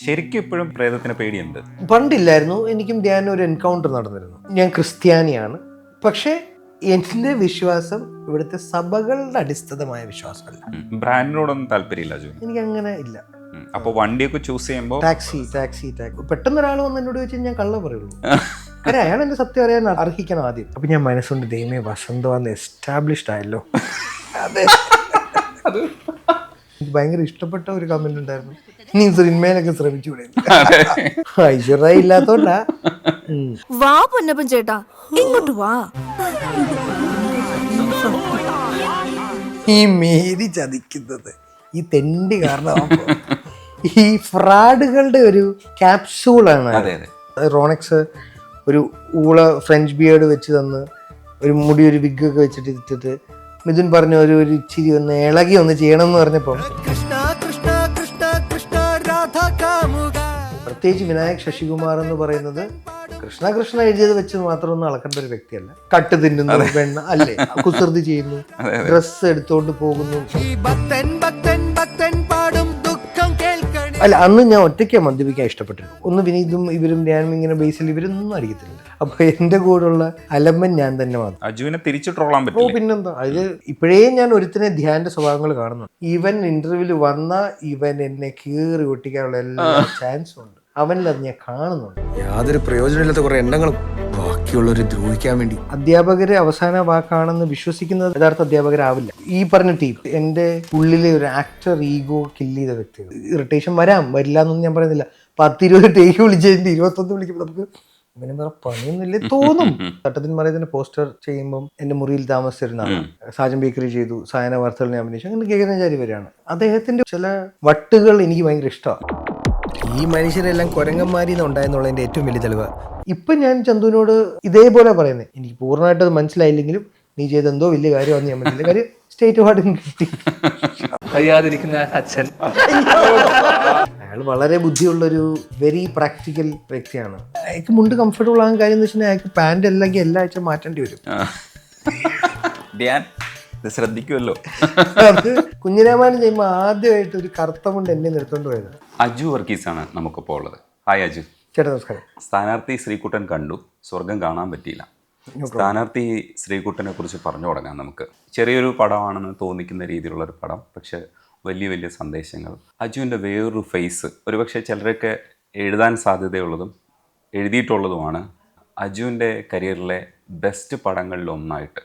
ശരിക്കും ഇപ്പോഴും പ്രേതത്തിന് പേടിയുണ്ട്? പണ്ടില്ലായിരുന്നു. എനിക്കും ധ്യാനം ഒരു എൻകൗണ്ടർ നടന്നിരുന്നു. ഞാൻ ക്രിസ്ത്യാനിയാണ്. പക്ഷേ എൻ്റെ വിശ്വാസം ഇവിടുത്തെ സഭകളുടെ അടിസ്ഥാനമായ വിശ്വാസമല്ല. ബ്രാൻഡിനോടൊന്നും താല്പര്യമില്ല അജു? എനിക്ക് അങ്ങനെ ഇല്ല. അപ്പോൾ വണ്ടിയൊക്കെ ചൂസ് ചെയ്യുമ്പോൾ ടാക്സി പെട്ടെന്ന് ഒരാൾ വന്ന് എന്നോട് ചോദിച്ചാൽ ഞാൻ കള്ള പറയുള്ളൂ. കാര്യം അയാൾ എൻ്റെ സത്യം അറിയാൻ അർഹിക്കണം ആദ്യം. അപ്പം ഞാൻ മനസ്സുകൊണ്ട് ദൈവമേ വസന്തമാന്ന് എസ്റ്റാബ്ലിഷ്ഡ് ആയല്ലോ. അതെ, എനിക്ക് ഭയങ്കര ഇഷ്ടപ്പെട്ട ഒരു കമന്റ് ഉണ്ടായിരുന്നു, നീ സിനിമയിലൊക്കെ ശ്രമിച്ചുകൂടെ. ഐശ്വര്യ ഇല്ലാത്തോണ്ടാ. വാ പൊന്നപ്പൻ ചേട്ടാ, ഇങ്ങോട്ട് വാ. ഈ മേരി ചതിക്കുന്നത് ഈ തെണ്ടി കാരണമാകുമ്പോ ഈ ഫ്രോഡുകളുടെ ഒരു ക്യാപ്സൂളാണ്. റോണക്സ് ഒരു ഊള ഫ്രഞ്ച് ബിയേർഡ് വെച്ച് തന്ന് ഒരു മുടി ഒരു വിഗൊക്കെ വെച്ചിട്ട് ഇട്ടിട്ട് മിഥുൻ പറഞ്ഞ ഒരു ഇച്ചിരി ഒന്ന് ഇളകി ഒന്ന് ചെയ്യണം എന്ന് പറഞ്ഞപ്പോൾ പ്രത്യേകിച്ച് വിനായക് ശശികുമാർ എന്ന് പറയുന്നത് കൃഷ്ണ കൃഷ്ണ എഴുതിയത് വെച്ച് മാത്രമൊന്നും അളക്കേണ്ട ഒരു വ്യക്തിയല്ല. കട്ട് തിന്നുന്നു, പെണ്ണ് അല്ലേ, കുസൃതി ചെയ്യുന്നു, ഡ്രസ്സ് എടുത്തോണ്ട് പോകുന്നു. അല്ല, അന്ന് ഞാൻ ഒറ്റയ്ക്ക് മദ്യപിക്കാൻ ഇഷ്ടപ്പെട്ടിരുന്നു. ഒന്ന് വിനീതും ഇവരും ഞാനും ഇങ്ങനെ ബേസിൽ ഇവരൊന്നും അടിക്കത്തില്ല. അപ്പൊ എന്റെ കൂടെയുള്ള അലമ്പൻ ഞാൻ തന്നെ മാത്രം. അജുവിനെ തിരിച്ചു ട്രോളാൻ പറ്റും. ഓ പിന്നെന്താ, അത് ഇപ്പോഴേ ഞാൻ ഒരുത്തിനെ ധ്യാന്റെ സ്വഭാവങ്ങൾ കാണുന്നു. ഇവൻ ഇന്റർവ്യൂവിൽ വന്ന ഇവൻ എന്നെ കീറി ഒട്ടിക്കാനുള്ള എല്ലാ ചാൻസും ഉണ്ട്. അവനിലത് ഞാൻ കാണുന്നുണ്ട്. യാതൊരു പ്രയോജനമില്ലാത്ത കുറെ എണ്ണങ്ങളും ബാക്കിയുള്ളവരെ ദ്രോഹിക്കാൻ വേണ്ടി. അധ്യാപകര് അവസാന വാക്കാണെന്ന് വിശ്വസിക്കുന്നത് യഥാർത്ഥ അധ്യാപകരാവില്ല. ഈ പറഞ്ഞ ടീം എന്റെ ഉള്ളിലെ ഒരു ആക്ടർ ഈഗോ കില്ല് ചെയ്ത വ്യക്തികൾ. ഇറിറ്റേഷൻ വരില്ല എന്നൊന്നും ഞാൻ പറയുന്നില്ല. 10-20 ടേക്ക് വിളിച്ചതിന്റെ 21 വിളിക്കുമ്പോൾ നമുക്ക് ഇവനെ വേറെ പണിയൊന്നുമില്ലേ തോന്നും. തട്ടത്തിൻ മറയത്തിന്റെ പോസ്റ്റർ ചെയ്യുമ്പോൾ എന്റെ മുറിയിൽ താമസിച്ചിരുന്നതാണ്. സാജൻ ബേക്കറി ചെയ്തു, സായന വാർത്തകളിനെ അഭിനയിച്ചു, അങ്ങനെ കേരളാചാരി വരെയാണ്. അദ്ദേഹത്തിന്റെ ചില വട്ടുകൾ എനിക്ക് ഭയങ്കര ഇഷ്ടമാണ്. ഈ മനുഷ്യരെല്ലാം കുരങ്ങന്മാരിന്ന് ഉണ്ടായെന്നുള്ളതിന്റെ ഏറ്റവും വലിയ തെളിവ്. ഇപ്പൊ ഞാൻ ചന്തുവിനോട് ഇതേപോലെ പറയുന്നത്, എനിക്ക് പൂർണ്ണമായിട്ട് അത് മനസ്സിലായില്ലെങ്കിലും നീ ചെയ്തെന്തോ വലിയ കാര്യമാണെന്ന് ഞാൻ മനസ്സിലായി. കാര്യം സ്റ്റേറ്റ് അവാർഡും കിട്ടി. അച്ഛൻ അയാൾ വളരെ ബുദ്ധിയുള്ളൊരു വെരി പ്രാക്ടിക്കൽ വ്യക്തിയാണ്. അയാൾക്ക് മുണ്ട് കംഫർട്ടബിൾ ആകാൻ കാര്യം എന്ന് വെച്ചാൽ അയാൾക്ക് പാൻറ് അല്ലെങ്കിൽ എല്ലാ ആഴ്ച മാറ്റേണ്ടി വരും. ശ്രദ്ധിക്കുമല്ലോ. അത് കുഞ്ഞിരാമായണം ചെയ്യുമ്പോൾ ആദ്യമായിട്ട് ഒരു കറുത്ത മുണ്ട് എന്നെ നിർത്തോണ്ട് പോയത്. അജു വർഗീസാണ് നമുക്കിപ്പോൾ ഉള്ളത്. ഹായ് അജു. ചേട്ടാ നമസ്കാരം. സ്ഥാനാർത്ഥി ശ്രീകുട്ടൻ കണ്ടു, സ്വർഗം കാണാൻ പറ്റിയില്ല. സ്ഥാനാർത്ഥി ശ്രീകുട്ടനെ കുറിച്ച് പറഞ്ഞു തുടങ്ങാം നമുക്ക്. ചെറിയൊരു പടമാണെന്ന് തോന്നിക്കുന്ന രീതിയിലുള്ള ഒരു പടം, പക്ഷെ വലിയ വലിയ സന്ദേശങ്ങൾ. അജുവിൻ്റെ വേറൊരു ഫേസ്, ഒരുപക്ഷെ ചിലരൊക്കെ എഴുതാൻ സാധ്യതയുള്ളതും എഴുതിയിട്ടുള്ളതുമാണ് അജുവിൻ്റെ കരിയറിലെ ബെസ്റ്റ് പടങ്ങളിൽ ഒന്നായിട്ട്.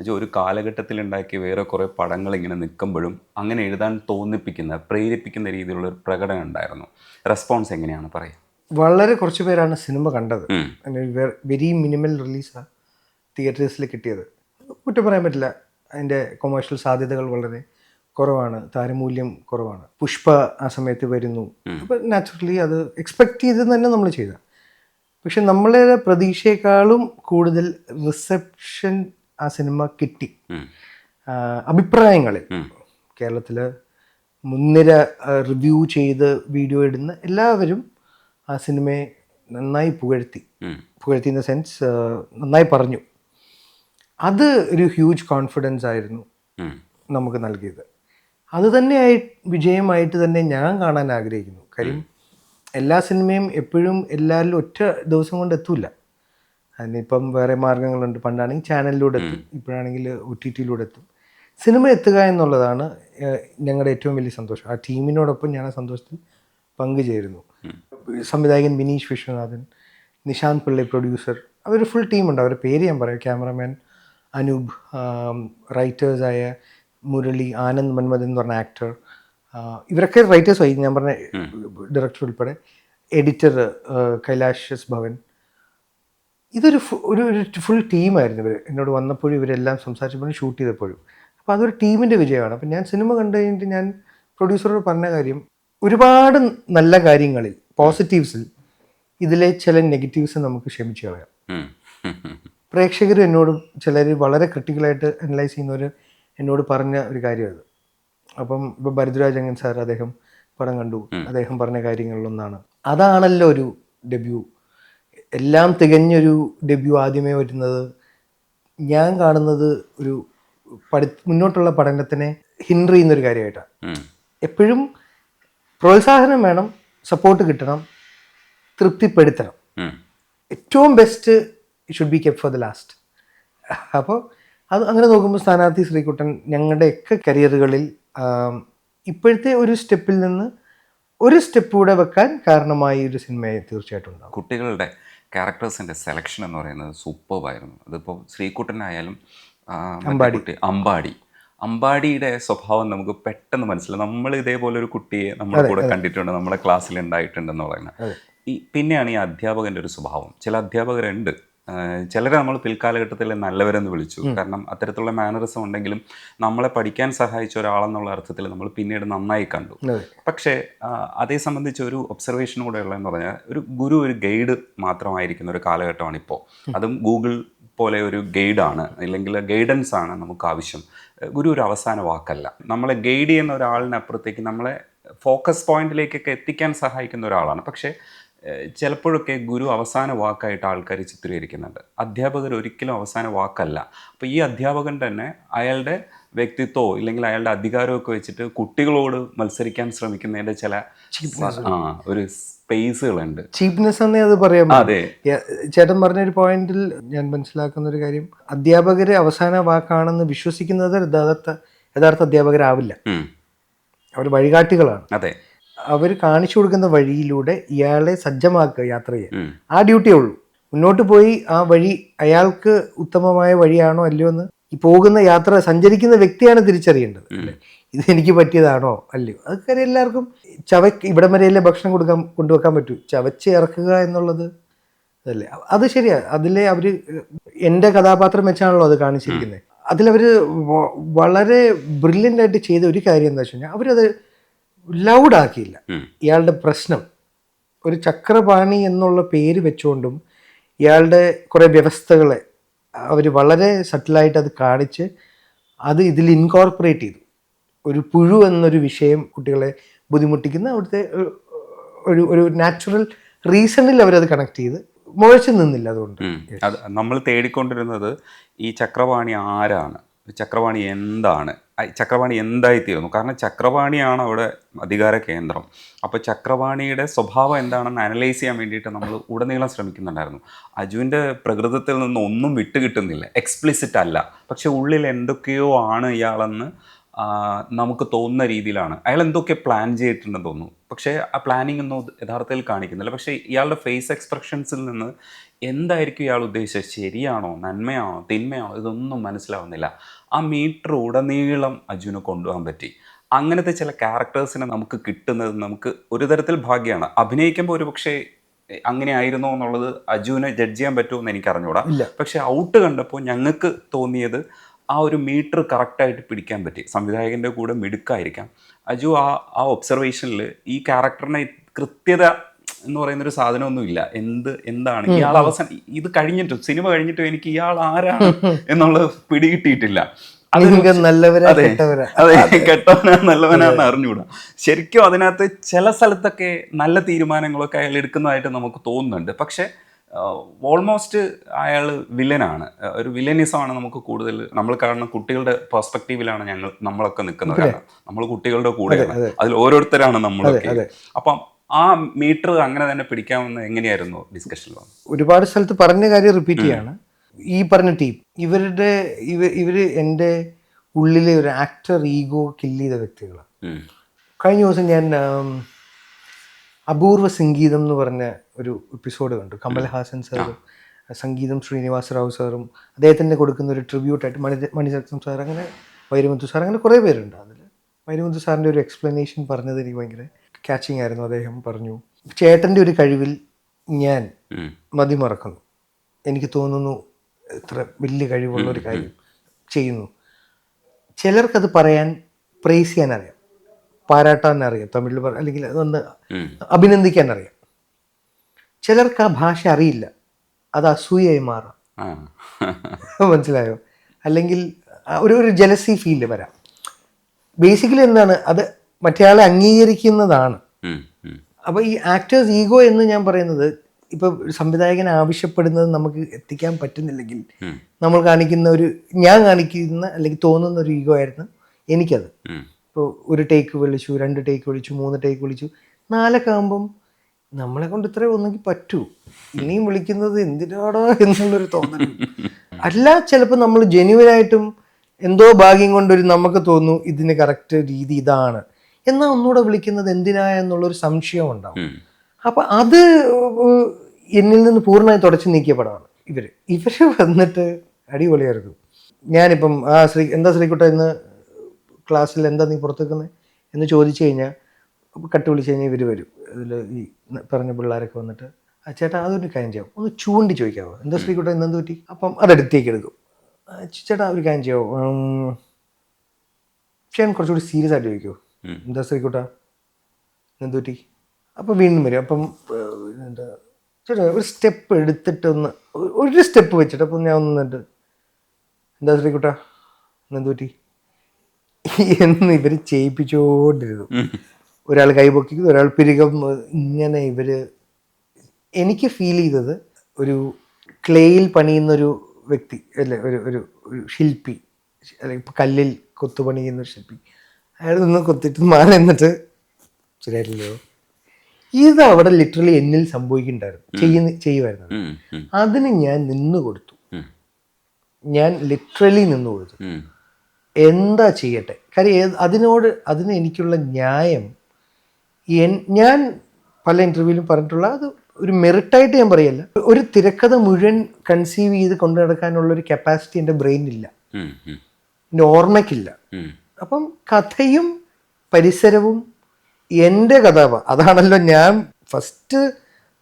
അജു ഒരു കാലഘട്ടത്തിലുണ്ടാക്കിയ വേറെ കുറേ പടങ്ങൾ ഇങ്ങനെ നിൽക്കുമ്പോഴും അങ്ങനെ എഴുതാൻ തോന്നിപ്പിക്കുന്ന, പ്രേരിപ്പിക്കുന്ന രീതിയിലുള്ള ഒരു പ്രകടനം ഉണ്ടായിരുന്നു. റെസ്പോൺസ് എങ്ങനെയാണ് പറയുക? വളരെ കുറച്ച് പേരാണ് സിനിമ കണ്ടത്. വെരി മിനിമൽ റിലീസാണ് തിയേറ്റേഴ്സിൽ കിട്ടിയത്. കുറ്റം പറയാൻ പറ്റില്ല. അതിൻ്റെ കൊമേഴ്ഷ്യൽ സാധ്യതകൾ വളരെ കുറവാണ്, താരമൂല്യം കുറവാണ്. പുഷ്പ ആ സമയത്ത് വരുന്നു. അപ്പം നാച്ചുറലി അത് എക്സ്പെക്റ്റ് ചെയ്ത് തന്നെ നമ്മൾ ചെയ്ത. പക്ഷെ നമ്മളുടെ പ്രതീക്ഷയെക്കാളും കൂടുതൽ റിസപ്ഷൻ ആ സിനിമ കിട്ടി. അഭിപ്രായങ്ങളിൽ കേരളത്തിൽ മുൻനിര റിവ്യൂ ചെയ്ത് വീഡിയോ ഇടുന്ന എല്ലാവരും ആ സിനിമയെ നന്നായി പുകഴ്ത്തി ഇൻ ദ സെൻസ് നന്നായി പറഞ്ഞു. അത് ഒരു ഹ്യൂജ് കോൺഫിഡൻസ് ആയിരുന്നു നമുക്ക് നൽകിയത്. അത് തന്നെയായി വിജയമായിട്ട് തന്നെ ഞാൻ കാണാൻ ആഗ്രഹിക്കുന്നു. കാര്യം എല്ലാ സിനിമയും എപ്പോഴും എല്ലാവരിലും ഒറ്റ ദിവസം കൊണ്ട് എത്തൂല. അതിനിപ്പം വേറെ മാർഗങ്ങളുണ്ട്. പണ്ടാണെങ്കിൽ ചാനലിലൂടെ എത്തും, ഇപ്പോഴാണെങ്കിൽ OTT-യിലൂടെ എത്തും. സിനിമ എത്തുക എന്നുള്ളതാണ് ഞങ്ങളുടെ ഏറ്റവും വലിയ സന്തോഷം. ആ ടീമിനോടൊപ്പം ഞാൻ ആ സന്തോഷത്തിൽ പങ്കുചേരുന്നു. സംവിധായകൻ വിനീഷ് വിശ്വനാഥൻ, നിശാന്ത് പിള്ളை പ്രൊഡ്യൂസർ, അവർ ഫുൾ ടീമുണ്ട്. അവരുടെ പേര് ഞാൻ പറയാം. ക്യാമറമാൻ അനൂപ്, റൈറ്റേഴ്സായ മുരളി, ആനന്ദ് മന്മഥൻ എന്ന് പറഞ്ഞ ആക്ടർ, ഇവരൊക്കെ റൈറ്റേഴ്സായി. ഞാൻ പറഞ്ഞ ഡയറക്ടർ ഉൾപ്പെടെ, എഡിറ്റർ കൈലാഷ് എസ് ഭവൻ. ഇതൊരു ഒരു ഫുൾ ടീമായിരുന്നു. ഇവർ എന്നോട് വന്നപ്പോഴും ഇവരെല്ലാം സംസാരിച്ചപ്പോഴും ഷൂട്ട് ചെയ്തപ്പോഴും. അപ്പോൾ അതൊരു ടീമിൻ്റെ വിജയമാണ്. അപ്പം ഞാൻ സിനിമ കണ്ടു കഴിഞ്ഞിട്ട് ഞാൻ പ്രൊഡ്യൂസറോട് പറഞ്ഞ കാര്യം, ഒരുപാട് നല്ല കാര്യങ്ങളിൽ, പോസിറ്റീവ്സിൽ ഇതിലെ ചില നെഗറ്റീവ്സ് നമുക്ക് ക്ഷമിച്ചു കളയാം. പ്രേക്ഷകർ എന്നോട് ചിലർ വളരെ ക്രിട്ടിക്കലായിട്ട് അനലൈസ് ചെയ്യുന്നവർ എന്നോട് പറഞ്ഞ ഒരു കാര്യമാണ്. അപ്പം ഇപ്പോൾ ഭരദ്വാജ് അങ്ങൻ സാർ, അദ്ദേഹം പടം കണ്ടു, അദ്ദേഹം പറഞ്ഞ കാര്യങ്ങളിലൊന്നാണ്, അതാണല്ലോ ഒരു ഡെബ്യൂ. എല്ലാം തികഞ്ഞൊരു ഡെബ്യൂ ആദ്യമേ വരുന്നത് ഞാൻ കാണുന്നത് ഒരു മുന്നോട്ടുള്ള പഠനത്തിനെ ഹിൻഡർ ചെയ്യുന്നൊരു കാര്യമായിട്ടാണ്. എപ്പോഴും പ്രോത്സാഹനം വേണം, സപ്പോർട്ട് കിട്ടണം, തൃപ്തിപ്പെടുത്തണം. ഉം. ഏറ്റവും best should be kept for the last. അപ്പോൾ അത് അങ്ങനെ നോക്കുമ്പോൾ സ്ഥാനാർത്ഥി ശ്രീകുട്ടൻ ഞങ്ങളുടെയൊക്കെ കരിയറുകളിൽ ഇപ്പോഴത്തെ ഒരു സ്റ്റെപ്പിൽ നിന്ന് ഒരു സ്റ്റെപ്പ് കൂടെ വെക്കാൻ കാരണമായി ഒരു സിനിമയെ തീർച്ചയായിട്ടും ഉണ്ടാകും. കുട്ടികളുടെ ക്യാരക്ടേഴ്സിൻ്റെ സെലക്ഷൻ എന്ന് പറയുന്നത് സൂപ്പർബായിരുന്നു. അതിപ്പോൾ ശ്രീകുട്ടനായാലും അമ്പാടിയുടെ സ്വഭാവം നമുക്ക് പെട്ടെന്ന് മനസ്സിലാവും. നമ്മൾ ഇതേപോലെ ഒരു കുട്ടിയെ നമ്മുടെ കൂടെ കണ്ടിട്ടുണ്ട്, നമ്മുടെ ക്ലാസ്സിൽ ഉണ്ടായിട്ടുണ്ടെന്ന് പറയുന്നത്. പിന്നെയാണ് ഈ അധ്യാപകൻ്റെ ഒരു സ്വഭാവം. ചില അധ്യാപകരുണ്ട്, ചിലരെ നമ്മൾ പിൽക്കാലഘട്ടത്തിൽ നല്ലവരെന്ന് വിളിച്ചു, കാരണം അത്തരത്തിലുള്ള മാനറിസം ഉണ്ടെങ്കിലും നമ്മളെ പഠിക്കാൻ സഹായിച്ച ഒരാളെന്നുള്ള അർത്ഥത്തിൽ നമ്മൾ പിന്നീട് നന്നായി കണ്ടു. പക്ഷേ അതേ സംബന്ധിച്ച് ഒരു ഒബ്സർവേഷൻ കൂടെ ഉള്ളതെന്ന് പറഞ്ഞാൽ ഒരു ഗുരു ഒരു ഗൈഡ് മാത്രമായിരിക്കുന്ന ഒരു കാലഘട്ടമാണ് ഇപ്പോൾ. അതും ഗൂഗിൾ പോലെ ഒരു ഗൈഡാണ്, അല്ലെങ്കിൽ ഗൈഡൻസ് ആണ് നമുക്ക് ആവശ്യം. ഗുരു ഒരു അവസാന വാക്കല്ല. നമ്മളെ ഗൈഡ് ചെയ്യുന്ന ഒരാളിനപ്പുറത്തേക്ക് നമ്മളെ ഫോക്കസ് പോയിന്റിലേക്കൊക്കെ എത്തിക്കാൻ സഹായിക്കുന്ന ഒരാളാണ്. പക്ഷേ ചിലപ്പോഴൊക്കെ ഗുരു അവസാന വാക്കായിട്ട് ആൾക്കാർ ചിത്രീകരിക്കുന്നുണ്ട്. അധ്യാപകർ ഒരിക്കലും അവസാന വാക്കല്ല. അപ്പോൾ ഈ അധ്യാപകൻ തന്നെ അയാളുടെ വ്യക്തിത്വമോ ഇല്ലെങ്കിൽ അയാളുടെ അധികാരമൊക്കെ വെച്ചിട്ട് കുട്ടികളോട് മത്സരിക്കാൻ ശ്രമിക്കുന്നതിൻ്റെ ചില ഒരു സ്പേസുകളുണ്ട്. ചീപ്നെസ് എന്നേ അത് പറയാം. അതെ, ചേട്ടൻ പറഞ്ഞൊരു പോയിന്റിൽ ഞാൻ മനസ്സിലാക്കുന്ന ഒരു കാര്യം, അധ്യാപകര് അവസാന വാക്കാണെന്ന് വിശ്വസിക്കുന്നത് യഥാർത്ഥ അധ്യാപകരാവില്ല. അവർ വഴികാട്ടികളാണ്. അതെ, അവർ കാണിച്ചു കൊടുക്കുന്ന വഴിയിലൂടെ ഇയാളെ സജ്ജമാക്കുക, യാത്ര ചെയ്യാൻ. ആ ഡ്യൂട്ടിയേ ഉള്ളൂ. മുന്നോട്ട് പോയി ആ വഴി അയാൾക്ക് ഉത്തമമായ വഴിയാണോ അല്ലയോ എന്ന് ഈ പോകുന്ന യാത്ര സഞ്ചരിക്കുന്ന വ്യക്തിയാണ് തിരിച്ചറിയേണ്ടത്. അല്ലേ, ഇത് എനിക്ക് പറ്റിയതാണോ അല്ലയോ? അതൊക്കെ എല്ലാവർക്കും ഇവിടം വരെയല്ലേ ഭക്ഷണം കൊണ്ടുവെക്കാൻ പറ്റൂ, ചവച്ച് ഇറക്കുക എന്നുള്ളത് അതല്ലേ, അത് ശരിയാ. അതിലെ അവര് എൻ്റെ കഥാപാത്രം വെച്ചാണല്ലോ അത് കാണിച്ചിരിക്കുന്നത്. അതിലവര് വളരെ ബ്രില്യൻ്റ് ആയിട്ട് ചെയ്ത ഒരു കാര്യം എന്താ വെച്ച് കഴിഞ്ഞാൽ, അവരത് ലൗഡാക്കിയില്ല. ഇയാളുടെ പ്രശ്നം ഒരു ചക്രപാണി എന്നുള്ള പേര് വെച്ചുകൊണ്ടും ഇയാളുടെ കുറേ വ്യവസ്ഥകളെ അവർ വളരെ സട്ടിലായിട്ട് അത് കാണിച്ച് അത് ഇതിൽ ഇൻകോർപ്പറേറ്റ് ചെയ്തു. ഒരു പുഴു എന്നൊരു വിഷയം കുട്ടികളെ ബുദ്ധിമുട്ടിക്കുന്ന അവിടുത്തെ ഒരു നാച്ചുറൽ റീസണിൽ അവരത് കണക്ട് ചെയ്ത് മുഴച്ചു നിന്നില്ല. അതുകൊണ്ട് അത് നമ്മൾ തേടിക്കൊണ്ടിരുന്നത് ഈ ചക്രപാണി ആരാണ്, ചക്രപാണി എന്താണ്, ചക്രപാണി എന്തായിത്തീരുന്നു. കാരണം ചക്രപാണിയാണ് അവിടെ അധികാര കേന്ദ്രം. അപ്പോൾ ചക്രപാണിയുടെ സ്വഭാവം എന്താണെന്ന് അനലൈസ് ചെയ്യാൻ വേണ്ടിയിട്ട് നമ്മൾ ഉടനീളം ശ്രമിക്കുന്നുണ്ടായിരുന്നു. അജുവിൻ്റെ പ്രകൃതത്തിൽ നിന്ന് ഒന്നും വിട്ടുകിട്ടുന്നില്ല, എക്സ്പ്ലിസിറ്റ് അല്ല, പക്ഷെ ഉള്ളിൽ എന്തൊക്കെയോ ആണ് ഇയാളെന്ന് നമുക്ക് തോന്നുന്ന രീതിയിലാണ്. അയാൾ എന്തൊക്കെ പ്ലാൻ ചെയ്തിട്ടുണ്ടെന്ന് തോന്നുന്നു, പക്ഷേ ആ പ്ലാനിങ് ഒന്നും യഥാർത്ഥത്തിൽ കാണിക്കുന്നില്ല. പക്ഷേ ഇയാളുടെ ഫേസ് എക്സ്പ്രഷൻസിൽ നിന്ന് എന്തായിരിക്കും ഇയാൾ ഉദ്ദേശിച്ചത്, ശരിയാണോ നന്മയാണോ തിന്മയാണോ, ഇതൊന്നും മനസ്സിലാവുന്നില്ല. ആ മീറ്റർ ഉടനീളം അജുവിനെ കൊണ്ടുപോകാൻ പറ്റി. അങ്ങനത്തെ ചില ക്യാരക്ടേഴ്സിനെ നമുക്ക് കിട്ടുന്നത് നമുക്ക് ഒരു തരത്തിൽ ഭാഗ്യമാണ്. അഭിനയിക്കുമ്പോൾ ഒരു പക്ഷേ അങ്ങനെ ആയിരുന്നോ എന്നുള്ളത് അജുവിനെ ജഡ്ജ് ചെയ്യാൻ പറ്റുമോ എന്ന് എനിക്ക് അറിഞ്ഞൂടാ. പക്ഷേ ഔട്ട് കണ്ടപ്പോൾ ഞങ്ങൾക്ക് തോന്നിയത് ആ ഒരു മീറ്റർ കറക്റ്റായിട്ട് പിടിക്കാൻ പറ്റി. സംവിധായകൻ്റെ കൂടെ മിടുക്കായിരിക്കാം. അജു ആ ഒബ്സർവേഷനിൽ ഈ ക്യാരക്ടറിനെ കൃത്യത എന്ന് പറയുന്നൊരു സാധനമൊന്നുമില്ല. എന്താണ് ഇയാൾ അവസാനം ഇത് കഴിഞ്ഞിട്ടും സിനിമ കഴിഞ്ഞിട്ടും എനിക്ക് ഇയാൾ ആരാണ് എന്നുള്ളത് പിടികിട്ടിയിട്ടില്ല. അതെ, കെട്ടവനാ നല്ലവനാന്ന് അറിഞ്ഞുകൂടാ. ശരിക്കും അതിനകത്ത് ചില സ്ഥലത്തൊക്കെ നല്ല തീരുമാനങ്ങളൊക്കെ അയാൾ എടുക്കുന്നതായിട്ട് നമുക്ക് തോന്നുന്നുണ്ട്. പക്ഷെ ഓൾമോസ്റ്റ് അയാൾ വില്ലനാണ്. ഒരു വില്ലനിസമാണ് നമുക്ക് കൂടുതൽ. നമ്മൾ കാണുന്ന കുട്ടികളുടെ പെർസ്പെക്റ്റീവിലാണ് നമ്മളൊക്കെ നിൽക്കുന്നത്. കാരണം നമ്മൾ കുട്ടികളുടെ കൂടെയാണ്, അതിൽ ഓരോരുത്തരാണ് നമ്മളൊക്കെ. അപ്പം ആ മീറ്റർ അങ്ങനെ തന്നെ പിടിക്കാമെന്ന് എങ്ങനെയായിരുന്നു ഡിസ്കഷനിൽ? ഒരുപാട് സ്ഥലത്ത് പറഞ്ഞ കാര്യം റിപ്പീറ്റ് ചെയ്യാണ്. ഈ പറഞ്ഞ ടീം ഇവര് എൻ്റെ ഉള്ളിലെ ഒരു ആക്ടർ ഈഗോ കില്ല് ചെയ്ത വ്യക്തികളാണ്. കഴിഞ്ഞ ദിവസം ഞാൻ അപൂർവ സംഗീതം എന്ന് പറഞ്ഞ ഒരു എപ്പിസോഡ് കണ്ടു. കമൽഹാസൻ സാറും സംഗീതം ശ്രീനിവാസ റാവു സാറും അദ്ദേഹത്തിന് കൊടുക്കുന്ന ഒരു ട്രിബ്യൂട്ടായിട്ട് മണിരത്നം സാർ, അങ്ങനെ വൈരമുത്തു സാർ, അങ്ങനെ കുറേ പേരുണ്ട്. അതിൽ വൈരമുത്തു സാറിൻ്റെ ഒരു എക്സ്പ്ലനേഷൻ പറഞ്ഞത് എനിക്ക് ഭയങ്കര ക്യാച്ചിങ് ആയിരുന്നു. അദ്ദേഹം പറഞ്ഞു, ചേട്ടൻ്റെ ഒരു കഴിവിൽ ഞാൻ മതിമറക്കുന്നു. എനിക്ക് തോന്നുന്നു എത്ര വലിയ കഴിവുള്ള ഒരു കാര്യം ചെയ്യുന്നു. ചിലർക്കത് പറയാൻ പ്രൈസ് ചെയ്യാൻ അറിയാം, പാരാട്ടാൻ അറിയാം, തമിഴിൽ അല്ലെങ്കിൽ അതൊന്ന് അഭിനന്ദിക്കാൻ അറിയാം. ചിലർക്ക് ആ ഭാഷ അറിയില്ല, അത് അസൂയയായി മാറാം. മനസ്സിലായോ? അല്ലെങ്കിൽ ഒരു ജലസി ഫീൽ വരാം. ബേസിക്കലി എന്താണ് അത്, മറ്റേയാളെ അംഗീകരിക്കുന്നതാണ്. അപ്പോൾ ഈ ആക്ടേഴ്സ് ഈഗോ എന്ന് ഞാൻ പറയുന്നത്, ഇപ്പോൾ സംവിധായകൻ ആവശ്യപ്പെടുന്നത് നമുക്ക് എത്തിക്കാൻ പറ്റുന്നില്ലെങ്കിൽ നമ്മൾ കാണിക്കുന്ന ഞാൻ കാണിക്കുന്ന അല്ലെങ്കിൽ തോന്നുന്ന ഒരു ഈഗോ ആയിരുന്നു എനിക്കത്. ഇപ്പോൾ ഒരു ടേക്ക് വിളിച്ചു, 2 ടേക്ക് വിളിച്ചു, 3 ടേക്ക് വിളിച്ചു, 4 ആകുമ്പം നമ്മളെ കൊണ്ട് ഇത്രയും ഒന്നെങ്കിൽ പറ്റൂ, ഇനിയും വിളിക്കുന്നത് എന്തിനാടോ എന്നുള്ളൊരു തോന്നലും. അല്ല, ചിലപ്പോൾ നമ്മൾ ജെന്യുവനായിട്ടും എന്തോ ഭാഗ്യം കൊണ്ടൊരു നമുക്ക് തോന്നുന്നു ഇതിന് കറക്റ്റ് രീതി ഇതാണ്, എന്നാൽ ഒന്നുകൂടെ വിളിക്കുന്നത് എന്തിനാ എന്നുള്ളൊരു സംശയം ഉണ്ടാവും. അപ്പം അത് എന്നിൽ നിന്ന് പൂർണ്ണമായി തുടച്ചു നീക്കിയ പടമാണ് ഇവര് വന്നിട്ട് അടിപൊളിയായിരുന്നു. ഞാനിപ്പം എന്താ ശ്രീകുട്ട ഇന്ന് ക്ലാസ്സിൽ എന്താ നീ പുറത്തേക്കുന്നത് എന്ന് ചോദിച്ചു കഴിഞ്ഞാൽ, കട്ട് വിളിച്ച് കഴിഞ്ഞാൽ ഇവർ വരും. ഇതിൽ ഈ പറഞ്ഞ പിള്ളേരൊക്കെ വന്നിട്ട്, ചേട്ടാ അതൊരു കാര്യം ചെയ്യാം, ഒന്ന് ചൂണ്ടി ചോദിക്കാമോ, എന്താ ശ്രീകുട്ട ഇന്നെന്ത് പറ്റി, അപ്പം അതെടുത്തേക്ക് എടുക്കും. ചേട്ടാ ഒരു കാര്യം ചെയ്യാമോ, പക്ഷേ ഞാൻ കുറച്ചുകൂടി സീരിയസ് ആയിട്ട് ചോദിക്കുമോ, എന്താ ശ്രീകുട്ട എന്ത് പറ്റി, അപ്പം വീണ്ടും വരും. അപ്പം എന്താ ചേട്ടാ ഒരു സ്റ്റെപ്പ് എടുത്തിട്ടൊന്ന് ഒരു സ്റ്റെപ്പ് വെച്ചിട്ട്, അപ്പം ഞാൻ ഒന്നിട്ട് എന്താ ശ്രീകുട്ട എന്ത് പറ്റി എന്ന് ഇവർ ചെയ്യിപ്പിച്ചുകൊണ്ടിരുന്നു. ഒരാൾ കൈപൊക്കിക്കും, ഒരാൾ പിരികം, ഇങ്ങനെ എനിക്ക് ഫീൽ ചെയ്തത് ഒരു ക്ലേയിൽ പണിയുന്നൊരു വ്യക്തി അല്ലേ, ഒരു ശില്പി, അല്ലെങ്കിൽ ഇപ്പോൾ കല്ലിൽ കൊത്തുപണിയുന്ന ഒരു ശില്പി, അയാൾ നിന്ന് കൊത്തിട്ട് മാറി എന്നിട്ട് ശരിയായിട്ടില്ലയോ, ഇത് അവിടെ ലിറ്ററലി എന്നിൽ സംഭവിക്കുന്നുണ്ടായിരുന്നു, ചെയ്യുമായിരുന്നു. അതിന് ഞാൻ നിന്ന് കൊടുത്തു, ഞാൻ ലിറ്ററലി നിന്ന് കൊടുത്തു. എന്താ ചെയ്യട്ടെ, കാര്യം അതിന് എനിക്കുള്ള ന്യായം ഞാൻ പല ഇൻ്റർവ്യൂവിലും പറഞ്ഞിട്ടുള്ള, അത് ഒരു മെറിറ്റായിട്ട് ഞാൻ പറയല്ല, ഒരു തിരക്കഥ മുഴുവൻ കൺസീവ് ചെയ്ത് കൊണ്ടു നടക്കാനുള്ളൊരു കപ്പാസിറ്റി എൻ്റെ ബ്രെയിനില്ല, എൻ്റെ ഓർമ്മയ്ക്കില്ല. അപ്പം കഥയും പരിസരവും എൻ്റെ അതാണല്ലോ ഞാൻ ഫസ്റ്റ്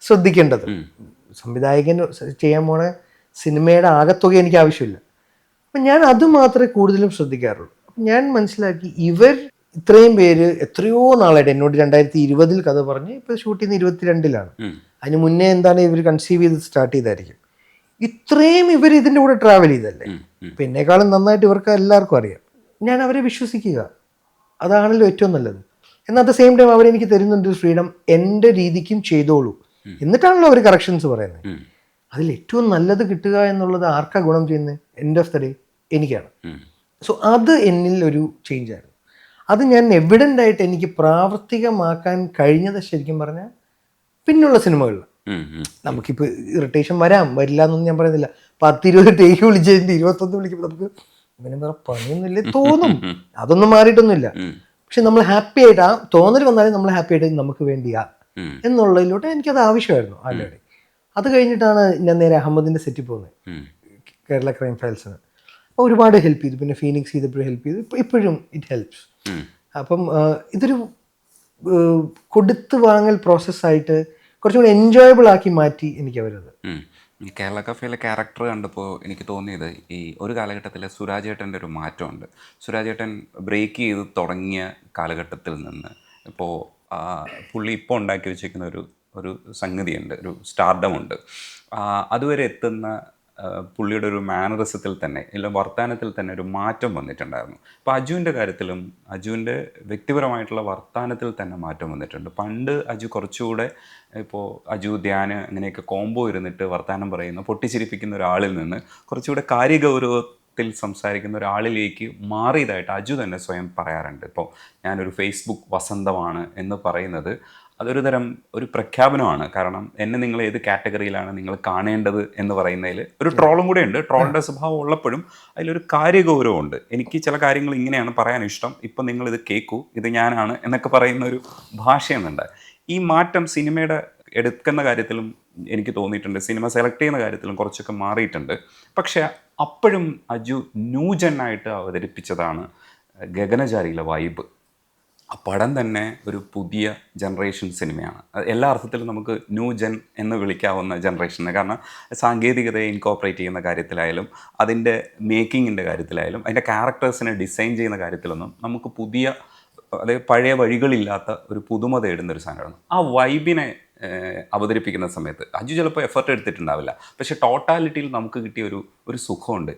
ശ്രദ്ധിക്കേണ്ടത്. സംവിധായകൻ ചെയ്യാൻ പോണ സിനിമയുടെ ആകത്തുക എനിക്ക് ആവശ്യമില്ല. അപ്പം ഞാൻ അത് മാത്രമേ കൂടുതലും ശ്രദ്ധിക്കാറുള്ളൂ. ഞാൻ മനസ്സിലാക്കി, ഇത്രയും പേര് എത്രയോ നാളായിട്ട് എന്നോട് 2020 കഥ പറഞ്ഞ് ഇപ്പോൾ ഷൂട്ട് ചെയ്യുന്ന 2022 അതിന് മുന്നേ എന്താണ് ഇവർ കൺസീവ് ചെയ്ത് സ്റ്റാർട്ട് ചെയ്തായിരിക്കും. ഇത്രയും ഇവർ ഇതിൻ്റെ കൂടെ ട്രാവൽ ചെയ്തല്ലേ, പിന്നേക്കാളും നന്നായിട്ട് ഇവർക്ക് എല്ലാവർക്കും അറിയാം. ഞാൻ അവരെ വിശ്വസിക്കുക, അതാണല്ലോ ഏറ്റവും നല്ലത്. എന്നാൽ അറ്റ് ദ സെയിം ടൈം അവരെനിക്ക് തരുന്നുണ്ട് ഫ്രീഡം, എൻ്റെ രീതിക്കും ചെയ്തോളൂ, എന്നിട്ടാണല്ലോ അവർ കറക്ഷൻസ് പറയുന്നത്. അതിൽ ഏറ്റവും നല്ലത് കിട്ടുക എന്നുള്ളത് ആർക്കാ ഗുണം ചെയ്യുന്നത്? എൻഡ് ഓഫ് ദ ഡേ എനിക്കാണ്. സോ അത് എന്നിൽ ഒരു ചേഞ്ചായിരുന്നു. അത് ഞാൻ എവിഡൻ്റ് ആയിട്ട് എനിക്ക് പ്രാവർത്തികമാക്കാൻ കഴിഞ്ഞത് ശരിക്കും പറഞ്ഞാൽ പിന്നുള്ള സിനിമകളിൽ. നമുക്കിപ്പോൾ ഇറിറ്റേഷൻ വരില്ല എന്നൊന്നും ഞാൻ പറയുന്നില്ല. 10-20 ടേക്ക് വിളിച്ചതിൻ്റെ 21 വിളിക്കുമ്പോൾ നമുക്ക് ഇങ്ങനെ വേറെ പണിയൊന്നുമില്ലേ തോന്നും. അതൊന്നും മാറിയിട്ടൊന്നുമില്ല. പക്ഷെ നമ്മൾ ഹാപ്പി ആയിട്ട്, ആ തോന്നൽ വന്നാലും നമ്മൾ ഹാപ്പി ആയിട്ട് നമുക്ക് വേണ്ടിയാ എന്നുള്ളതിലൂടെ എനിക്കത് ആവശ്യമായിരുന്നു ആൾറെഡി. അത് കഴിഞ്ഞിട്ടാണ് ഞാൻ നേരെ അഹമ്മദിൻ്റെ സെറ്റിൽ പോകുന്നത്, കേരള ക്രൈം ഫയൽസിന്. അപ്പോൾ ഒരുപാട് ഹെൽപ്പ് ചെയ്തു. പിന്നെ ഫീനിക്സ് ചെയ്തപ്പോഴും ഹെൽപ്പ് ചെയ്തു, ഇപ്പോഴും ഇറ്റ് ഹെൽപ്സ്. അപ്പം ഇതൊരു കൊടുത്തു വാങ്ങൽ പ്രോസസ്സായിട്ട് കുറച്ചുകൂടി എൻജോയബിൾ ആക്കി മാറ്റി എനിക്ക് അവരത്. കേരള കഫേയിലെ ക്യാരക്ടർ കണ്ടപ്പോൾ എനിക്ക് തോന്നിയത്, ഈ ഒരു കാലഘട്ടത്തിൽ സുരാജേട്ടൻ്റെ ഒരു മാറ്റമുണ്ട്. സുരാജേട്ടൻ ബ്രേക്ക് ചെയ്ത് തുടങ്ങിയ കാലഘട്ടത്തിൽ നിന്ന് ഇപ്പോൾ പുള്ളി ഇപ്പോൾ ഉണ്ടാക്കി വെച്ചിരിക്കുന്ന ഒരു സംഗതിയുണ്ട്, ഒരു സ്റ്റാർഡമുണ്ട്. അതുവരെ എത്തുന്ന പുള്ളിയുടെ ഒരു മാനറിസത്തിൽ തന്നെ, ഇല്ല വർത്തമാനത്തിൽ തന്നെ ഒരു മാറ്റം വന്നിട്ടുണ്ടായിരുന്നു. ഇപ്പോൾ അജുവിൻ്റെ കാര്യത്തിലും അജുവിൻ്റെ വ്യക്തിപരമായിട്ടുള്ള വർത്തമാനത്തിൽ തന്നെ മാറ്റം വന്നിട്ടുണ്ട്. പണ്ട് അജു കുറച്ചുകൂടെ, ഇപ്പോൾ അജു ധ്യാന് അങ്ങനെയൊക്കെ കോംബോ ഇരുന്നിട്ട് വർത്തമാനം പറയുന്ന പൊട്ടിച്ചിരിപ്പിക്കുന്ന ഒരാളിൽ നിന്ന് കുറച്ചുകൂടെ കാര്യഗൗരവത്തിൽ സംസാരിക്കുന്ന ഒരാളിലേക്ക് മാറിയതായിട്ട് അജു തന്നെ സ്വയം പറയാറുണ്ട്. ഇപ്പോൾ ഞാനൊരു ഫേസ്ബുക്ക് വസന്തമാണ് എന്ന് പറയുന്നത് അതൊരു തരം ഒരു പ്രഖ്യാപനമാണ്. കാരണം എന്നെ നിങ്ങൾ ഏത് കാറ്റഗറിയിലാണ് നിങ്ങൾ കാണേണ്ടത് എന്ന് പറയുന്നതിൽ ഒരു ട്രോളും കൂടെ ഉണ്ട്. ട്രോളിൻ്റെ സ്വഭാവം ഉള്ളപ്പോഴും അതിലൊരു കാര്യഗൗരവമുണ്ട്. എനിക്ക് ചില കാര്യങ്ങൾ ഇങ്ങനെയാണ് പറയാൻ ഇഷ്ടം, ഇപ്പം നിങ്ങളിത് കേൾക്കൂ, ഇത് ഞാനാണ് എന്നൊക്കെ പറയുന്ന ഒരു ഭാഷയുന്നുണ്ട്. ഈ മാറ്റം സിനിമയുടെ എടുക്കുന്ന കാര്യത്തിലും എനിക്ക് തോന്നിയിട്ടുണ്ട്, സിനിമ സെലക്ട് ചെയ്യുന്ന കാര്യത്തിലും കുറച്ചൊക്കെ മാറിയിട്ടുണ്ട്. പക്ഷേ അപ്പോഴും അജു ന്യൂജനായിട്ട് അവതരിപ്പിച്ചതാണ് ഗഗനചാരിയിലെ വൈബ്. ആ പടം തന്നെ ഒരു പുതിയ ജനറേഷൻ സിനിമയാണ്. എല്ലാ അർത്ഥത്തിലും നമുക്ക് ന്യൂ ജെൻ എന്ന് വിളിക്കാവുന്ന ജനറേഷന്. കാരണം സാങ്കേതികതയെ ഇൻകോപ്പറേറ്റ് ചെയ്യുന്ന കാര്യത്തിലായാലും അതിൻ്റെ മേക്കിങ്ങിൻ്റെ കാര്യത്തിലായാലും അതിൻ്റെ ക്യാരക്ടേഴ്സിനെ ഡിസൈൻ ചെയ്യുന്ന കാര്യത്തിലൊന്നും നമുക്ക് പുതിയ, അതായത് പഴയ വഴികളില്ലാത്ത ഒരു പുതുമ തേടുന്നൊരു സാധനമാണ്. ആ വൈബിനെ അവതരിപ്പിക്കുന്ന സമയത്ത് അജു ചിലപ്പോൾ എഫർട്ട് എടുത്തിട്ടുണ്ടാവില്ല, പക്ഷേ ടോട്ടാലിറ്റിയിൽ നമുക്ക് കിട്ടിയ ഒരു സുഖമുണ്ട്.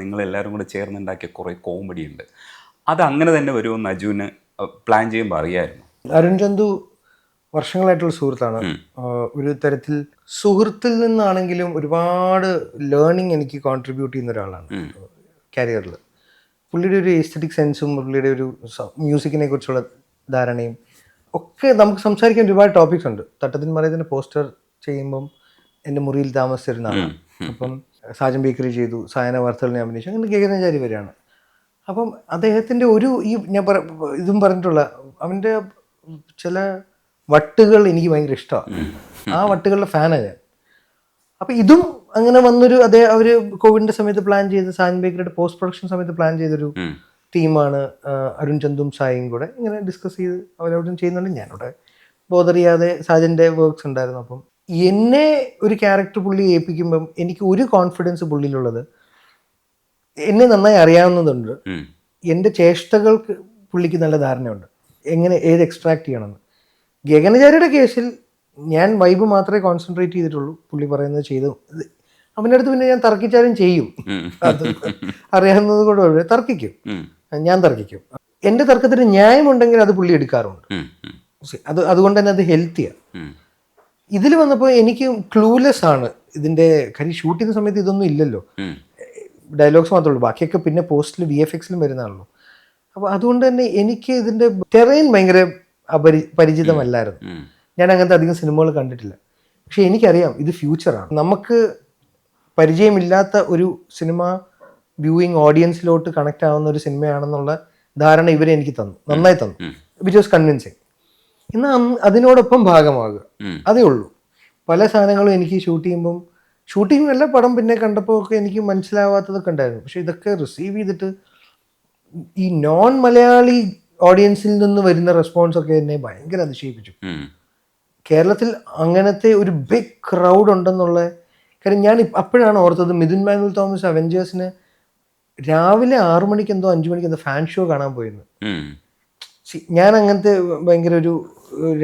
നിങ്ങളെല്ലാവരും കൂടെ ചേർന്നുണ്ടാക്കിയ കുറേ കോമഡി ഉണ്ട്. അത് അങ്ങനെ തന്നെ വരുമെന്ന് അജുവിന് പ്ലാൻ ചെയ്യുമ്പോൾ അറിയായിരുന്നു. അരുൺ ചന്തു വർഷങ്ങളായിട്ടുള്ള സുഹൃത്താണ്. ഒരു തരത്തിൽ സുഹൃത്തിൽ നിന്നാണെങ്കിലും ഒരുപാട് ലേണിംഗ് എനിക്ക് കോൺട്രിബ്യൂട്ട് ചെയ്യുന്ന ഒരാളാണ് കരിയറിൽ. പുള്ളിയുടെ ഒരു എസ്തറ്റിക് സെൻസും പുള്ളിയുടെ ഒരു മ്യൂസിക്കിനെ കുറിച്ചുള്ള ധാരണയും ഒക്കെ നമുക്ക് സംസാരിക്കാൻ ഒരുപാട് ടോപ്പിക്സ് ഉണ്ട്. തട്ടത്തിൻ മറയത്തിൻ്റെ പോസ്റ്റർ ചെയ്യുമ്പം എൻ്റെ മുറിയിൽ താമസിച്ചിരുന്ന ആളാണ്. അപ്പം സാജൻ ബേക്കറി ചെയ്തു, സായന വാർത്തകളിനെ അഭിനയിച്ചു, അങ്ങനെ ഗഗനാചാരി വരെയാണ്. അപ്പം അദ്ദേഹത്തിൻ്റെ ഈ ഞാൻ ഇതും പറഞ്ഞിട്ടുള്ള അവൻ്റെ ചില വട്ടുകൾ എനിക്ക് ഭയങ്കര ഇഷ്ടമാണ്. ആ വട്ടുകളുടെ ഫാനാണ് ഞാൻ. അപ്പം ഇതും അങ്ങനെ വന്നൊരു അവർ കോവിഡിൻ്റെ സമയത്ത് പ്ലാൻ ചെയ്ത് സാജൻ ബേക്കറിയുടെ പോസ്റ്റ് പ്രൊഡക്ഷൻ സമയത്ത് പ്ലാൻ ചെയ്തൊരു ടീമാണ്. അരുൺ ചന്ദും സായും കൂടെ ഇങ്ങനെ ഡിസ്കസ് ചെയ്ത് അവരവിടെ ചെയ്യുന്നുണ്ട്. ഞാനവിടെ ബോധറിയാതെ സാജൻ്റെ വർക്ക്സ് ഉണ്ടായിരുന്നു. അപ്പം എന്നെ ഒരു ക്യാരക്ടർ പുള്ളി ഏൽപ്പിക്കുമ്പം എനിക്ക് ഒരു കോൺഫിഡൻസ് പുള്ളിയിലുള്ളത്, എന്നെ നന്നായി അറിയാവുന്നതുണ്ട്, എൻ്റെ ചേഷ്ടകൾക്ക് പുള്ളിക്ക് നല്ല ധാരണയുണ്ട്, എങ്ങനെ ഏത് എക്സ്ട്രാക്ട് ചെയ്യണമെന്ന്. ഗഗനചാരിയുടെ കേസിൽ ഞാൻ വൈബ് മാത്രമേ കോൺസെൻട്രേറ്റ് ചെയ്തിട്ടുള്ളൂ. പുള്ളി പറയുന്നത് ചെയ്തു. അവൻ്റെ അടുത്ത് പിന്നെ ഞാൻ തർക്കിച്ചാലും ചെയ്യും. അത് അറിയാവുന്നത് കൂടെ തർക്കിക്കും, ഞാൻ തർക്കിക്കും. എൻ്റെ തർക്കത്തിന് ന്യായമുണ്ടെങ്കിൽ അത് പുള്ളി എടുക്കാറുണ്ട്. അതുകൊണ്ട് തന്നെ അത് ഹെൽത്തിയാണ്. ഇതിൽ വന്നപ്പോൾ എനിക്ക് ക്ലൂലെസ് ആണ് ഇതിൻ്റെ കാര്യം. ഷൂട്ട് ചെയ്യുന്ന സമയത്ത് ഇതൊന്നും ഇല്ലല്ലോ, ഡയലോഗ്സ് മാത്രമേ ഉള്ളൂ, ബാക്കിയൊക്കെ പിന്നെ പോസ്റ്റിൽ VFXലും വരുന്നതാണല്ലോ. അപ്പോൾ അതുകൊണ്ട് തന്നെ എനിക്ക് ഇതിൻ്റെ ടെറൈൻ ഭയങ്കര പരിചിതമല്ലായിരുന്നു. ഞാൻ അങ്ങനത്തെ അധികം സിനിമകൾ കണ്ടിട്ടില്ല. പക്ഷെ എനിക്കറിയാം ഇത് ഫ്യൂച്ചറാണ്. നമുക്ക് പരിചയമില്ലാത്ത ഒരു സിനിമ വ്യൂയിങ് ഓഡിയൻസിലോട്ട് കണക്ട് ആവുന്ന ഒരു സിനിമയാണെന്നുള്ള ധാരണ ഇവരെ എനിക്ക് തന്നു, നന്നായി തന്നു. Which was convincing. എന്നാൽ അതിനോടൊപ്പം ഭാഗമാകുക, അതേ ഉള്ളൂ. പല സാധനങ്ങളും എനിക്ക് ഷൂട്ടിംഗ് അല്ല, പടം പിന്നെ കണ്ടപ്പോൾ ഒക്കെ എനിക്ക് മനസ്സിലാവാത്തതൊക്കെ ഉണ്ടായിരുന്നു. പക്ഷെ ഇതൊക്കെ റിസീവ് ചെയ്തിട്ട് ഈ നോൺ മലയാളി ഓഡിയൻസിൽ നിന്ന് വരുന്ന റെസ്പോൺസ് ഒക്കെ എന്നെ ഭയങ്കര അതിശയിപ്പിച്ചു. കേരളത്തിൽ അങ്ങനത്തെ ഒരു ബിഗ് ക്രൗഡ് ഉണ്ടെന്നുള്ള കാര്യം ഞാൻ അപ്പോഴാണ് ഓർത്തത്. മിഥുൻ മാനുവൽ തോമസ് അവെഞ്ചേഴ്സിന് രാവിലെ 6 മണിക്ക് എന്തോ 5 മണിക്ക് എന്തോ ഫാൻ ഷോ കാണാൻ പോയിരുന്നു. ഞാൻ അങ്ങനത്തെ ഭയങ്കര ഒരു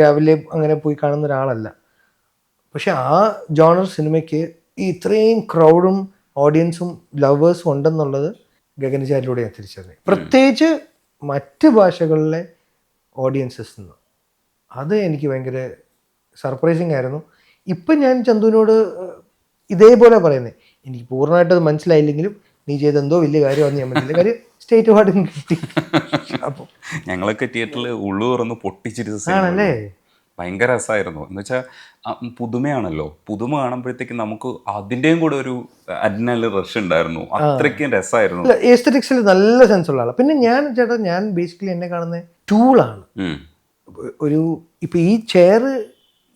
രാവിലെ അങ്ങനെ പോയി കാണുന്ന ഒരാളല്ല. പക്ഷെ ആ ജോണർ സിനിമയ്ക്ക് ഈ ഇത്രയും ക്രൗഡും ഓഡിയൻസും ലവേഴ്സും ഉണ്ടെന്നുള്ളത് ഗഗനചാരിയിലൂടെ ഞാൻ തിരിച്ചറിഞ്ഞു. പ്രത്യേകിച്ച് മറ്റ് ഭാഷകളിലെ ഓഡിയൻസസ് നിന്ന്. അത് എനിക്ക് ഭയങ്കര സർപ്രൈസിങ് ആയിരുന്നു. ഇപ്പം ഞാൻ ചന്തുവിനോട് ഇതേപോലെ പറയുന്നത്, എനിക്ക് പൂർണ്ണമായിട്ട് അത് മനസ്സിലായില്ലെങ്കിലും നീ ചെയ്തെന്തോ വലിയ കാര്യമാണെന്ന് ഞാൻ മനസ്സിലായി. കാര്യം സ്റ്റേറ്റ് അവാർഡും കിട്ടി. അപ്പോൾ ഞങ്ങളൊക്കെ തിയേറ്ററിൽ ഉള്ളു തുറന്ന് പൊട്ടിച്ചിരുന്ന ആണല്ലേ, ഭയങ്കര രസമായിരുന്നു. എന്ന് വെച്ചാൽ പുതുമയാണല്ലോ, പുതുമ കാണുമ്പോഴത്തേക്കും നമുക്ക് അതിൻ്റെയും കൂടെ ഒരു അഡ്രിനൽ റഷ് ഉണ്ടായിരുന്നു. അത്രയ്ക്കും രസമായിരുന്നു. എസ്തെറ്റിക്സിൽ നല്ല സെൻസ് ഉള്ള ആളാണ്. പിന്നെ ഞാൻ ബേസിക്കലി എന്നെ കാണുന്ന ടൂളാണ്. ഇപ്പം ഈ ചെയർ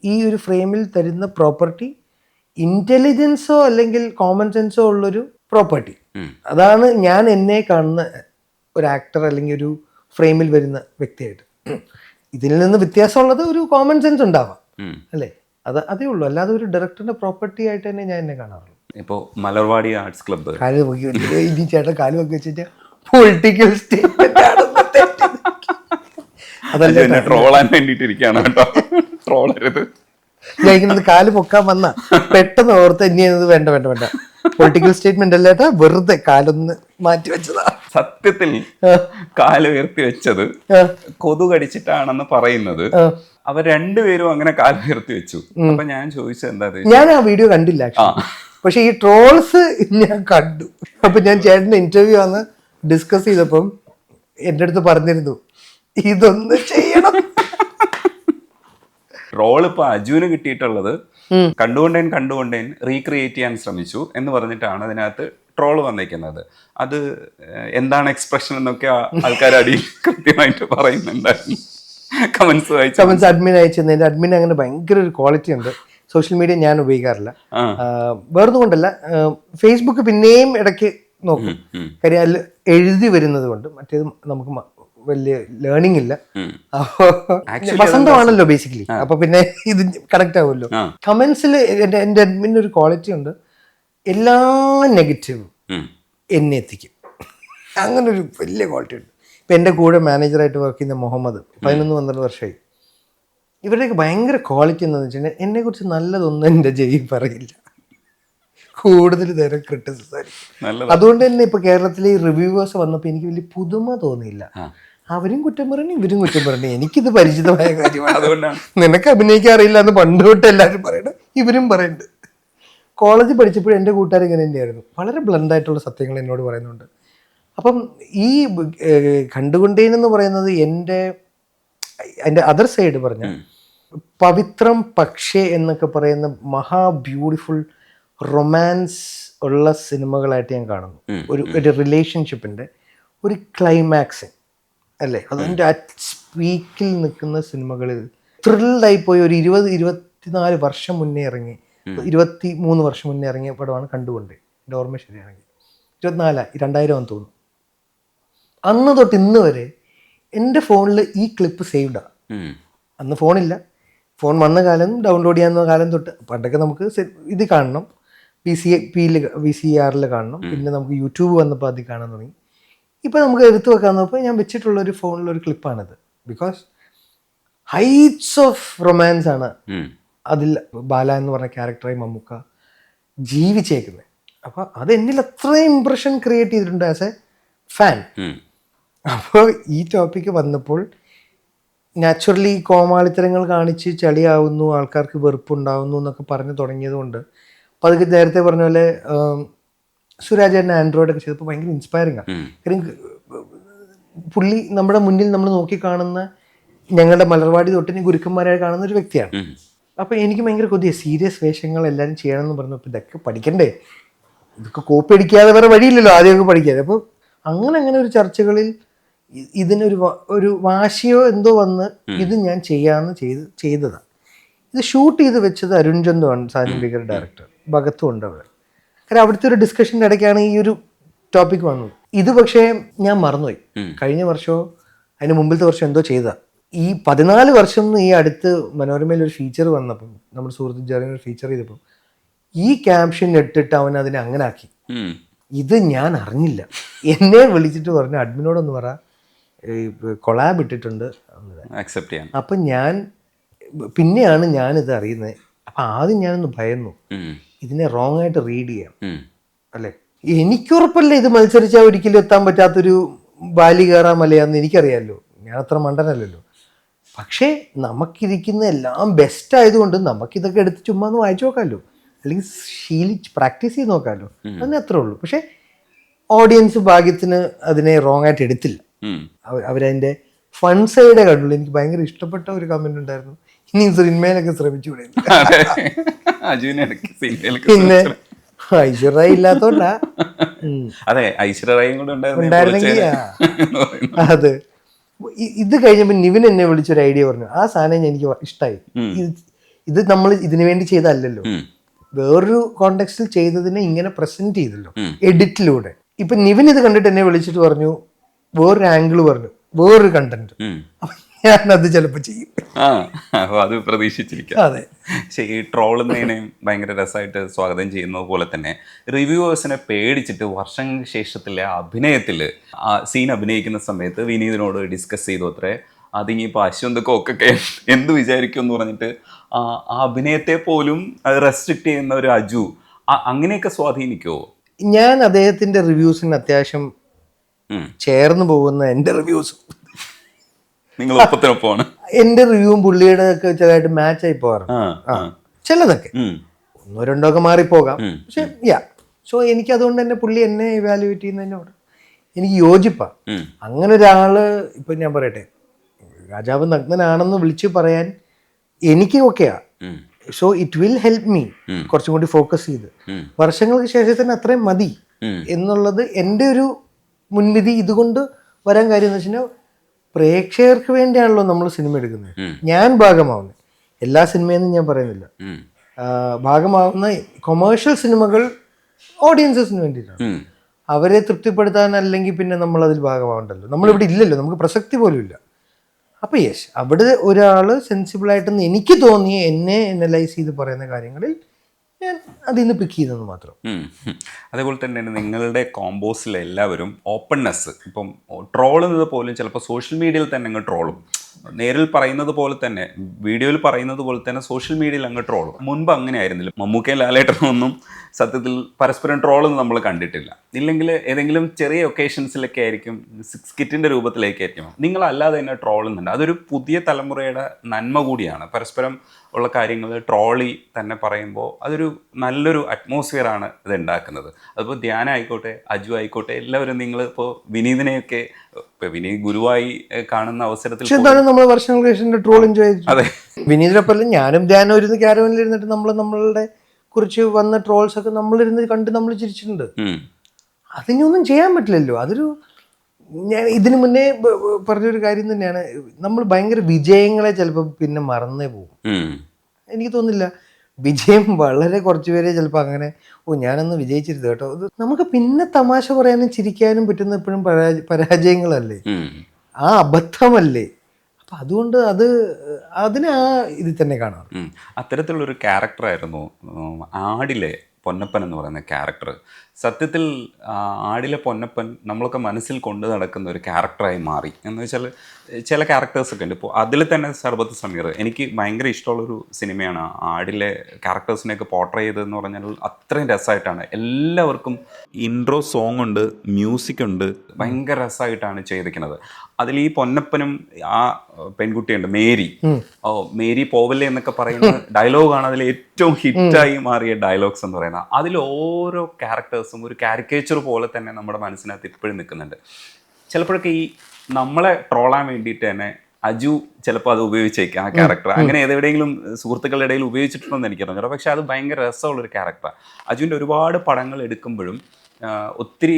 ഈ ഒരു ഫ്രെയിമിൽ തരുന്ന പ്രോപ്പർട്ടി ഇൻ്റലിജൻസോ അല്ലെങ്കിൽ കോമൺ സെൻസോ ഉള്ളൊരു പ്രോപ്പർട്ടി. അതാണ് ഞാൻ എന്നെ കാണുന്ന ഒരു ആക്ടർ അല്ലെങ്കിൽ ഒരു ഫ്രെയിമിൽ വരുന്ന വ്യക്തിയായിട്ട്. ഇതിൽ നിന്ന് വ്യത്യാസമുള്ളത് ഒരു കോമൺ സെൻസ് ഉണ്ടാവാം അല്ലേ, അതേ ഉള്ളൂ. അല്ലാതെ ഒരു ഡയറക്ടറിന്റെ പ്രോപ്പർട്ടി ആയിട്ട് തന്നെ ഞാൻ എന്നെ കാണാറുള്ളൂ. ഇപ്പോൾ മലർവാടി ആർട്സ് ക്ലബ്ബ് കാല് പൊക്കി ഇനി ചേട്ടൻ കാല് പൊക്കി വെച്ചിട്ട് പൊളിറ്റിക്കൽ സ്റ്റേറ്റ്മെന്റ് അതല്ല ട്രോളാൻ വേണ്ടിയിട്ടിരിക്കുകയാണ് കേട്ടോ, ട്രോളരുത്. ഞാൻ ഇങ്ങനെ കാല് പൊക്കാൻ വന്ന പെട്ടെന്ന് ഓർത്ത് ഇനി വേണ്ട പൊളിറ്റിക്കൽ സ്റ്റേറ്റ്മെന്റ് അല്ലേട്ടാ, വെറുതെ കാലൊന്ന് മാറ്റി വെച്ചതാ. സത്യത്തിൽ കാല് ഉയർത്തി വെച്ചത് കൊതു കടിച്ചിട്ടാണെന്ന് പറയുന്നത്. അവർ രണ്ടുപേരും അങ്ങനെ കാല് ഉയർത്തി വെച്ചു. അപ്പൊ ഞാൻ ചോദിച്ചത് എന്താ, ഞാൻ ആ വീഡിയോ കണ്ടില്ല പക്ഷെ ഈ ട്രോൾസ് ഞാൻ കണ്ടു. അപ്പൊ ഞാൻ ചേട്ടന്റെ ഇന്റർവ്യൂ ആണ് ഡിസ്കസ് ചെയ്തപ്പം എൻ്റെ അടുത്ത് പറഞ്ഞിരുന്നു ഇതൊന്ന് ചെയ്യണം. റോൾ ഇപ്പൊ അജുവിന് കിട്ടിയിട്ടുള്ളത് കണ്ടുകൊണ്ടേൻ റീക്രിയേറ്റ് ചെയ്യാൻ ശ്രമിച്ചു എന്ന് പറഞ്ഞിട്ടാണ് അതിനകത്ത് ട്രോള് വന്നേക്കുന്നത്. അത് എന്താണ് എക്സ്പ്രഷൻ എന്നൊക്കെ ആൾക്കാർ അടിയിൽ കൃത്യമായിട്ട് പറയുന്നുണ്ടായിരുന്നു. Comments admin അയച്ചെന്ന്. അഡ്മിൻ അങ്ങനെ ഭയങ്കര ഒരു ക്വാളിറ്റി ഉണ്ട്. സോഷ്യൽ മീഡിയ ഞാൻ ഉപയോഗിക്കാറില്ല, വേറൊന്നും കൊണ്ടല്ല. ഫേസ്ബുക്ക് പിന്നെയും ഇടയ്ക്ക് നോക്കും, കാര്യം അതിൽ എഴുതി വരുന്നത് കൊണ്ട്. മറ്റേത് നമുക്ക് വലിയ ലേണിംഗ് ഇല്ല. വസന്തമാണല്ലോ ബേസിക്കലി, അപ്പൊ പിന്നെ ഇത് കണക്ട് ആവുമല്ലോ. കമന്റ്സിൽ എൻ്റെ അഡ്മിൻ ഒരു ക്വാളിറ്റി ഉണ്ട്, എല്ലാ നെഗറ്റീവും എന്നെ എത്തിക്കും. അങ്ങനെ ഒരു വലിയ ക്വാളിറ്റി ഉണ്ട്. ഇപ്പം എൻ്റെ കൂടെ മാനേജറായിട്ട് വർക്ക് ചെയ്യുന്ന മുഹമ്മദ് 11-12 വർഷമായി. ഇവരുടെയൊക്കെ ഭയങ്കര ക്വാളിറ്റി എന്താണെന്ന് വെച്ച് കഴിഞ്ഞാൽ എന്നെക്കുറിച്ച് നല്ലതൊന്നും എൻ്റെ പറയില്ല, കൂടുതൽ നേരം ക്രിറ്റിസിസം ആയിരിക്കും. അതുകൊണ്ട് തന്നെ ഇപ്പൊ കേരളത്തിലെ ഈ റിവ്യൂവേഴ്സ് വന്നപ്പോൾ എനിക്ക് വലിയ പുതുമ തോന്നിയില്ല. അവരും കുറ്റം പറഞ്ഞു, ഇവരും കുറ്റം പറഞ്ഞു. എനിക്കിത് പരിചിതമായ കാര്യമാണ്. അതുകൊണ്ടാണ് നിനക്ക് അഭിനയിക്കാൻ അറിയില്ല എന്ന് പണ്ട് തൊട്ട് എല്ലാവരും പറയണം, ഇവരും പറയുന്നുണ്ട്. കോളേജിൽ പഠിച്ചപ്പോഴും എൻ്റെ കൂട്ടുകാർ ഇങ്ങനെ തന്നെയായിരുന്നു, വളരെ ബ്ലണ്ടായിട്ടുള്ള സത്യങ്ങൾ എന്നോട് പറയുന്നുണ്ട്. അപ്പം ഈ കണ്ടുകൊണ്ടേനെന്ന് പറയുന്നത് എൻ്റെ അതിൻ്റെ അതർ സൈഡ് പറഞ്ഞ പവിത്രം പക്ഷേ എന്നൊക്കെ പറയുന്ന മഹാ ബ്യൂട്ടിഫുൾ റൊമാൻസ് ഉള്ള സിനിമകളായിട്ട് ഞാൻ കാണുന്നു. ഒരു റിലേഷൻഷിപ്പിൻ്റെ ഒരു ക്ലൈമാക്സ് അല്ലേ, അതിൻ്റെ പീക്കിൽ നിൽക്കുന്ന സിനിമകളിൽ ത്രില്ലായി പോയി ഒരു 24 വർഷം മുന്നേ ഇറങ്ങി, 23 വർഷം മുന്നേ ഇറങ്ങിയ പടമാണ് കണ്ടുകൊണ്ട്, എൻ്റെ ഓർമ്മ ശരിയാണെങ്കിൽ 2000 ആണെന്ന് തോന്നുന്നു. അന്ന് തൊട്ട് ഇന്ന് വരെ എൻ്റെ ഫോണിൽ ഈ ക്ലിപ്പ് സേവ്ഡാണ്. അന്ന് ഫോണില്ല, ഫോൺ വന്ന കാലം ഡൗൺലോഡ് ചെയ്യാവുന്ന കാലം തൊട്ട്. പണ്ടൊക്കെ നമുക്ക് ഇത് കാണണം, VCR കാണണം, പിന്നെ നമുക്ക് യൂട്യൂബ് വന്നപ്പോൾ അതിൽ കാണാൻ തുടങ്ങി. ഇപ്പോൾ നമുക്ക് എടുത്തു വെക്കാൻ നോക്കുമ്പോൾ ഞാൻ വെച്ചിട്ടുള്ളൊരു ഫോണിലൊരു ക്ലിപ്പാണിത്. ബിക്കോസ് ഹൈറ്റ്സ് ഓഫ് റൊമാൻസ് ആണ് അതിൽ ബാല എന്ന് പറഞ്ഞ ക്യാരക്ടറായി മമ്മൂക്ക ജീവിച്ചേക്കുന്നത്. അപ്പോൾ അത് എന്നിൽ അത്രയും ഇംപ്രഷൻ ക്രിയേറ്റ് ചെയ്തിട്ടുണ്ട് ആസ് എ ഫാൻ. അപ്പോൾ ഈ ടോപ്പിക്ക് വന്നപ്പോൾ നാച്ചുറലി കോമാളിത്തരങ്ങൾ കാണിച്ച് ചളിയാവുന്നു, ആൾക്കാർക്ക് വെറുപ്പുണ്ടാവുന്നു എന്നൊക്കെ പറഞ്ഞു തുടങ്ങിയത് കൊണ്ട് അപ്പോൾ അതൊക്കെ നേരത്തെ പറഞ്ഞ പോലെ സുരാജേട്ടൻ ആൻഡ്രോയിഡ് ഒക്കെ ചെയ്തപ്പോൾ ഭയങ്കര ഇൻസ്പയറിംഗ് ആണ്. കാര്യം പുള്ളി നമ്മുടെ മുന്നിൽ നമ്മൾ നോക്കിക്കാണുന്ന ഞങ്ങളുടെ മലർവാടി തൊട്ടിന് ഗുരുക്കന്മാരായി കാണുന്ന ഒരു വ്യക്തിയാണ്. അപ്പോൾ എനിക്ക് ഭയങ്കര കൊതിയാണ് സീരിയസ് വേഷങ്ങൾ എല്ലാവരും ചെയ്യണമെന്ന് പറഞ്ഞപ്പോൾ ഇതൊക്കെ പഠിക്കണ്ടേ, ഇതൊക്കെ കോപ്പി അടിക്കാതെ വേറെ വഴിയില്ലല്ലോ, ആദ്യമൊക്കെ പഠിക്കാതെ. അപ്പോൾ അങ്ങനെ ഒരു ചർച്ചകളിൽ ഇതിനൊരു വാശിയോ എന്തോ വന്ന് ഇത് ഞാൻ ചെയ്യാമെന്ന് ചെയ്തതാണ്. ഇത് ഷൂട്ട് ചെയ്ത് വെച്ചത് അരുൺ ചന്തു ആണ്, സാജൻ ബിഗർ ഡയറക്ടർ. ഭഗത്തും ഉണ്ട് അവിടെ. കാരണം അവിടുത്തെ ഒരു ഡിസ്കഷൻ്റെ ഇടയ്ക്കാണ് ഈ ഒരു ടോപ്പിക് വന്നത്. ഇത് പക്ഷേ ഞാൻ മറന്നുപോയി. കഴിഞ്ഞ വർഷമോ അതിന് മുമ്പിലത്തെ വർഷം എന്തോ ചെയ്തതാണ്. ഈ 14 വർഷം ഈ അടുത്ത് മനോരമയിൽ ഒരു ഫീച്ചർ വന്നപ്പം, നമ്മുടെ സുഹൃത്ത് ജെറിൻ ഫീച്ചർ ചെയ്തപ്പം ഈ ക്യാപ്ഷൻ ഇട്ടിട്ട് അവൻ അതിനെ അങ്ങനെ ആക്കി. ഇത് ഞാൻ അറിഞ്ഞില്ല. എന്നെ വിളിച്ചിട്ട് പറഞ്ഞു അഡ്മിനോടൊന്ന് പറ കൊളാബ് ഇട്ടിട്ടുണ്ട് അക്സെപ്റ്റ് ചെയ്യാൻ. അപ്പം പിന്നെയാണ് ഞാനിത് അറിയുന്നത്. അപ്പം ആദ്യം ഞാനൊന്ന് ഭയന്നു, ഇതിനെ റോങ് ആയിട്ട് റീഡ് ചെയ്യാം അല്ലേ. എനിക്കുറപ്പല്ല ഇത് മത്സരിച്ചാൽ ഒരിക്കലും എത്താൻ പറ്റാത്തൊരു ബാലികേറാ മലയാന്ന് എനിക്കറിയാമല്ലോ, ഞാൻ അത്ര മണ്ടനല്ലല്ലോ. പക്ഷേ നമുക്കിരിക്കുന്ന എല്ലാം ബെസ്റ്റ് ആയതുകൊണ്ട് നമുക്കിതൊക്കെ എടുത്ത് ചുമ്മാ ഒന്ന് വായിച്ചു നോക്കാമല്ലോ, അല്ലെങ്കിൽ പ്രാക്ടീസ് ചെയ്ത് നോക്കാമല്ലോ, അതിന് അത്രേ ഉള്ളൂ. പക്ഷേ ഓഡിയൻസ് ഭാഗ്യത്തിന് അതിനെ റോങ് ആയിട്ട് എടുത്തില്ല. അവരതിൻ്റെ ഫൺ സൈഡേ കണ്ടുള്ളൂ. എനിക്ക് ഭയങ്കര ഇഷ്ടപ്പെട്ട ഒരു കമന്റ് ഉണ്ടായിരുന്നു, ഇനി സിനിമയിലൊക്കെ ശ്രമിച്ചുകൂടെ. പിന്നെ ഐശ്വര്യ ഇല്ലാത്തോണ്ടാ. അതെ, ഐശ്വര്യയും കൂടെ ഉണ്ടായിരുന്നെങ്കിൽ അത് ഇത് കഴിഞ്ഞപ്പോൾ നിവിൻ എന്നെ വിളിച്ചൊരു ഐഡിയ പറഞ്ഞു. ആ സാധനം എനിക്ക് ഇഷ്ടമായി. ഇത് നമ്മൾ ഇതിനു വേണ്ടി ചെയ്തല്ലോ, വേറൊരു കോണ്ടെക്സ്റ്റിൽ ചെയ്തതിനെ ഇങ്ങനെ പ്രസന്റ് ചെയ്തല്ലോ എഡിറ്റിലൂടെ. ഇപ്പൊ നിവിൻ ഇത് കണ്ടിട്ട് എന്നെ വിളിച്ചിട്ട് പറഞ്ഞു, വേറൊരു ആംഗിൾ പറഞ്ഞു, വേറൊരു കണ്ടന്റ്. അപ്പൊ ഞാനത് ചിലപ്പോൾ ചെയ്യും. അപ്പോൾ അത് പ്രതീക്ഷിച്ചിരിക്കാം. അതെ, പക്ഷേ ഈ ട്രോളുന്നതിനെയും ഭയങ്കര രസമായിട്ട് സ്വാഗതം ചെയ്യുന്നത് പോലെ തന്നെ റിവ്യൂവേഴ്സിനെ പേടിച്ചിട്ട് വർഷങ്ങൾക്ക് ശേഷത്തിലെ അഭിനയത്തിൽ ആ സീൻ അഭിനയിക്കുന്ന സമയത്ത് വിനീതിനോട് ഡിസ്കസ് ചെയ്തു അത്രേ, അതിനിപ്പോൾ അശ്വന്ത് കോക്കൊക്കെ എന്ത് വിചാരിക്കും എന്ന് പറഞ്ഞിട്ട് ആ അഭിനയത്തെ പോലും അത് റെസ്ട്രിക്റ്റ് ചെയ്യുന്ന ഒരു അജു, അങ്ങനെയൊക്കെ സ്വാധീനിക്കുമോ? ഞാൻ അദ്ദേഹത്തിന്റെ റിവ്യൂസിന് അത്യാവശ്യം ചേർന്ന് പോകുന്ന എൻ്റെ റിവ്യൂസ്, നിങ്ങൾ ഒപ്പത്തിനൊപ്പമാണ്. എൻ്റെ റിവ്യൂവും പുള്ളിയുടെ ഒക്കെ ചെറുതായിട്ട് മാച്ച് ആയി പോകാറുണ്ട്. ചിലതൊക്കെ 1-2 ഒക്കെ മാറിപ്പോകാം. പക്ഷെ സോ എനിക്ക് അതുകൊണ്ട് തന്നെ പുള്ളി എന്നെ ഇവാലുവേറ്റ് ചെയ്യുന്നതിനോട് എനിക്ക് യോജിപ്പാണ്. അങ്ങനെ ഒരാള് ഇപ്പൊ ഞാൻ പറയട്ടെ, രാജാവ് നഗ്നനാണെന്ന് വിളിച്ചു പറയാൻ എനിക്ക് ഓക്കെയാ. So it will help me കുറച്ചും കൂടി ഫോക്കസ് ചെയ്ത് വർഷങ്ങൾക്ക് ശേഷത്തിന് അത്രയും മതി എന്നുള്ളത് എൻ്റെ ഒരു മുൻവിധി. ഇതുകൊണ്ട് വരാൻ കാര്യം എന്ന് വെച്ചാൽ പ്രേക്ഷകർക്ക് വേണ്ടിയാണല്ലോ നമ്മൾ സിനിമ എടുക്കുന്നത്. ഞാൻ ഭാഗമാവുന്നത് എല്ലാ സിനിമയെന്നും ഞാൻ പറയുന്നില്ല, ഭാഗമാവുന്ന കൊമേഴ്ഷ്യൽ സിനിമകൾ ഓഡിയൻസസിന് വേണ്ടിയിട്ടാണ്. അവരെ തൃപ്തിപ്പെടുത്താൻ അല്ലെങ്കിൽ പിന്നെ നമ്മൾ അതിൽ ഭാഗമാവണ്ടല്ലോ, നമ്മളിവിടെ ഇല്ലല്ലോ, നമുക്ക് പ്രസക്തി പോലും ഇല്ല. അപ്പോൾ അവിടെ ഒരാൾ സെൻസിബിളായിട്ടെന്ന് എനിക്ക് തോന്നിയ എന്നെ അനലൈസ് ചെയ്ത് പറയുന്ന കാര്യങ്ങളിൽ ഞാൻ അതിൽ നിന്ന് പിക്ക് ചെയ്തെന്ന് മാത്രം. അതേപോലെ തന്നെ നിങ്ങളുടെ കോമ്പോസിലെ എല്ലാവരും ഓപ്പൺനെസ്, ഇപ്പം ട്രോളുന്നത് പോലും ചിലപ്പോൾ സോഷ്യൽ മീഡിയയിൽ തന്നെ അങ്ങ് ട്രോളും, നേരിൽ പറയുന്നത് പോലെ തന്നെ വീഡിയോയിൽ പറയുന്നത് പോലെ തന്നെ സോഷ്യൽ മീഡിയയിൽ അങ്ങ് ട്രോളും. മുൻപ് അങ്ങനെ ആയിരുന്നില്ല. മമ്മൂക്കയും ലാലേട്ടനൊന്നും സത്യത്തിൽ പരസ്പരം ട്രോളൊന്നും നമ്മൾ കണ്ടിട്ടില്ല. ഇല്ലെങ്കിൽ ഏതെങ്കിലും ചെറിയ ഒക്കേഷൻസിലൊക്കെ ആയിരിക്കും, സ്കിറ്റിൻ്റെ രൂപത്തിലേക്കായിരിക്കും. നിങ്ങളല്ലാതെ തന്നെ ട്രോളുന്നുണ്ട്. അതൊരു പുതിയ തലമുറയുടെ നന്മ കൂടിയാണ്. പരസ്പരം ഉള്ള കാര്യങ്ങൾ ട്രോളി തന്നെ പറയുമ്പോൾ അതൊരു നല്ലൊരു അറ്റ്മോസ്ഫിയറാണ് ഇത് ഉണ്ടാക്കുന്നത്. അതിപ്പോൾ ധ്യാന ആയിക്കോട്ടെ, അജു ആയിക്കോട്ടെ, എല്ലാവരും നിങ്ങൾ ഇപ്പോൾ വിനീതിനെയൊക്കെ ഇപ്പൊ വിനീത് ഗുരുവായി കാണുന്ന അവസരത്തിൽ പക്ഷെ എന്തായാലും നമ്മൾ വർഷങ്ങൾക്ക് ശേഷം ട്രോൾ എൻജോയ് ചെയ്തു. അതെ. വിനീതിനൊപ്പം ഞാനും ധ്യാനം ഇരുന്ന് ക്യാരവനിൽ ഇരുന്നിട്ട് നമ്മളുടെ കുറിച്ച് വന്ന ട്രോൾസ് ഒക്കെ നമ്മളിരുന്ന് കണ്ട് നമ്മൾ ചിരിച്ചിട്ടുണ്ട്. അതിനൊന്നും ചെയ്യാൻ പറ്റില്ലല്ലോ. അതൊരു ഞാൻ ഇതിനു മുന്നേ പറഞ്ഞൊരു കാര്യം തന്നെയാണ്, നമ്മൾ ഭയങ്കര വിജയങ്ങളെ ചിലപ്പോൾ പിന്നെ മറന്നേ പോകും. എനിക്ക് തോന്നുന്നില്ല, വിജയം വളരെ കുറച്ച് പേരെ ചിലപ്പോൾ അങ്ങനെ ഞാനൊന്ന് വിജയിച്ചിരുന്നു കേട്ടോ. അത് നമുക്ക് പിന്നെ തമാശ പറയാനും ചിരിക്കാനും പറ്റുന്ന എപ്പോഴും പരാജയങ്ങളല്ലേ, ആ അബദ്ധമല്ലേ. അപ്പം അതുകൊണ്ട് അതിനെ ആ ഇതിൽ തന്നെ കാണാം. അത്തരത്തിലുള്ളൊരു ക്യാരക്ടറായിരുന്നു ആടിലെ പൊന്നപ്പൻ എന്ന് പറയുന്ന ക്യാരക്ടർ. സത്യത്തിൽ ആടിലെ പൊന്നപ്പൻ നമ്മളൊക്കെ മനസ്സിൽ കൊണ്ടു നടക്കുന്ന ഒരു ക്യാരക്ടറായി മാറി. എന്ന് വെച്ചാൽ ചില ക്യാരക്ടേഴ്സൊക്കെ ഉണ്ട്. ഇപ്പോൾ അതിൽ തന്നെ സർബത്ത് സമീർ എനിക്ക് ഭയങ്കര ഇഷ്ടമുള്ളൊരു സിനിമയാണ്. ആടിലെ ക്യാരക്ടേഴ്സിനെയൊക്കെ പോർട്രേ ചെയ്തതെന്ന് പറഞ്ഞാൽ അത്രയും രസമായിട്ടാണ്. എല്ലാവർക്കും ഇൻട്രോ സോങ് ഉണ്ട്, മ്യൂസിക് ഉണ്ട്, ഭയങ്കര രസമായിട്ടാണ് ചെയ്തിരിക്കുന്നത്. അതിൽ ഈ പൊന്നപ്പനും ആ പെൺകുട്ടിയുണ്ട് മേരി, മേരി പോവല്ലേ എന്നൊക്കെ പറയുന്ന ഡയലോഗാണ് അതിൽ ഏറ്റവും ഹിറ്റായി മാറിയ ഡയലോഗ്സ് എന്ന് പറയുന്നത്. അതിൽ ഓരോ ക്യാരക്ടേഴ്സും ഒരു കാരിക്കേച്ചർ പോലെ തന്നെ നമ്മുടെ മനസ്സിനകത്ത് ഇപ്പോഴും നിൽക്കുന്നുണ്ട്. ചിലപ്പോഴൊക്കെ ഈ നമ്മളെ ട്രോളാൻ വേണ്ടിയിട്ട് തന്നെ അജു ചിലപ്പോൾ അത് ഉപയോഗിച്ചേക്കാം, ആ ക്യാരക്ടർ. അങ്ങനെ ഏതെവിടെയെങ്കിലും സുഹൃത്തുക്കളുടെ ഇടയിൽ ഉപയോഗിച്ചിട്ടുണ്ടെന്ന് എനിക്കറിഞ്ഞു. പക്ഷെ അത് ഭയങ്കര രസമുള്ളൊരു ക്യാരക്ടറാണ്. അജുവിൻ്റെ ഒരുപാട് പടങ്ങൾ എടുക്കുമ്പോഴും ഒത്തിരി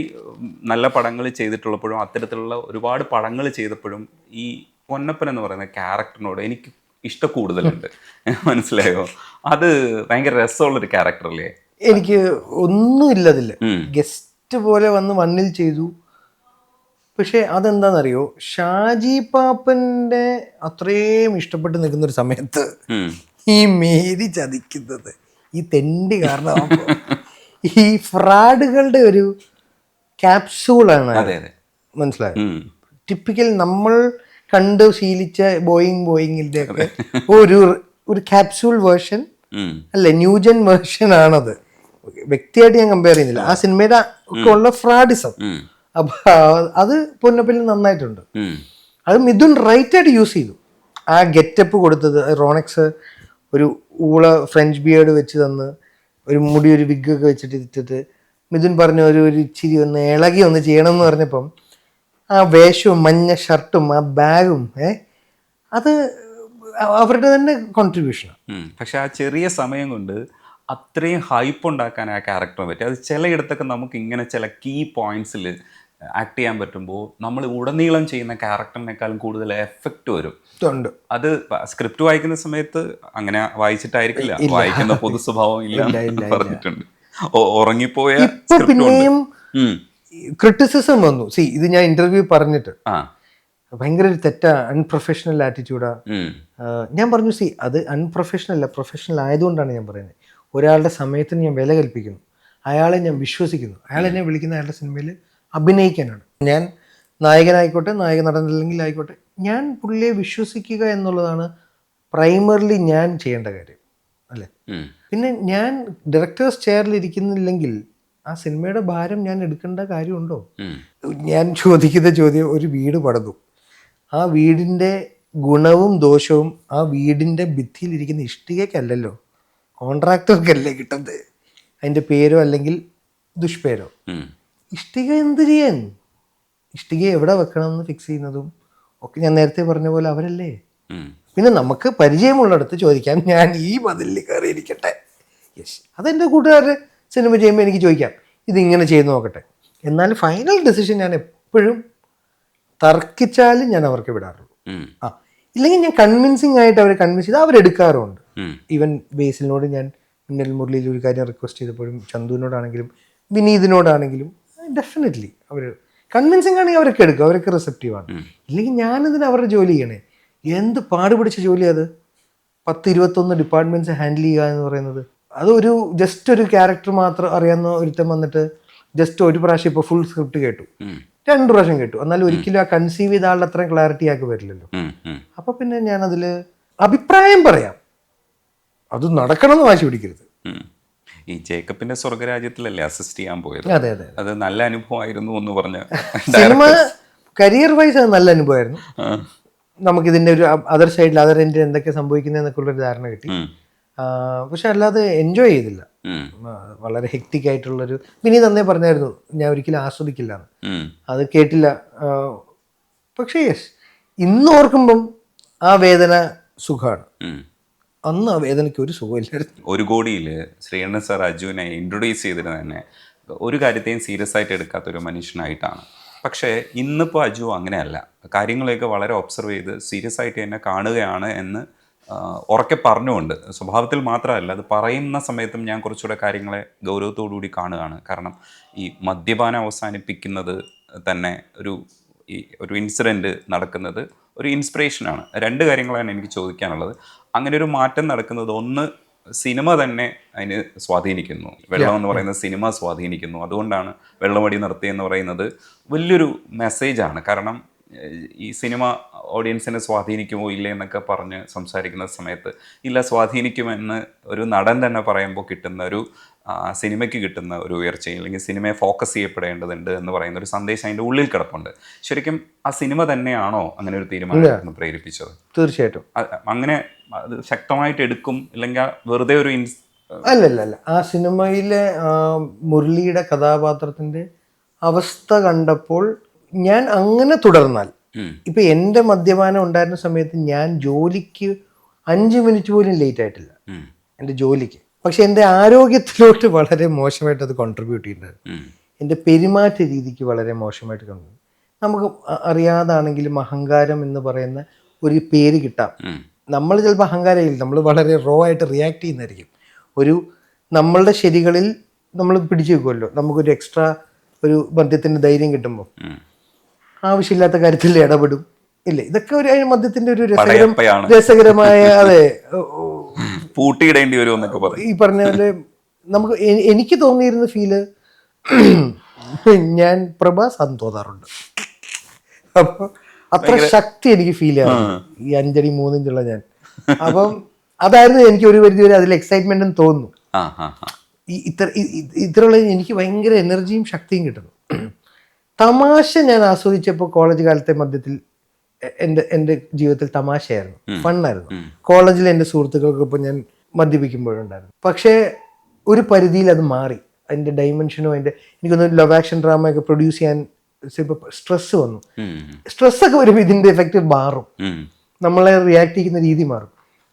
നല്ല പടങ്ങൾ ചെയ്തിട്ടുള്ളപ്പോഴും അത്തരത്തിലുള്ള ഒരുപാട് പടങ്ങൾ ചെയ്തപ്പോഴും ഈ പൊന്നപ്പൻ എന്ന് പറയുന്ന ക്യാരക്ടറിനോട് എനിക്ക് ഇഷ്ടം കൂടുതലുണ്ട്. മനസ്സിലായോ? അത് ഭയങ്കര രസമുള്ളൊരു ക്യാരക്ടറല്ലേ? എനിക്ക് ഒന്നുമില്ലതില്ല. ഗസ്റ്റ് പോലെ വന്ന് മണ്ണിൽ ചെയ്തു. പക്ഷെ അതെന്താണെന്നറിയോ, ഷാജി പാപ്പൻ്റെ അത്രയും ഇഷ്ടപ്പെട്ട് നിൽക്കുന്ന ഒരു സമയത്ത് ഈ മേരി ചതിക്കുന്നത് ഈ തെണ്ടി കാരണമാകുമ്പോൾ ഈ ഫ്രാഡുകളുടെ ഒരു ക്യാപ്സൂളാണ്. മനസ്സിലായോ? ടിപ്പിക്കൽ നമ്മൾ കണ്ട് ശീലിച്ച ബോയിങ്ങിൻ്റെ ഒക്കെ ഒരു ക്യാപ്സൂൾ വേർഷൻ അല്ലെ, ന്യൂജൻ വേർഷൻ ആണത്. വ്യക്തിയായിട്ട് ഞാൻ കമ്പയർ ചെയ്യുന്നില്ല, ആ സിനിമയുടെ ഒക്കെ ഉള്ള ഫ്രാഡിസം. അപ്പൊ അത് പൊന്നപ്പനിൽ നന്നായിട്ടുണ്ട്. അത് മിഥുൻ റൈറ്റായിട്ട് യൂസ് ചെയ്തു. ആ ഗെറ്റപ്പ് കൊടുത്തത്, റോണക്സ് ഒരു ഫ്രഞ്ച് ബിയേർഡ് വെച്ച് തന്ന് ഒരു മുടി ഒരു വിഗ്ഗൊക്കെ വെച്ചിട്ട് ഇട്ടിട്ട് മിഥുൻ പറഞ്ഞ ഒരു ഇച്ചിരി ഒന്ന് ഇളകി ഒന്ന് ചെയ്യണം എന്ന് പറഞ്ഞപ്പം ആ വേഷവും മഞ്ഞ ഷർട്ടും ആ ബാഗും അത് അവരുടെ തന്നെ കോൺട്രിബ്യൂഷനാണ്. പക്ഷെ ആ ചെറിയ സമയം കൊണ്ട് അത്രയും ഹൈപ്പ് ഉണ്ടാക്കാൻ ആ ക്യാരക്ടറിന് പറ്റി. അത് ചിലയിടത്തൊക്കെ നമുക്ക് ഇങ്ങനെ ചില കീ പോയിന്റ്സിൽ ആക്ട് ചെയ്യാൻ പറ്റുമ്പോൾ നമ്മൾ ഉടനീളം ചെയ്യുന്ന ക്യാരക്ടറിനേക്കാളും കൂടുതൽ എഫക്റ്റ് വരും. അത് സ്ക്രിപ്റ്റ് വായിക്കുന്ന സമയത്ത് അങ്ങനെ വായിച്ചിട്ടായിരിക്കില്ല, വായിക്കുന്ന പൊതു സ്വഭാവം ഇല്ല പറഞ്ഞിട്ടുണ്ട്. ഉറങ്ങിപ്പോയ പിന്നെയും ക്രിറ്റിസിസം വന്നു. ഇത് ഞാൻ ഇന്റർവ്യൂ പറഞ്ഞിട്ട് ഭയങ്കര ഒരു തെറ്റാ, അൺപ്രൊഫഷണൽ ആറ്റിറ്റ്യൂഡാ. ഞാൻ പറഞ്ഞു അത് അൺപ്രൊഫഷണൽ അല്ല, പ്രൊഫഷണൽ ആയതുകൊണ്ടാണ് ഞാൻ പറയുന്നത്. ഒരാളുടെ സമയത്തിന് ഞാൻ വില കൽപ്പിക്കുന്നു, അയാളെ ഞാൻ വിശ്വസിക്കുന്നു. അയാൾ എന്നെ വിളിക്കുന്ന അയാളുടെ സിനിമയിൽ അഭിനയിക്കാനാണ്. ഞാൻ നായകനായിക്കോട്ടെ, നായക നടനില്ലെങ്കിൽ ആയിക്കോട്ടെ, ഞാൻ പുള്ളിയെ വിശ്വസിക്കുക എന്നുള്ളതാണ് പ്രൈമറിലി ഞാൻ ചെയ്യേണ്ട കാര്യം അല്ലേ. പിന്നെ ഞാൻ ഡയറക്ടേഴ്സ് ചെയറിൽ ഇരിക്കുന്നില്ലെങ്കിൽ ആ സിനിമയുടെ ഭാരം ഞാൻ എടുക്കേണ്ട കാര്യമുണ്ടോ? ഞാൻ ചോദിക്കുന്ന ചോദ്യം, ഒരു വീട് പണിതു, ആ വീടിൻ്റെ ഗുണവും ദോഷവും ആ വീടിൻ്റെ ഭിത്തിയിലിരിക്കുന്ന ഇഷ്ടികയ്ക്കല്ലല്ലോ, കോൺട്രാക്ടർക്കല്ലേ കിട്ടുന്നത്. അതിൻ്റെ പേരോ അല്ലെങ്കിൽ ദുഷ്പേരോ. ഇഷ്ടിക എന്ത് ചെയ്യാൻ, ഇഷ്ടിക എവിടെ വെക്കണമെന്ന് ഫിക്സ് ചെയ്യുന്നതും ഒക്കെ ഞാൻ നേരത്തെ പറഞ്ഞ പോലെ അവരല്ലേ. പിന്നെ നമുക്ക് പരിചയമുള്ളിടത്ത് ചോദിക്കാം, ഞാൻ ഈ മതിലിൽ കയറിയിരിക്കട്ടെ, യെസ്, അതെൻ്റെ കൂട്ടുകാരുടെ സിനിമ ചെയ്യുമ്പോൾ എനിക്ക് ചോദിക്കാം, ഇതിങ്ങനെ ചെയ്ത് നോക്കട്ടെ. എന്നാൽ ഫൈനൽ ഡിസിഷൻ ഞാൻ എപ്പോഴും തർക്കിച്ചാലും ഞാൻ അവർക്ക് വിടാറുള്ളൂ. ഇല്ലെങ്കിൽ ഞാൻ കൺവിൻസിങ് ആയിട്ട് അവരെ കൺവിൻസ് ചെയ്ത് അവരെടുക്കാറുമുണ്ട്. ഈവൻ ബേസിലിനോട് ഞാൻ മിന്നൽ മുരളിയിൽ ഒരു കാര്യം റിക്വസ്റ്റ് ചെയ്തപ്പോഴും, ചന്തുവിനോടാണെങ്കിലും വിനീതിനോടാണെങ്കിലും ഡെഫിനറ്റ്ലി അവർ കൺവിൻസിങ് ആണെങ്കിൽ അവരൊക്കെ എടുക്കും, അവരൊക്കെ റിസപ്റ്റീവാണ്. ഇല്ലെങ്കിൽ ഞാനിതിന് അവരുടെ ജോലി ചെയ്യണേ. എന്ത് പാടുപിടിച്ച ജോലി അത്, 10-21 ഡിപ്പാർട്ട്മെൻറ്റ്സ് ഹാൻഡിൽ ചെയ്യുക എന്ന് പറയുന്നത്. അതൊരു ജസ്റ്റ് ഒരു ക്യാരക്ടർ മാത്രം അറിയാവുന്ന ഒരുത്തം വന്നിട്ട് ജസ്റ്റ് ഒരു പ്രാവശ്യം ഇപ്പോൾ ഫുൾ സ്ക്രിപ്റ്റ് കേട്ടു, 2 പ്രാവശ്യം കേട്ടു, എന്നാലും ഒരിക്കലും ആ കൺസീവ് ചെയ്ത ആളുടെ അത്രയും ക്ലാരിറ്റി ആക്കി വരില്ലല്ലോ. അപ്പൊ പിന്നെ ഞാനതിൽ അഭിപ്രായം പറയാം, അത് നടക്കണമെന്ന് വാശി പിടിക്കരുത്. ഈ ജേക്കബിന്റെ സ്വർഗരാജ്യത്തിലല്ലേ അസിസ്റ്റ് ചെയ്യാൻ പോയത്? അതെ അതെ, അത് നല്ല അനുഭവമായിരുന്നു എന്ന് പറഞ്ഞ സിനിമ കരിയർ വൈസ് അത് നല്ല അനുഭവമായിരുന്നു. നമുക്കിതിൻ്റെ ഒരു അതർ സൈഡിൽ അതർ എൻഡിൽ എന്തൊക്കെ സംഭവിക്കുന്നതെന്നൊക്കെ ഉള്ളൊരു ധാരണ കിട്ടി. പക്ഷെ അല്ലാതെ എൻജോയ് ചെയ്തില്ല. വളരെ ഹെക്റ്റിക് ആയിട്ടുള്ളൊരു, വിനീത് അന്നേ പറഞ്ഞായിരുന്നു ഞാൻ ഒരിക്കലും ആസ്വദിക്കില്ല എന്ന്. അത് കേട്ടില്ല. പക്ഷേ യെസ്, ഇന്ന് ഓർക്കുമ്പം ആ വേദന സുഖമാണ്. ഉം. അന്ന് ആ വേദനയ്ക്ക് ഒരു സുഖമില്ലായിരുന്നു. 1 കോടിയിൽ ശ്രീകണ്ഠൻ സാർ അജുവിനെ ഇൻട്രൊഡ്യൂസ് ചെയ്തിരുന്നത് തന്നെ ഒരു കാര്യത്തെയും സീരിയസ് ആയിട്ട് എടുക്കാത്തൊരു മനുഷ്യനായിട്ടാണ്. പക്ഷേ ഇന്നിപ്പോൾ അജു അങ്ങനെയല്ല. കാര്യങ്ങളെയൊക്കെ വളരെ ഒബ്സർവ് ചെയ്ത് സീരിയസ് ആയിട്ട് തന്നെ കാണുകയാണ് എന്ന് ഉറക്കെ പറഞ്ഞുകൊണ്ട്, സ്വഭാവത്തിൽ മാത്രമല്ല അത് പറയുന്ന സമയത്തും ഞാൻ കുറച്ചുകൂടെ കാര്യങ്ങളെ ഗൗരവത്തോടുകൂടി കാണുകയാണ്. കാരണം ഈ മദ്യപാനം അവസാനിപ്പിക്കുന്നത് തന്നെ ഒരു ഇൻസിഡൻറ്റ് നടക്കുന്നത് ഒരു ഇൻസ്പിറേഷനാണ്. 2 കാര്യങ്ങളാണ് എനിക്ക് ചോദിക്കാനുള്ളത്. അങ്ങനെ ഒരു മാറ്റം നടക്കുന്നത്, ഒന്ന് സിനിമ തന്നെ അതിന് സ്വാധീനിക്കുന്നു. വെള്ളം എന്ന് പറയുന്ന സിനിമ സ്വാധീനിക്കുന്നു. അതുകൊണ്ടാണ് വെള്ളമടി നിർത്തി എന്ന് പറയുന്നത് വലിയൊരു മെസ്സേജാണ്. കാരണം ഈ സിനിമ ഓഡിയൻസിനെ സ്വാധീനിക്കുമോ ഇല്ലേ എന്നൊക്കെ പറഞ്ഞ് സംസാരിക്കുന്ന സമയത്ത് ഇല്ല, സ്വാധീനിക്കുമെന്ന് ഒരു നടൻ തന്നെ പറയുമ്പോൾ കിട്ടുന്ന ഒരു സിനിമയ്ക്ക് കിട്ടുന്ന ഒരു ഉയർച്ചയും, അല്ലെങ്കിൽ സിനിമയെ ഫോക്കസ് ചെയ്യപ്പെടേണ്ടതുണ്ട് എന്ന് പറയുന്ന ഒരു സന്ദേശം അതിൻ്റെ ഉള്ളിൽ കിടപ്പുണ്ട്. ശരിക്കും ആ സിനിമ തന്നെയാണോ അങ്ങനെ ഒരു തീരുമാനം പ്രേരിപ്പിച്ചത്? തീർച്ചയായിട്ടും അങ്ങനെ അത് ശക്തമായിട്ട് എടുക്കും, ഇല്ലെങ്കിൽ വെറുതെ ഒരു അല്ലല്ല. ആ സിനിമയിലെ മുരളിയുടെ കഥാപാത്രത്തിൻ്റെ അവസ്ഥ കണ്ടപ്പോൾ ഞാൻ അങ്ങനെ തുടർന്നാൽ, ഇപ്പൊ എൻ്റെ മദ്യപാനം ഉണ്ടായിരുന്ന സമയത്ത് ഞാൻ ജോലിക്ക് 5 മിനിറ്റ് പോലും ലേറ്റ് ആയിട്ടില്ല എൻ്റെ ജോലിക്ക്. പക്ഷെ എൻ്റെ ആരോഗ്യത്തിലോട്ട് വളരെ മോശമായിട്ട് അത് കോൺട്രിബ്യൂട്ട് ചെയ്യുന്നുണ്ട്. എൻ്റെ പെരുമാറ്റ രീതിക്ക് വളരെ മോശമായിട്ട് കണ്ടു. നമുക്ക് അറിയാതാണെങ്കിലും അഹങ്കാരം എന്ന് പറയുന്ന ഒരു പേര് കിട്ടാം. നമ്മൾ ചിലപ്പോൾ അഹങ്കാരമില്ല, നമ്മൾ വളരെ റോ ആയിട്ട് റിയാക്ട് ചെയ്യുന്നതായിരിക്കും. നമ്മളുടെ ശരികളിൽ നമ്മൾ പിടിച്ചു വെക്കുമല്ലോ, നമുക്കൊരു എക്സ്ട്രാ ഒരു മദ്യത്തിൻ്റെ ധൈര്യം കിട്ടുമ്പോൾ ആവശ്യമില്ലാത്ത കാര്യത്തിൽ ഇടപെടും. ഇല്ലേ, ഇതൊക്കെ ഒരു മദ്യത്തിൻ്റെ ഒരു രസകരമായ അതെ പൂട്ടിയിടേണ്ടി വരും എന്നൊക്കെ പറയും. ഈ പറഞ്ഞ പോലെ നമുക്ക് എനിക്ക് തോന്നിയിരുന്ന ഫീല് ഞാൻ പ്രഭാസ് അന്ന് തോന്നാറുണ്ട്. അപ്പോൾ അത്ര ശക്തി എനിക്ക് ഫീൽ ചെയ്യാറ് ഈ 5 അടി 3 ഇഞ്ചുള്ള ഞാൻ. അപ്പം അതായിരുന്നു എനിക്ക് ഒരു പരിധി വരെ അതിൽ എക്സൈറ്റ്മെന്റും തോന്നുന്നു. ഇത്രയുള്ള എനിക്ക് ഭയങ്കര എനർജിയും ശക്തിയും കിട്ടുന്നു. തമാശ ഞാൻ ആസ്വദിച്ചപ്പോൾ കോളേജ് കാലത്തെ മദ്യത്തിൽ എൻ്റെ ജീവിതത്തിൽ തമാശയായിരുന്നു, ഫണ്ണായിരുന്നു. കോളേജിൽ എൻ്റെ സുഹൃത്തുക്കൾക്കൊപ്പം ഞാൻ മദ്യപിക്കുമ്പോഴുണ്ടായിരുന്നു. പക്ഷേ ഒരു പരിധിയിൽ അത് മാറി. അതിൻ്റെ ഡൈമെൻഷനോ എനിക്കൊന്ന് ലവ് ആക്ഷൻ ഡ്രാമ ഒക്കെ പ്രൊഡ്യൂസ് ചെയ്യാൻ സ്ട്രെസ് വന്നു. സ്ട്രെസ്സൊക്കെ വരുമ്പോൾ ഇതിൻ്റെ എഫക്റ്റ് മാറും, നമ്മളെ റിയാക്ട് ചെയ്യുന്ന രീതി മാറും.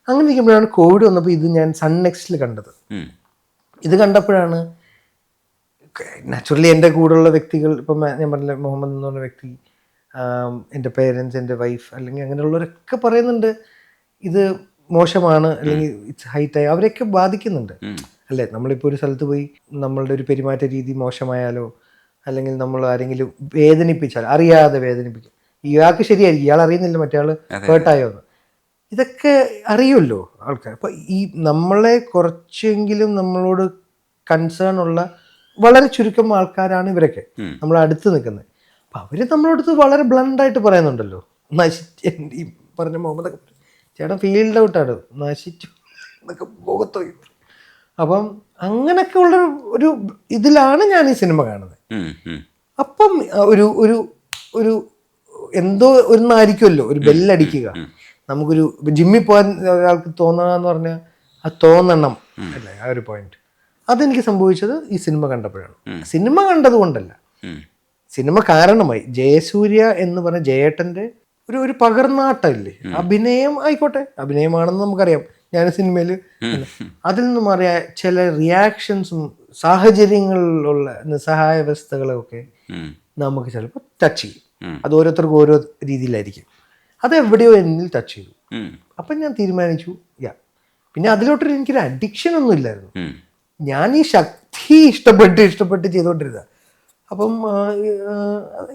അങ്ങനെ ഇരിക്കുമ്പോഴാണ് കോവിഡ് വന്നപ്പോൾ ഇത് ഞാൻ സൺ നെക്സ്റ്റിൽ കണ്ടത്. ഇത് കണ്ടപ്പോഴാണ് നാച്ചുറലി എൻ്റെ കൂടെയുള്ള വ്യക്തികൾ, ഇപ്പം ഞാൻ പറഞ്ഞില്ല മുഹമ്മദ് എന്ന് പറഞ്ഞ വ്യക്തി, എൻ്റെ പേരൻസ്, എൻ്റെ വൈഫ്, അല്ലെങ്കിൽ അങ്ങനെയുള്ളവരൊക്കെ പറയുന്നുണ്ട് ഇത് മോശമാണ്, അല്ലെങ്കിൽ ഇറ്റ്സ് ഹൈറ്റായി, അവരെയൊക്കെ ബാധിക്കുന്നുണ്ട്. അല്ലേ, നമ്മളിപ്പോൾ ഒരു സ്ഥലത്ത് പോയി നമ്മളുടെ ഒരു പെരുമാറ്റ രീതി മോശമായാലോ, അല്ലെങ്കിൽ നമ്മൾ ആരെങ്കിലും വേദനിപ്പിച്ചാൽ, അറിയാതെ വേദനിപ്പിക്കും, ഇയാൾക്ക് ശരിയായിരിക്കും, ഇയാൾ അറിയുന്നില്ല മറ്റേ ആൾ ഹേർട്ടായോ എന്ന്, ഇതൊക്കെ അറിയുമല്ലോ ആൾക്കാർ. അപ്പോൾ ഈ നമ്മളെ കുറച്ചെങ്കിലും നമ്മളോട് കൺസേൺ ഉള്ള വളരെ ചുരുക്കം ആൾക്കാരാണ് ഇവരൊക്കെ, നമ്മൾ അടുത്ത് നിൽക്കുന്നത്. അപ്പം അവർ നമ്മളടുത്ത് വളരെ ബ്ലണ്ടായിട്ട് പറയുന്നുണ്ടല്ലോ, ഈ പറഞ്ഞ മുഹമ്മദ് ചേട്ടൻ ഫീൽഡ് ഔട്ടാണ്, നശിച്ചു എന്നൊക്കെ മുഖത്തോ. അപ്പം അങ്ങനെയൊക്കെ ഉള്ള ഒരു ഇതിലാണ് ഞാൻ ഈ സിനിമ കാണുന്നത്. അപ്പം ഒരു ഒരു ഒരു എന്തോ ഒന്നായിരിക്കുമല്ലോ, ഒരു ബെല്ലടിക്കുക. നമുക്കൊരു ജിമ്മിൽ പോകാൻ ഒരാൾക്ക് തോന്നണമെന്ന് പറഞ്ഞാൽ അത് തോന്നണം അല്ലേ, ആ ഒരു പോയിന്റ്. അതെനിക്ക് സംഭവിച്ചത് ഈ സിനിമ കണ്ടപ്പോഴാണ്. സിനിമ കണ്ടത് കൊണ്ടല്ല, സിനിമ കാരണമായി. ജയസൂര്യ എന്ന് പറഞ്ഞ ജയേട്ടൻ്റെ ഒരു പകർന്നാട്ടമില്ലേ, അഭിനയം ആയിക്കോട്ടെ, അഭിനയമാണെന്ന് നമുക്കറിയാം, ഞാൻ സിനിമയിൽ അതിൽ നിന്നും അറിയാം ചില റിയാക്ഷൻസും സാഹചര്യങ്ങളിലുള്ള നിസ്സഹായാവസ്ഥകളൊക്കെ നമുക്ക് ചിലപ്പോൾ ടച്ച് ചെയ്യും. അത് ഓരോരുത്തർക്കും ഓരോ രീതിയിലായിരിക്കും. അത് എവിടെയോ എന്നിൽ ടച്ച് ചെയ്തു. അപ്പം ഞാൻ തീരുമാനിച്ചു പിന്നെ അതിലോട്ടൊരു എനിക്കൊരു അഡിക്ഷൻ ഒന്നും ഇല്ലായിരുന്നു. ഞാൻ ഈ ശക്തി ഇഷ്ടപ്പെട്ട് ചെയ്തുകൊണ്ടിരുന്നത്. അപ്പം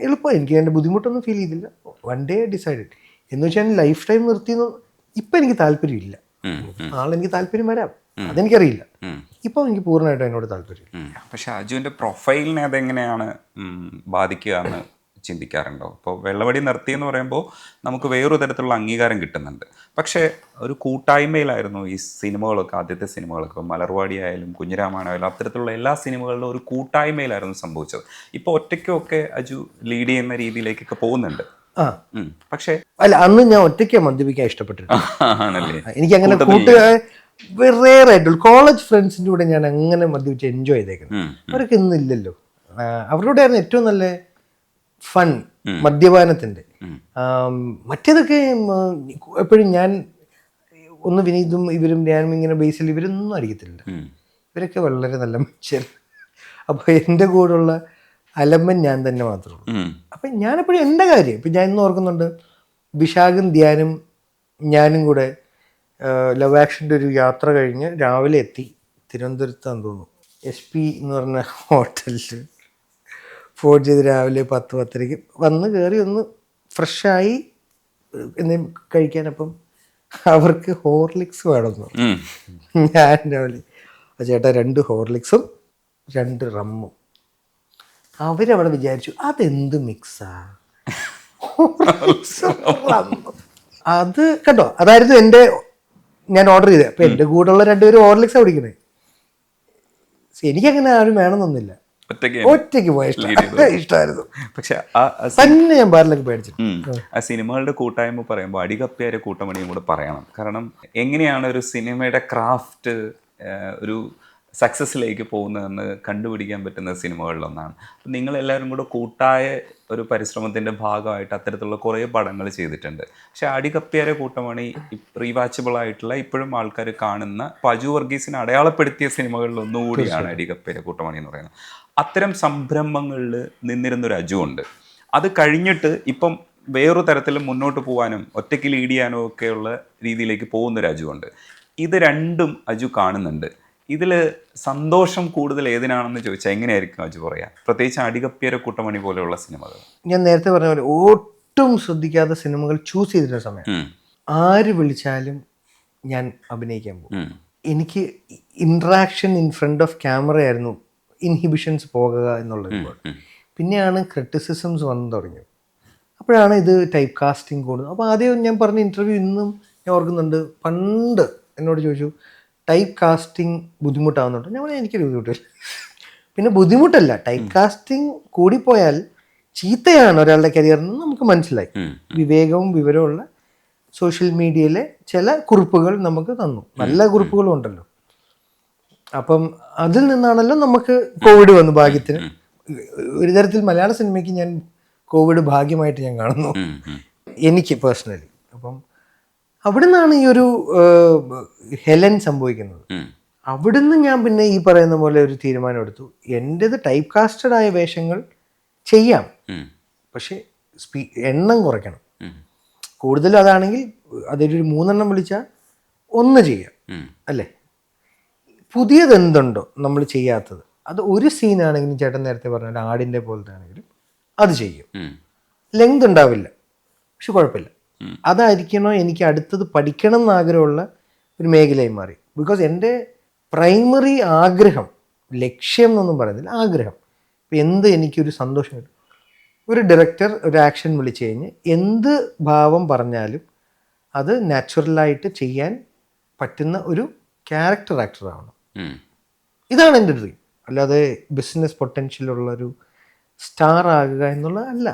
എളുപ്പം എനിക്ക് എൻ്റെ ബുദ്ധിമുട്ടൊന്നും ഫീൽ ചെയ്തില്ല. വൺ ഡേ ഡിസൈഡഡ് എന്ന് വെച്ചാൽ ലൈഫ് ടൈം നിർത്തിയെന്ന് ഇപ്പം എനിക്ക് താല്പര്യമില്ല. നാളെനിക്ക് താല്പര്യം വരാം, അതെനിക്കറിയില്ല. ഇപ്പം എനിക്ക് പൂർണ്ണമായിട്ടും എന്നോട് താല്പര്യം. പക്ഷെ അജുവിൻ്റെ പ്രൊഫൈലിനെ അതെങ്ങനെയാണ് ബാധിക്കുക എന്ന് ചിന്തിക്കാറുണ്ടോ? ഇപ്പോൾ വെള്ളവടി നിർത്തി എന്ന് പറയുമ്പോൾ നമുക്ക് വേറൊരു തരത്തിലുള്ള അംഗീകാരം കിട്ടുന്നുണ്ട്. പക്ഷേ ഒരു കൂട്ടായ്മയിലായിരുന്നു ഈ സിനിമകളൊക്കെ, ആദ്യത്തെ സിനിമകളൊക്കെ, ഇപ്പോൾ മലർവാടി ആയാലും കുഞ്ഞിരാമായണമായാലും അത്തരത്തിലുള്ള എല്ലാ സിനിമകളിലും ഒരു കൂട്ടായ്മയിലായിരുന്നു സംഭവിച്ചത്. ഇപ്പോൾ ഒറ്റയ്ക്കൊക്കെ അജു ലീഡ് ചെയ്യുന്ന രീതിയിലേക്കൊക്കെ പോകുന്നുണ്ട്. പക്ഷേ അല്ല, അന്ന് ഞാൻ ഒറ്റയ്ക്ക് മദ്യപിക്കാൻ ഇഷ്ടപ്പെട്ടിട്ടുണ്ട്. എനിക്ക് അങ്ങനെ റെയർ ആയിട്ടുള്ളൂ. കോളേജ് ഫ്രണ്ട്സിൻ്റെ കൂടെ ഞാൻ അങ്ങനെ മദ്യപിച്ച് എൻജോയ് ചെയ്തേക്കുന്നത്. അവരൊക്കെ ഇന്നില്ലല്ലോ. അവരുടെ ആയിരുന്നു ഏറ്റവും നല്ല ഫൺ മദ്യപാനത്തിൻ്റെ. മറ്റേതൊക്കെ എപ്പോഴും ഞാൻ ഒന്ന് വിനീതും ഇവരും ഞാനും ഇങ്ങനെ ബേസിൽ ഇവരൊന്നും അടിക്കത്തില്ല. ഇവരൊക്കെ വളരെ നല്ല മനുഷ്യർ. അപ്പോൾ എൻ്റെ കൂടെയുള്ള അലമ്പൻ ഞാൻ തന്നെ മാത്രമേ ഉള്ളൂ. അപ്പം ഞാനെപ്പോഴും എൻ്റെ കാര്യം ഇപ്പം ഞാൻ ഇന്ന് ഓർക്കുന്നുണ്ട്, വിശാഖും ധ്യാനും ഞാനും കൂടെ ലവ് ആക്ഷൻ്റെ ഒരു യാത്ര കഴിഞ്ഞ് രാവിലെ എത്തി തിരുവനന്തപുരത്താന്ന് തോന്നുന്നു. SP എന്ന് പറഞ്ഞ ഹോട്ടലിൽ ഫോൺ ചെയ്ത് രാവിലെ 10-10:30 വന്ന് കയറി ഒന്ന് ഫ്രഷായി എന്തെങ്കിലും കഴിക്കാനപ്പം അവർക്ക് ഹോർലിക്സ് വേണമെന്ന്. ഞാൻ രാവിലെ ചേട്ടാ 2 ഹോർലിക്സും 2 റമ്മും. അവരവിടെ വിചാരിച്ചു അതെന്ത് മിക്സാ, അത് കേട്ടോ. അതായിരുന്നു എൻ്റെ ഞാൻ ഓർഡർ ചെയ്തത്. അപ്പം എൻ്റെ കൂടെയുള്ള 2 പേരും ഹോർലിക്സാണ് കുടിക്കണേ. എനിക്കങ്ങനെ ആരും വേണമെന്നൊന്നുമില്ല, ഒറ്റയ്ക്ക് പോയ ഇഷ്ടമായിരുന്നു. പക്ഷെ തന്നെ ഞാൻ ബാറിലൊക്കെ പേടിച്ചിട്ട്. ആ സിനിമകളുടെ കൂട്ടായ്മ പറയുമ്പോൾ അടികപ്പിയാരെ കൂട്ടമണിയും കൂടെ പറയണം. കാരണം എങ്ങനെയാണ് ഒരു സിനിമയുടെ ക്രാഫ്റ്റ് ഒരു സക്സസ്സിലേക്ക് പോകുന്നതെന്ന് കണ്ടുപിടിക്കാൻ പറ്റുന്ന സിനിമകളിലൊന്നാണ്. അപ്പം നിങ്ങളെല്ലാവരും കൂടെ കൂട്ടായ ഒരു പരിശ്രമത്തിൻ്റെ ഭാഗമായിട്ട് അത്തരത്തിലുള്ള കുറേ പടങ്ങൾ ചെയ്തിട്ടുണ്ട്. പക്ഷേ അടികപ്പിയാരെ കൂട്ടമണി റീവാച്ചബിൾ ആയിട്ടുള്ള ഇപ്പോഴും ആൾക്കാർ കാണുന്ന അജു വർഗീസിനെ അടയാളപ്പെടുത്തിയ സിനിമകളിൽ ഒന്നുകൂടിയാണ് അടികപ്പിയാരെ കൂട്ടമണി എന്ന് പറയുന്നത്. അത്തരം സംരംഭങ്ങളിൽ നിന്നിരുന്നൊരു അജു ഉണ്ട്. അത് കഴിഞ്ഞിട്ട് ഇപ്പം വേറൊരു തരത്തിൽ മുന്നോട്ട് പോകാനും ഒറ്റയ്ക്ക് ലീഡ് ചെയ്യാനും ഒക്കെയുള്ള രീതിയിലേക്ക് പോകുന്നൊരു അജു ഉണ്ട്. ഇത് രണ്ടും അജു കാണുന്നുണ്ട്. ഇതിൽ സന്തോഷം കൂടുതൽ ഏതിനാണെന്ന് ചോദിച്ചാൽ എങ്ങനെയായിരിക്കും അജു പറയാം, പ്രത്യേകിച്ച് അടികപ്പിയാരെ കൂട്ടമണി പോലെയുള്ള സിനിമകൾ? ഞാൻ നേരത്തെ പറഞ്ഞ പോലെ ഒട്ടും ശ്രദ്ധിക്കാത്ത സിനിമകൾ ചൂസ് ചെയ്തിരുന്ന സമയം ആര് വിളിച്ചാലും ഞാൻ അഭിനയിക്കാൻ പോകും. എനിക്ക് interaction in front of camera ആയിരുന്നു ഇൻഹിബിഷൻസ് പോകുക എന്നുള്ളത്. പിന്നെയാണ് ക്രിറ്റിസിസംസ് വന്നു തുടങ്ങിയത്. അപ്പോഴാണ് ഇത് ടൈപ്പ് കാസ്റ്റിംഗ് കൂടുന്നത്. അപ്പോൾ ആദ്യം ഞാൻ പറഞ്ഞ ഇൻ്റർവ്യൂ ഇന്നും ഞാൻ ഓർക്കുന്നുണ്ട്. പണ്ട് എന്നോട് ചോദിച്ചു ടൈപ്പ് കാസ്റ്റിംഗ് ബുദ്ധിമുട്ടാവുന്നുണ്ട്. ഞാൻ പറഞ്ഞാൽ എനിക്കൊരു ബുദ്ധിമുട്ടില്ല. പിന്നെ ബുദ്ധിമുട്ടല്ല, ടൈപ്പ് കാസ്റ്റിംഗ് കൂടിപ്പോയാൽ ചീത്തയാണ് ഒരാളുടെ കരിയറിന് നമുക്ക് മനസ്സിലായി. വിവേകവും വിവരമുള്ള സോഷ്യൽ മീഡിയയിലെ ചില കുറിപ്പുകൾ നമുക്ക് തന്നു, നല്ല കുറിപ്പുകളും ഉണ്ടല്ലോ. അപ്പം അതിൽ നിന്നാണല്ലോ നമുക്ക് കോവിഡ് വന്നു ഭാഗ്യത്തിന്. ഒരു തരത്തിൽ മലയാള സിനിമയ്ക്ക് ഞാൻ കോവിഡ് ഭാഗ്യമായിട്ട് ഞാൻ കാണുന്നു, എനിക്ക് പേഴ്സണലി. അപ്പം അവിടെ നിന്നാണ് ഈ ഒരു ഹെലൻ സംഭവിക്കുന്നത്. അവിടുന്ന് ഞാൻ പിന്നെ ഈ പറയുന്ന പോലെ ഒരു തീരുമാനം എടുത്തു. എൻ്റേത് ടൈപ്പ് കാസ്റ്റഡ് ആയ വേഷങ്ങൾ ചെയ്യാം, പക്ഷെ എണ്ണം കുറയ്ക്കണം. കൂടുതലും അതാണെങ്കിൽ അതൊരു 3 എണ്ണം വിളിച്ചാൽ 1 ചെയ്യാം, അല്ലേ? പുതിയത് എന്തുണ്ടോ നമ്മൾ ചെയ്യാത്തത്, അത് ഒരു സീനാണെങ്കിലും ചേട്ടൻ നേരത്തെ പറഞ്ഞ ആടിൻ്റെ പോലത്തെ ആണെങ്കിലും അത് ചെയ്യും. ലെങ്ത് ഉണ്ടാവില്ല, പക്ഷെ കുഴപ്പമില്ല. അതായിരിക്കണോ എനിക്ക് അടുത്തത് പഠിക്കണം എന്നാഗ്രഹമുള്ള ഒരു മേഖലയായി മാറി. ബിക്കോസ് എൻ്റെ പ്രൈമറി ആഗ്രഹം, ലക്ഷ്യം എന്നൊന്നും പറയുന്നില്ല, ആഗ്രഹം. ഇപ്പം എന്ത് എനിക്കൊരു സന്തോഷം കിട്ടും, ഒരു ഡയറക്ടർ ഒരു ആക്ഷൻ വിളിച്ചു കഴിഞ്ഞ് എന്ത് ഭാവം പറഞ്ഞാലും അത് നാച്ചുറലായിട്ട് ചെയ്യാൻ പറ്റുന്ന ഒരു ക്യാരക്ടർ ആക്ടർ ആവണം. ഇതാണ് എൻ്റെ ഡ്രീം. അല്ലാതെ ബിസിനസ് പൊട്ടൻഷ്യലുള്ളൊരു സ്റ്റാർ ആകുക എന്നുള്ളതല്ല.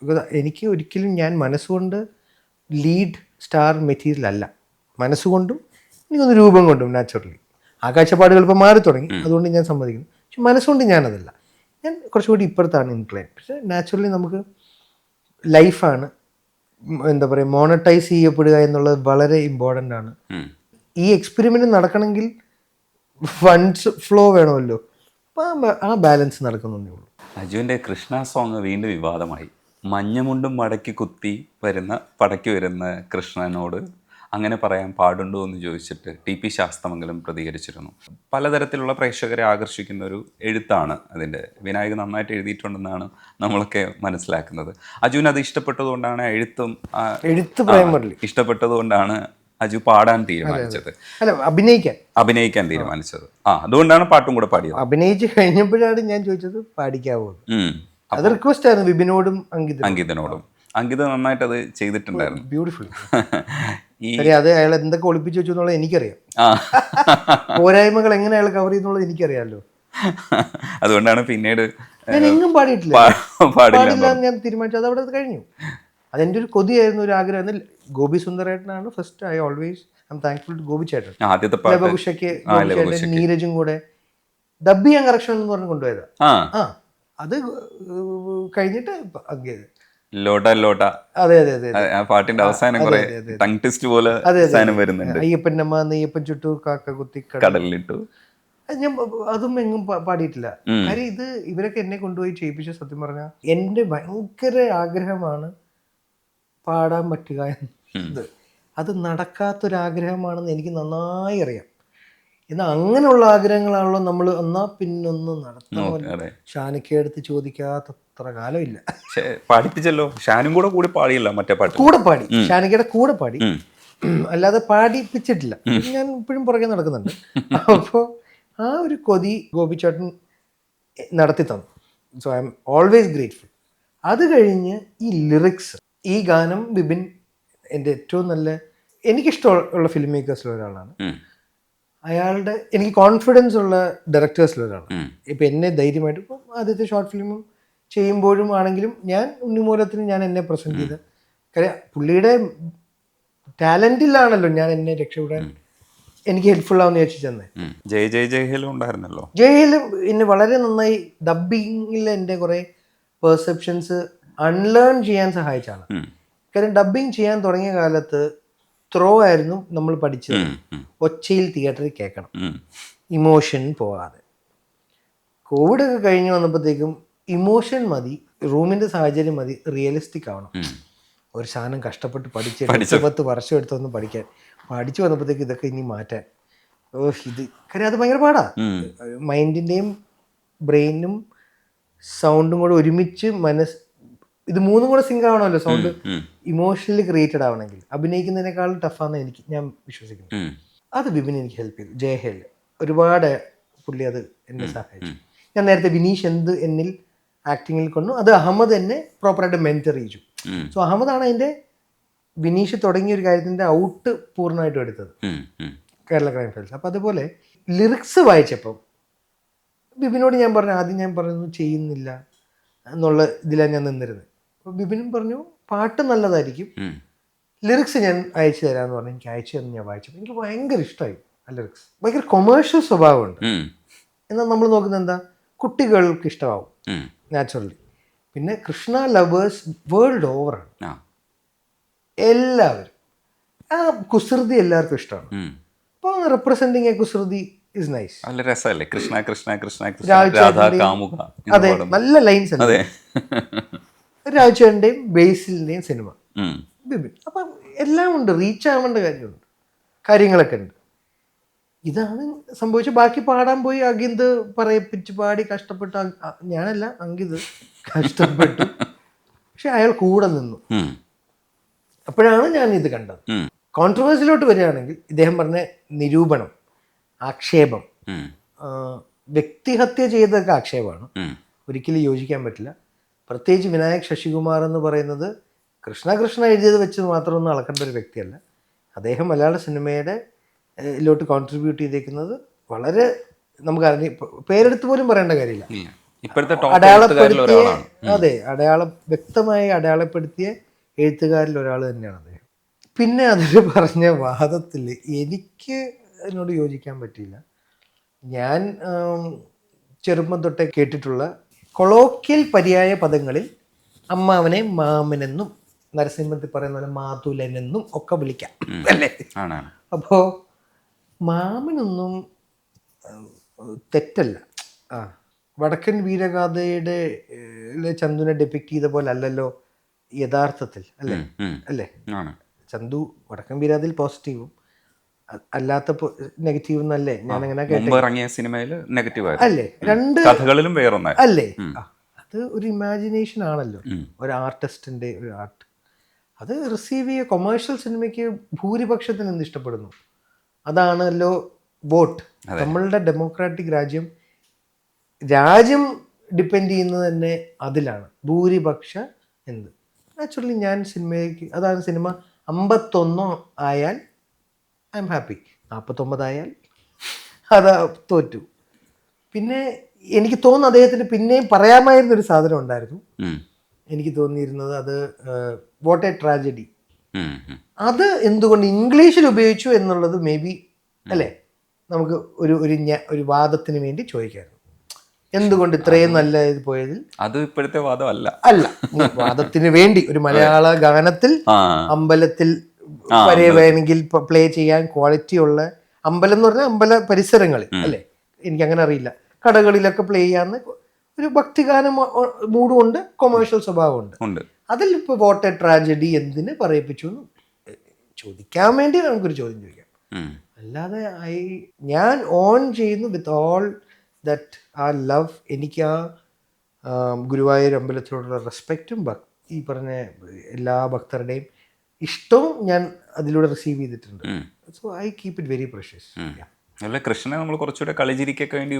ബിക്കോസ് എനിക്ക് ഒരിക്കലും ഞാൻ മനസ്സുകൊണ്ട് ലീഡ് സ്റ്റാർ മെറ്റീരിയൽ അല്ല. മനസ്സുകൊണ്ടും എനിക്കൊന്ന് രൂപം കൊണ്ടും നാച്ചുറലി ആ കാഴ്ചപ്പാടുകൾ ഇപ്പോൾ മാറി തുടങ്ങി, അതുകൊണ്ട് ഞാൻ സമ്മതിക്കുന്നു. പക്ഷെ മനസ്സുകൊണ്ട് ഞാനതല്ല, ഞാൻ കുറച്ചുകൂടി ഇപ്പുറത്താണ് ഇൻക്ലൈൻ. പക്ഷേ നാച്ചുറലി നമുക്ക് ലൈഫാണ്, എന്താ പറയുക, മോണറ്റൈസ് ചെയ്യപ്പെടുക എന്നുള്ളത് വളരെ ഇമ്പോർട്ടൻ്റ് ആണ്. ഈ എക്സ്പെരിമെൻ്റ് നടക്കണമെങ്കിൽ ഫണ്ട്സ് ഫ്ലോ വേണമല്ലോ. അപ്പോൾ ആ ബാലൻസ് നടക്കുന്നതേ ഉള്ളൂ. അജുവിൻ്റെ കൃഷ്ണ സോങ് വീണ്ടും വിവാദമായി. മഞ്ഞമുണ്ടും മടക്കി കുത്തി പടക്കി വരുന്ന കൃഷ്ണനോട് അങ്ങനെ പറയാൻ പാടുണ്ടോ എന്ന് ചോദിച്ചിട്ട് TP ശാസ്തമംഗലം പ്രതികരിച്ചിരുന്നു. പലതരത്തിലുള്ള പ്രേക്ഷകരെ ആകർഷിക്കുന്ന ഒരു എഴുത്താണ് അതിൻ്റെ. വിനായക് നന്നായിട്ട് എഴുതിയിട്ടുണ്ടെന്നാണ് നമ്മളൊക്കെ മനസ്സിലാക്കുന്നത്. അജുവിന് അത് ഇഷ്ടപ്പെട്ടതുകൊണ്ടാണ് ഇഷ്ടപ്പെട്ടതുകൊണ്ടാണ് അജു പാടാൻ തീരുമാനിച്ചത്, അല്ല അഭിനയിക്കാൻ തീരുമാനിച്ചത്. അതുകൊണ്ടാണ് പാട്ടും കൂടെ പാടിയത്. അഭിനയിച്ച് കഴിഞ്ഞപ്പോഴാണ് ഞാൻ ചോദിച്ചത് പാടിക്കാവോ. അത് റിക്വസ്റ്റ് ആയിരുന്നു വിപിനോടും അങ്കിതനോടും. അങ്കിത നന്നായിട്ട് അത് ചെയ്തിട്ടുണ്ടായിരുന്നു, ബ്യൂട്ടിഫുൾ. അത് അയാൾ എന്തൊക്കെ ഒളിപ്പിച്ചു വെച്ചു എന്നുള്ളത് എനിക്കറിയാം. പോരായ്മകൾ എങ്ങനെ അയാൾ കവർ ചെയ്യുന്നുള്ളത് എനിക്കറിയാമല്ലോ. അതുകൊണ്ടാണ് പിന്നീട് ഞാൻ എങ്ങും പാടിയിട്ടില്ല ഞാൻ തീരുമാനിച്ചു. അത് അവിടെ കഴിഞ്ഞു. അതെൻ്റെ ഒരു കൊതിയായിരുന്നു, ഒരു ആഗ്രഹമായിരുന്നു. ഗോപി സുന്ദരേട്ടനാണ് first. I always I am thankful to Gopi ചേട്ടൻ. ലവകുശയ്ക്ക് നീരജും കൂടെ ഡബ് ചെയ്യാൻ കറക്ഷൻ എന്ന് പറഞ്ഞ് കൊണ്ടുപോയതാ. അത് കഴിഞ്ഞിട്ട് ലോട്ട ലോട്ട അതെ അതെ അതെ ആ പാട്ടിന്റെ അവസാനം കുറെ ടങ് ട്വിസ്റ്റ് പോലെ സാധനം വരുന്നുണ്ട്. അയ്യപ്പൻ്റെ അമ്മ നെയ്യപ്പൻ ചുട്ടു കാക്ക കുത്തി കടലിലിട്ടു. അത് ഞാൻ അതൊന്നും എങ്ങും പാടിയിട്ടില്ല. കാര്യം ഇത് ഇവരൊക്കെ എന്നെ കൊണ്ടുപോയി ചെയ്യിപ്പിച്ച, സത്യം പറഞ്ഞാൽ എൻ്റെ ഭയങ്കര ആഗ്രഹമാണ് പാടാൻ പറ്റുക എന്നത്. അത് നടക്കാത്തൊരാഗ്രഹമാണെന്ന് എനിക്ക് നന്നായി അറിയാം. എന്നാൽ അങ്ങനെയുള്ള ആഗ്രഹങ്ങളാണല്ലോ നമ്മൾ എന്നാ പിന്നൊന്ന് നടത്തണമല്ലോ. ഷാനിക്കടുത്ത് ചോദിക്കാത്തത്ര കാലമില്ല. പാടിപ്പിച്ചല്ലോ, ഷാനും കൂടി പാടിയല്ലോ മറ്റേ പാട്ട്. കൂടെ പാടി, ഷാനിക്കയുടെ കൂടെ പാടി, അല്ലാതെ പാടിപ്പിച്ചിട്ടില്ല. ഞാൻ ഇപ്പോഴും പുറകെ നടക്കുന്നുണ്ട്. അപ്പോൾ ആ ഒരു കൊതി ഗോപിച്ചേട്ടൻ നടത്തി തന്നു. So I M always grateful. അത് കഴിഞ്ഞ് ഈ ലിറിക്സ്, ഈ ഗാനം ബിബിൻ എൻ്റെ ഏറ്റവും നല്ല, എനിക്കിഷ്ടമുള്ള ഫിലിം മേക്കേഴ്സിൽ ഒരാളാണ്. അയാളുടെ എനിക്ക് കോൺഫിഡൻസ് ഉള്ള ഡയറക്ടേഴ്സിൽ ഒരാളാണ്. ഇപ്പം എന്നെ ധൈര്യമായിട്ട്, ഇപ്പം ആദ്യത്തെ ഷോർട്ട് ഫിലിമും ചെയ്യുമ്പോഴും ആണെങ്കിലും ഞാൻ ഉണ്ണിമൂലത്തിന് ഞാൻ എന്നെ പ്രസൻറ്റ് ചെയ്ത്, കാര്യം പുള്ളിയുടെ ടാലൻറ്റിലാണല്ലോ ഞാൻ എന്നെ രക്ഷപ്പെടാൻ എനിക്ക് ഹെൽപ്ഫുൾ ആവുന്ന വിചാരിച്ചു തന്നെ. ജയ് ജയ് ജയ്ഹേലും ഉണ്ടായിരുന്നല്ലോ. ജയ്ഹേലും എന്നെ വളരെ നന്നായി ഡബ്ബിങ്ങിൽ എൻ്റെ കുറേ പെർസെപ്ഷൻസ് അൺലേൺ ചെയ്യാൻ സഹായിച്ചാണ്. കാര്യം ഡബ്ബിങ് ചെയ്യാൻ തുടങ്ങിയ കാലത്ത് ത്രോ ആയിരുന്നു നമ്മൾ പഠിച്ചത്. ഒച്ചയിൽ തിയേറ്ററിൽ കേൾക്കണം, ഇമോഷൻ പോകാതെ. കോവിഡ് ഒക്കെ കഴിഞ്ഞ് വന്നപ്പോഴത്തേക്കും ഇമോഷൻ മതി, റൂമിൻ്റെ സാഹചര്യം മതി, റിയലിസ്റ്റിക് ആവണം. ഒരു സാധനം കഷ്ടപ്പെട്ട് പഠിച്ച് 10 വർഷം എടുത്തൊന്ന് പഠിക്കാൻ, പഠിച്ചു വന്നപ്പോഴത്തേക്ക് ഇതൊക്കെ ഇനി മാറ്റാൻ ഇത്, കാര്യം അത് ഭയങ്കര പാടാ. മൈൻഡിൻ്റെയും ബ്രെയിനും സൗണ്ടും കൂടെ ഒരുമിച്ച് ഇത് മൂന്നും കൂടെ സിങ്ക് ആവണമല്ലോ. സൗണ്ട് ഇമോഷണലി ക്രിയേറ്റഡ് ആവണമെങ്കിൽ അഭിനയിക്കുന്നതിനേക്കാളും ടഫാണെന്ന് ഞാൻ വിശ്വസിക്കുന്നു. അത് ബിബിൻ എനിക്ക് ഹെൽപ്പ് ചെയ്തു. ജയഹേൽ ഒരുപാട് പുള്ളി അത് എന്നെ സഹായിച്ചു. ഞാൻ നേരത്തെ വിനീഷ് എന്ത് എന്നിൽ ആക്ടിങ്ങിൽ കൊണ്ടു, അത് അഹമ്മദ് എന്നെ പ്രോപ്പറായിട്ട് മെൻറ്റർ ചെയ്യിച്ചു. സോ അഹമ്മദാണ് അതിൻ്റെ വിനീഷ് തുടങ്ങിയ ഒരു കാര്യത്തിൻ്റെ ഔട്ട് പൂർണ്ണമായിട്ടും എടുത്തത്, കേരള ക്രൈം ഫയൽസ്. അപ്പം അതുപോലെ ലിറിക്സ് വായിച്ചപ്പം ബിബിനോട് ഞാൻ പറഞ്ഞു, ആദ്യം ഞാൻ പറഞ്ഞു ചെയ്യുന്നില്ല എന്നുള്ള ഇതിലാണ് ഞാൻ നിന്നിരുന്നത്. അപ്പോൾ ബിബിനും പറഞ്ഞു പാട്ട് നല്ലതായിരിക്കും, ലിറിക്സ് ഞാൻ അയച്ചു തരാമെന്ന് പറഞ്ഞു. എനിക്ക് അയച്ചു തന്നു. ഞാൻ വായിച്ചപ്പോൾ എനിക്ക് ഭയങ്കര ഇഷ്ടമായി. ആ ലിറിക്സ് ഭയങ്കര കൊമേഴ്ഷ്യൽ സ്വഭാവമുണ്ട്. എന്നാൽ നമ്മൾ നോക്കുന്നത് എന്താ, കുട്ടികൾക്ക് ഇഷ്ടമാവും നാച്ചുറലി. പിന്നെ കൃഷ്ണ ലവേഴ്സ് വേൾഡ് ഓവറാണ്, എല്ലാവരും ആ കുസൃതി എല്ലാവർക്കും ഇഷ്ടമാണ്. അപ്പോൾ റെപ്രസെന്റിങ് എ കുസൃതി ഇസ് നൈസ്. നല്ല രസമല്ലേ, കൃഷ്ണ കൃഷ്ണ കൃഷ്ണ രാധാ കാമുക. അതെ, നല്ല ലൈൻസ് അല്ലേ രാജുവിൻ്റെയും ബേസിലിൻ്റെയും സിനിമ, ബിബിൻ. അപ്പം എല്ലാം ഉണ്ട്, റീച്ച് ആവേണ്ട കാര്യങ്ങളൊക്കെ ഉണ്ട്. ഇതാണ് സംഭവിച്ചത്. ബാക്കി പാടാൻ പോയി അങ്കിത് പറയിപ്പിച്ച് പാടി കഷ്ടപ്പെട്ടു. ഞാനല്ല, അങ്കിത് കഷ്ടപ്പെട്ടു. പക്ഷെ അയാൾ കൂടെ നിന്നു. അപ്പോഴാണ് ഞാൻ ഇത് കണ്ടത്. കോൺട്രവേഴ്സിലോട്ട് വരികയാണെങ്കിൽ ഇദ്ദേഹം പറഞ്ഞ നിരൂപണം, ആക്ഷേപം, വ്യക്തിഹത്യ ചെയ്തൊക്കെ ആക്ഷേപമാണ്, ഒരിക്കലും യോജിക്കാൻ പറ്റില്ല. പ്രത്യേകിച്ച് വിനായക് ശശികുമാർ എന്ന് പറയുന്നത് കൃഷ്ണ എഴുതിയത് വെച്ച് മാത്രമൊന്നും അളക്കേണ്ട ഒരു വ്യക്തിയല്ല. അദ്ദേഹം മലയാള സിനിമയുടെ ലോട്ട് കോൺട്രിബ്യൂട്ട് ചെയ്തേക്കുന്നത് വളരെ നമുക്ക് പേരെടുത്ത് പോലും പറയേണ്ട കാര്യമില്ല. അടയാളപ്പെടുത്തിയ, അതെ, വ്യക്തമായി അടയാളപ്പെടുത്തിയ എഴുത്തുകാരിൽ ഒരാൾ തന്നെയാണ് അദ്ദേഹം. പിന്നെ അതിൽ പറഞ്ഞ വാദത്തിൽ എനിക്ക് അതിനോട് യോജിക്കാൻ പറ്റിയില്ല. ഞാൻ ചെറുപ്പം തൊട്ടേ കേട്ടിട്ടുള്ള കൊളോക്കിയൽ പര്യായ പദങ്ങളിൽ അമ്മാവനെ മാമനെന്നും നരസിംഹത്തിൽ പറയുന്ന പോലെ മാതുലനെന്നും ഒക്കെ വിളിക്കാം അല്ലേ. അപ്പോൾ മാമനൊന്നും തെറ്റല്ല. വടക്കൻ വീരഗാഥയുടെ ചന്തുവിനെ ഡെപിക്റ്റ് ചെയ്ത പോലെ അല്ലല്ലോ യഥാർത്ഥത്തിൽ, അല്ലേ. ചന്തു വടക്കൻ വീരാതിൽ പോസിറ്റീവും അല്ലാത്ത നെഗറ്റീവ് എന്നല്ലേ ഞാൻ അങ്ങനെ കേട്ടു. അല്ലേ, രണ്ട് കഥകളിലും അല്ലേ. അത് ഒരു ഇമാജിനേഷൻ ആണല്ലോ ഒരു ആർട്ടിസ്റ്റിന്റെ ഒരു ആർട്ട്. അത് റിസീവ് ചെയ്യുക. കൊമേഴ്ഷ്യൽ സിനിമയ്ക്ക് ഭൂരിപക്ഷത്തിന് എന്ത് ഇഷ്ടപ്പെടുന്നു അതാണല്ലോ വോട്ട്. നമ്മളുടെ ഡെമോക്രാറ്റിക് രാജ്യം ഡിപ്പെൻഡ് ചെയ്യുന്നത് തന്നെ അതിലാണ്, ഭൂരിപക്ഷ എന്ത്. നാച്ചുറലി ഞാൻ സിനിമയ്ക്ക്, അതാണ് സിനിമ 51 ആയാൽ ഐ എം ഹാപ്പി, 49 ആയാൽ അതാ തോറ്റു. പിന്നെ എനിക്ക് തോന്നുന്നു അദ്ദേഹത്തിന് പിന്നെയും പറയാമായിരുന്നൊരു സാധനം ഉണ്ടായിരുന്നു. എനിക്ക് തോന്നിയിരുന്നത് അത് വാട്ട് എ ട്രാജഡി. അത് എന്തുകൊണ്ട് ഇംഗ്ലീഷിൽ ഉപയോഗിച്ചു എന്നുള്ളത് മേ ബി അല്ലേ നമുക്ക് ഒരു വാദത്തിന് വേണ്ടി ചോദിക്കായിരുന്നു. എന്തുകൊണ്ട് ഇത്രയും നല്ല ഇത് പോയതിൽ അത് ഇപ്പോഴത്തെ വാദമല്ല. അല്ല, വാദത്തിന് വേണ്ടി ഒരു മലയാള ഗാനത്തിൽ ആ അമ്പലത്തിൽ വരെ വേണമെങ്കിൽ പ്ലേ ചെയ്യാൻ ക്വാളിറ്റി ഉള്ള അമ്പലം എന്ന് പറഞ്ഞാൽ അമ്പല പരിസരങ്ങളിൽ അല്ലേ, എനിക്ക് അങ്ങനെ അറിയില്ല, കടകളിലൊക്കെ പ്ലേ ചെയ്യാന്ന് ഒരു ഭക്തിഗാനം മൂഡും ഉണ്ട്, കൊമേഴ്ഷ്യൽ സ്വഭാവമുണ്ട്. ഉണ്ട്. അതിൽ ഇപ്പോൾ വോട്ട് എ ട്രാജഡി എന്തിന് പറയിപ്പിച്ചു എന്ന് ചോദിക്കാൻ വേണ്ടി നമുക്കൊരു ചോദ്യം ചോദിക്കാം. അല്ലാതെ ഞാൻ ഓൺ ചെയ്യുന്നു വിത്ത് ഓൾ ദറ്റ് ആ ലവ്. എനിക്ക് ആ ഗുരുവായൂർ അമ്പലത്തിലോടുള്ള റെസ്പെക്റ്റും ഈ പറഞ്ഞ എല്ലാ ഭക്തരുടെയും ഇഷ്ടവും ഞാൻ അതിലൂടെ റിസീവ് ചെയ്തിട്ടുണ്ട്. So I keep it very precious. അല്ല, കൃഷ്ണനെ നമ്മൾ കുറച്ചുകൂടെ കളിചിരിക്കൊക്കെ വേണ്ടി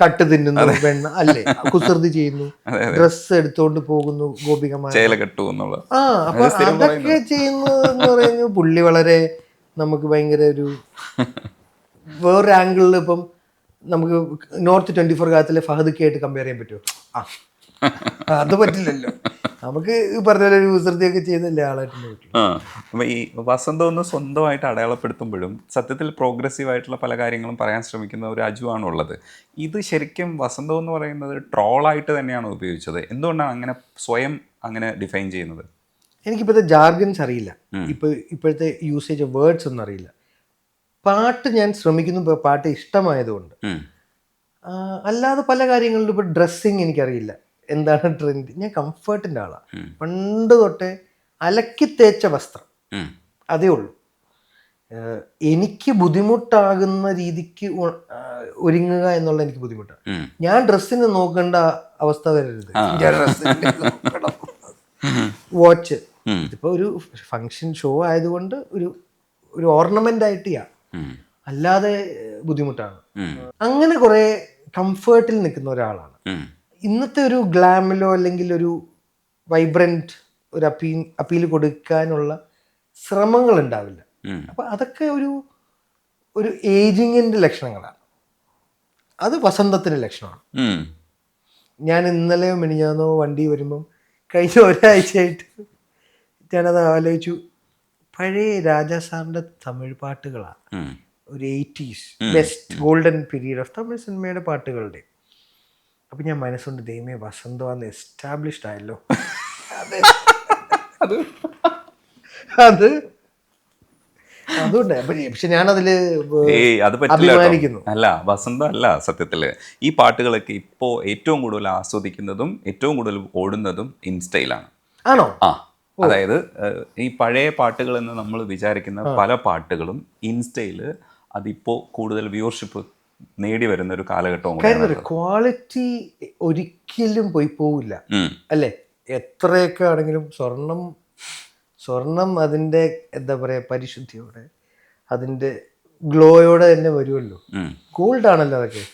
കട്ട് തിന്നുന്നു, വെണ്ണ അല്ലേ, കുസൃതി ചെയ്യുന്നു, ഡ്രസ്സ് എടുത്തോണ്ട് പോകുന്നു, ഗോപികമാർ ചേല കെട്ടു എന്നുള്ള അപ്പൊ അതൊക്കെ ചെയ്യുന്നു എന്ന് പറയുന്നത് പുള്ളി വളരെ നമുക്ക് ഭയങ്കര ഒരു വേറൊരു ആംഗിളിൽ ഇപ്പം നമുക്ക് നോർത്ത് 24 കാലത്തിലെ ഫഹദൊക്കെ ആയിട്ട് കമ്പയർ ചെയ്യാൻ പറ്റുമോ? അത് പറ്റില്ലല്ലോ. നമുക്ക് പറഞ്ഞ ഒരു കുസൃതിയൊക്കെ ചെയ്തല്ലേ ആളായിട്ടുണ്ട്. അപ്പൊ ഈ വസന്തം ഒന്ന് സ്വന്തമായിട്ട് അടയാളപ്പെടുത്തുമ്പോഴും സത്യത്തിൽ പ്രോഗ്രസീവ് ആയിട്ടുള്ള പല കാര്യങ്ങളും പറയാൻ ശ്രമിക്കുന്ന ഒരു അജു ആണുള്ളത്. ഇത് ശരിക്കും വസന്തം എന്ന് പറയുന്നത് ട്രോളായിട്ട് തന്നെയാണ് ഉപയോഗിച്ചത്. എന്തുകൊണ്ടാണ് അങ്ങനെ സ്വയം അങ്ങനെ ഡിഫൈൻ ചെയ്യുന്നത്? എനിക്കിപ്പോഴത്തെ ജാർഗൻസ് അറിയില്ല, ഇപ്പോഴത്തെ യൂസേജ് ഓഫ് വേർഡ്സ് ഒന്നും അറിയില്ല. പാട്ട് ഞാൻ ശ്രമിക്കുന്നു, പാട്ട് ഇഷ്ടമായതുകൊണ്ട്. അല്ലാതെ പല കാര്യങ്ങളിലും ഇപ്പോൾ ഡ്രസ്സിങ് എനിക്കറിയില്ല, എന്താണ് ട്രെൻഡ്. ഞാൻ കംഫർട്ടിൻ്റെ ആളാണ്. പണ്ട് തൊട്ടേ അലക്കി തേച്ച വസ്ത്രം അതേ ഉള്ളൂ. എനിക്ക് ബുദ്ധിമുട്ടാകുന്ന രീതിക്ക് ഒരുങ്ങുക എന്നുള്ള എനിക്ക് ബുദ്ധിമുട്ടാണ്. ഞാൻ ഡ്രസ്സിന് നോക്കേണ്ട അവസ്ഥ വരരുത്. വാച്ച് ഇതിപ്പോൾ ഒരു ഫങ്ഷൻ ഷോ ആയതുകൊണ്ട് ഒരു ഓർണമെന്റ് ആയിട്ട് അല്ലാതെ ബുദ്ധിമുട്ടാണ്. അങ്ങനെ കുറെ കംഫേർട്ടിൽ നിൽക്കുന്ന ഒരാളാണ്. ഇന്നത്തെ ഒരു ഗ്ലാമിലോ അല്ലെങ്കിൽ ഒരു വൈബ്രന്റ് ഒരു അപ്പീൽ കൊടുക്കാനുള്ള ശ്രമങ്ങൾ ഉണ്ടാവില്ല. അപ്പൊ അതൊക്കെ ഒരു ഏജിങ്ങിന്റെ ലക്ഷണങ്ങളാണ്. അത് വസന്തത്തിന്റെ ലക്ഷണമാണ്. ഞാൻ ഇന്നലെയോ മിനിഞ്ഞാന്നോ വണ്ടി വരുമ്പം കഴിഞ്ഞ ഒരാഴ്ചയായിട്ട് ഞാനത് ആലോചിച്ചു. പഴയ രാജാ സാറിന്റെ തമിഴ് പാട്ടുകളാണ്, ഒരു 80s best golden period of Tamil സിനിമയുടെ പാട്ടുകളുടെ. അപ്പൊ ഞാൻ മനസ്സുകൊണ്ട് ദൈവമേ വസന്തമാന്ന് എസ്റ്റാബ്ലിഷ്ഡ് ആയല്ലോ. അതുകൊണ്ട് പക്ഷെ ഞാനതില് അഭിമാനിക്കുന്നു. അല്ല, വസന്തം അല്ല സത്യത്തില്. ഈ പാട്ടുകളൊക്കെ ഇപ്പോ ഏറ്റവും കൂടുതൽ ആസ്വദിക്കുന്നതും ഏറ്റവും കൂടുതൽ ഓടുന്നതും ഇൻസ്റ്റയിലാണ്. ആണോ? അതായത് ഈ പഴയ പാട്ടുകൾ എന്ന് നമ്മൾ വിചാരിക്കുന്ന പല പാട്ടുകളും ഇൻസ്റ്റയില് അതിപ്പോ കൂടുതൽ വ്യൂവർഷിപ്പ് നേടി വരുന്ന ഒരു കാലഘട്ടവും. ക്വാളിറ്റി ഒരിക്കലും പോവില്ല അല്ലേ? എത്രയൊക്കെ ആണെങ്കിലും സ്വർണം അതിൻ്റെ എന്താ പറയാ പരിശുദ്ധിയോടെ അതിൻ്റെ ഗ്ലോയോടെ തന്നെ വരുമല്ലോ. ഗോൾഡ് ആണല്ലോ അതൊക്കെ.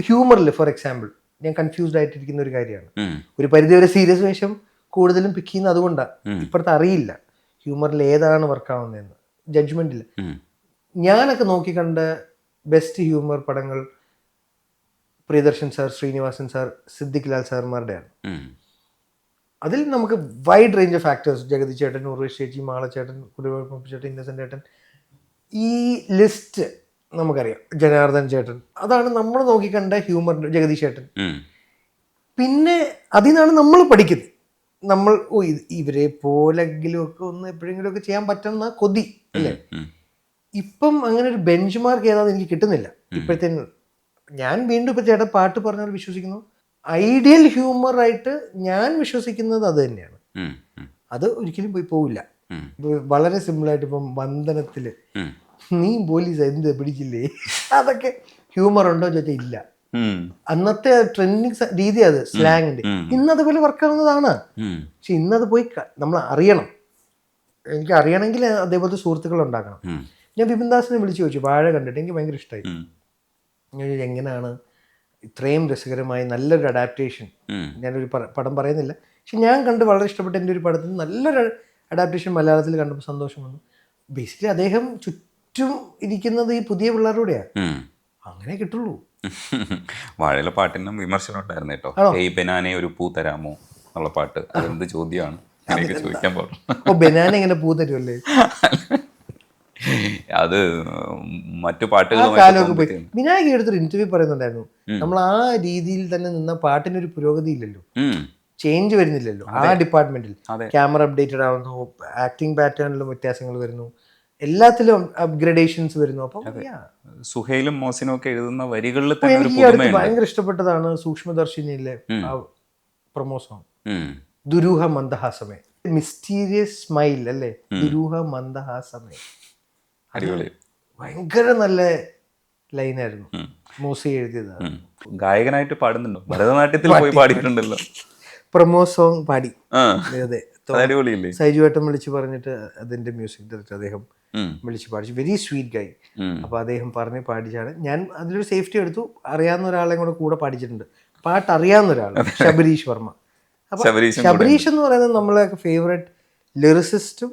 ഹ്യൂമറിൽ ഫോർ എക്സാമ്പിൾ ഞാൻ കൺഫ്യൂസ്ഡ് ആയിട്ടിരിക്കുന്ന ഒരു കാര്യമാണ്. ഒരു പരിധിവരെ സീരിയസ് വേഷം കൂടുതലും പിക്ക് ചെയ്യുന്നത് അതുകൊണ്ടാണ്. ഇപ്പോഴത്തെ അറിയില്ല ഹ്യൂമറിൽ ഏതാണ് വർക്കാവുന്നതെന്ന്, ജഡ്ജ്മെന്റില്ല. ഞാനൊക്കെ നോക്കിക്കണ്ട ബെസ്റ്റ് ഹ്യൂമർ പടങ്ങൾ പ്രിയദർശൻ സാർ, ശ്രീനിവാസൻ സാർ, സിദ്ദിഖ് ലാൽ സാർമാരുടെയാണ്. അതിൽ നമുക്ക് wide range of actors, Jagathy ചേട്ടൻ, ഉർവശി ചേച്ചി, മാളച്ചേട്ടൻ, ചേട്ടൻ, ഇന്നസെന്റ് ചേട്ടൻ, ഈ ലിസ്റ്റ് നമുക്കറിയാം. ജനാർദ്ദൻ ചേട്ടൻ, അതാണ് നമ്മൾ നോക്കിക്കണ്ട ഹ്യൂമറിന്റെ. ജഗതി ചേട്ടൻ. പിന്നെ അതിൽ നിന്നാണ് നമ്മൾ പഠിക്കുന്നത്. നമ്മൾ ഇവരെ പോലെങ്കിലും ഒക്കെ ഒന്ന് എപ്പോഴെങ്കിലും ഒക്കെ ചെയ്യാൻ പറ്റുന്ന കൊതി അല്ലേ? ഇപ്പം അങ്ങനെ ഒരു ബെഞ്ച് മാർക്ക് ഏതാണെന്ന് എനിക്ക് കിട്ടുന്നില്ല ഇപ്പോഴത്തെ. ഞാൻ വീണ്ടും ഇപ്പൊ ചേട്ടൻ പാട്ട് പറഞ്ഞാൽ വിശ്വസിക്കുന്നു, ഐഡിയൽ ഹ്യൂമർ ആയിട്ട് ഞാൻ വിശ്വസിക്കുന്നത് അത് തന്നെയാണ്. അത് ഒരിക്കലും പോവില്ല. വളരെ സിമ്പിൾ ആയിട്ട് ഇപ്പം വന്ദനത്തില് നീ പോലീസ് എന്ത് പിടിച്ചില്ലേ, അതൊക്കെ ഹ്യൂമർ ഉണ്ടോ ചോദിച്ചാൽ ഇല്ല. അന്നത്തെ ട്രെൻഡിങ് രീതി അത് സ്ലാങ്ങിന്റെ. ഇന്ന് അതുപോലെ വർക്കാവുന്നതാണ്. പക്ഷെ ഇന്നത് പോയി നമ്മൾ അറിയണം. എനിക്ക് അറിയണമെങ്കിൽ അതേപോലത്തെ സുഹൃത്തുക്കൾ ഉണ്ടാക്കണം. ഞാൻ ബിപിൻ ദാസിനെ വിളിച്ചു ചോദിച്ചു, വാഴ കണ്ടിട്ട് എനിക്ക് ഭയങ്കര ഇഷ്ടമായി. ഞാൻ എങ്ങനെയാണ് ഇത്രയും രസകരമായി നല്ലൊരു അഡാപ്റ്റേഷൻ. ഞാനൊരു പടം പറയുന്നില്ല, പക്ഷെ ഞാൻ കണ്ട് വളരെ ഇഷ്ടപ്പെട്ട എൻ്റെ ഒരു പടത്തിന് നല്ലൊരു അഡാപ്റ്റേഷൻ മലയാളത്തിൽ കണ്ടപ്പോൾ സന്തോഷം വന്നു. ബേസിക്കലി അദ്ദേഹം ചുറ്റും ഇരിക്കുന്നത് ഈ പുതിയ പിള്ളേരുടെയാണ്. അങ്ങനെ കിട്ടുള്ളൂ. വാഴയിലെ പാട്ടിനും വിമർശനം ഉണ്ടായിരുന്നു കേട്ടോ. ഈ ബനാനെ ഒരു പൂ തരാമോ എന്നുള്ള പാട്ട്, അതെന്ത് ചോദ്യമാണ് ചോദിക്കാൻ പറഞ്ഞു. ബനാന എങ്ങനെ പൂ തരുമല്ലേ? അത് മറ്റു ആ പാട്ടുകളുമായിട്ട് കാലമൊക്കെ പോയി. പോകുമ്പോഴത്തേനും. വിനായക് എടുത്തൊരു ഇന്റർവ്യൂ പറയുന്നുണ്ടായിരുന്നു, നമ്മൾ ആ രീതിയിൽ തന്നെ നിന്ന പാട്ടിനൊരു പുരോഗതി ഇല്ലല്ലോ, ഉം. ചേഞ്ച് വരുന്നില്ലല്ലോ ആ ഡിപ്പാർട്ട്മെന്റിൽ. അതെ. ക്യാമറ അപ്ഡേറ്റഡ് ആവുന്നു, ആക്ടിങ് പാറ്റേണിലും വ്യത്യാസങ്ങൾ വരുന്നു, എല്ലാത്തിലും അപ്ഗ്രഡേഷൻസ് വരുന്നു. അപ്പം yeah. സുഹൈലും മോസിനും ഒക്കെ എഴുതുന്ന വരികളിൽ തന്നെ ഒരു എനിക്ക് ഈ അടുത്ത് പുതുമയുണ്ട്. ഭയങ്കര ഇഷ്ടപ്പെട്ടതാണ് സൂക്ഷ്മദർശിനിയിലെ ആ പ്രൊമോ സോങ്, ഉം. ദുരൂഹ മന്ദഹാസമേ, മിസ്റ്റീരിയസ് സ്മൈൽ അല്ലേ, ദുരൂഹ മന്ദഹാസമേ. അടിപൊളി. ഭയങ്കര നല്ല ലൈനായിരുന്നു, മോസി എഴുതിയത്. ഉം. ഗായകനായിട്ട് പാടുന്നുണ്ടോ? ഭരതനാട്യത്തിൽ പോയി പാടിയിട്ടുണ്ടല്ലോ. പ്രൊമോ സോങ് പാടി. ആ, അതെ, അത് അടിപൊളിയില്ലേ? സൈജു ഏട്ടൻ വിളിച്ച് പറഞ്ഞിട്ട് അതിന്റെ മ്യൂസിക് ഡയറക്ടർ അദ്ദേഹം ഉം. വിളിച്ച് പാടിച്ചു. വെരി സ്വീറ്റ് ഗൈ. ഉം. അപ്പോൾ അദ്ദേഹം പറഞ്ഞ് പാടിച്ചാണ്. ഞാൻ അതിലൊരു സേഫ്റ്റി എടുത്തു, അറിയാവുന്ന ഒരാളെ കൂടെ പാടിച്ചിട്ടുണ്ട്, പാട്ട് അറിയാവുന്ന ഒരാൾ, ശബരീഷ് വർമ്മ. അപ്പോൾ ശബരീഷും ശബരീഷ് എന്ന് പറയുന്നത് നമ്മളെയൊക്കെ ഫേവറേറ്റ് ലിറിസിസ്റ്റും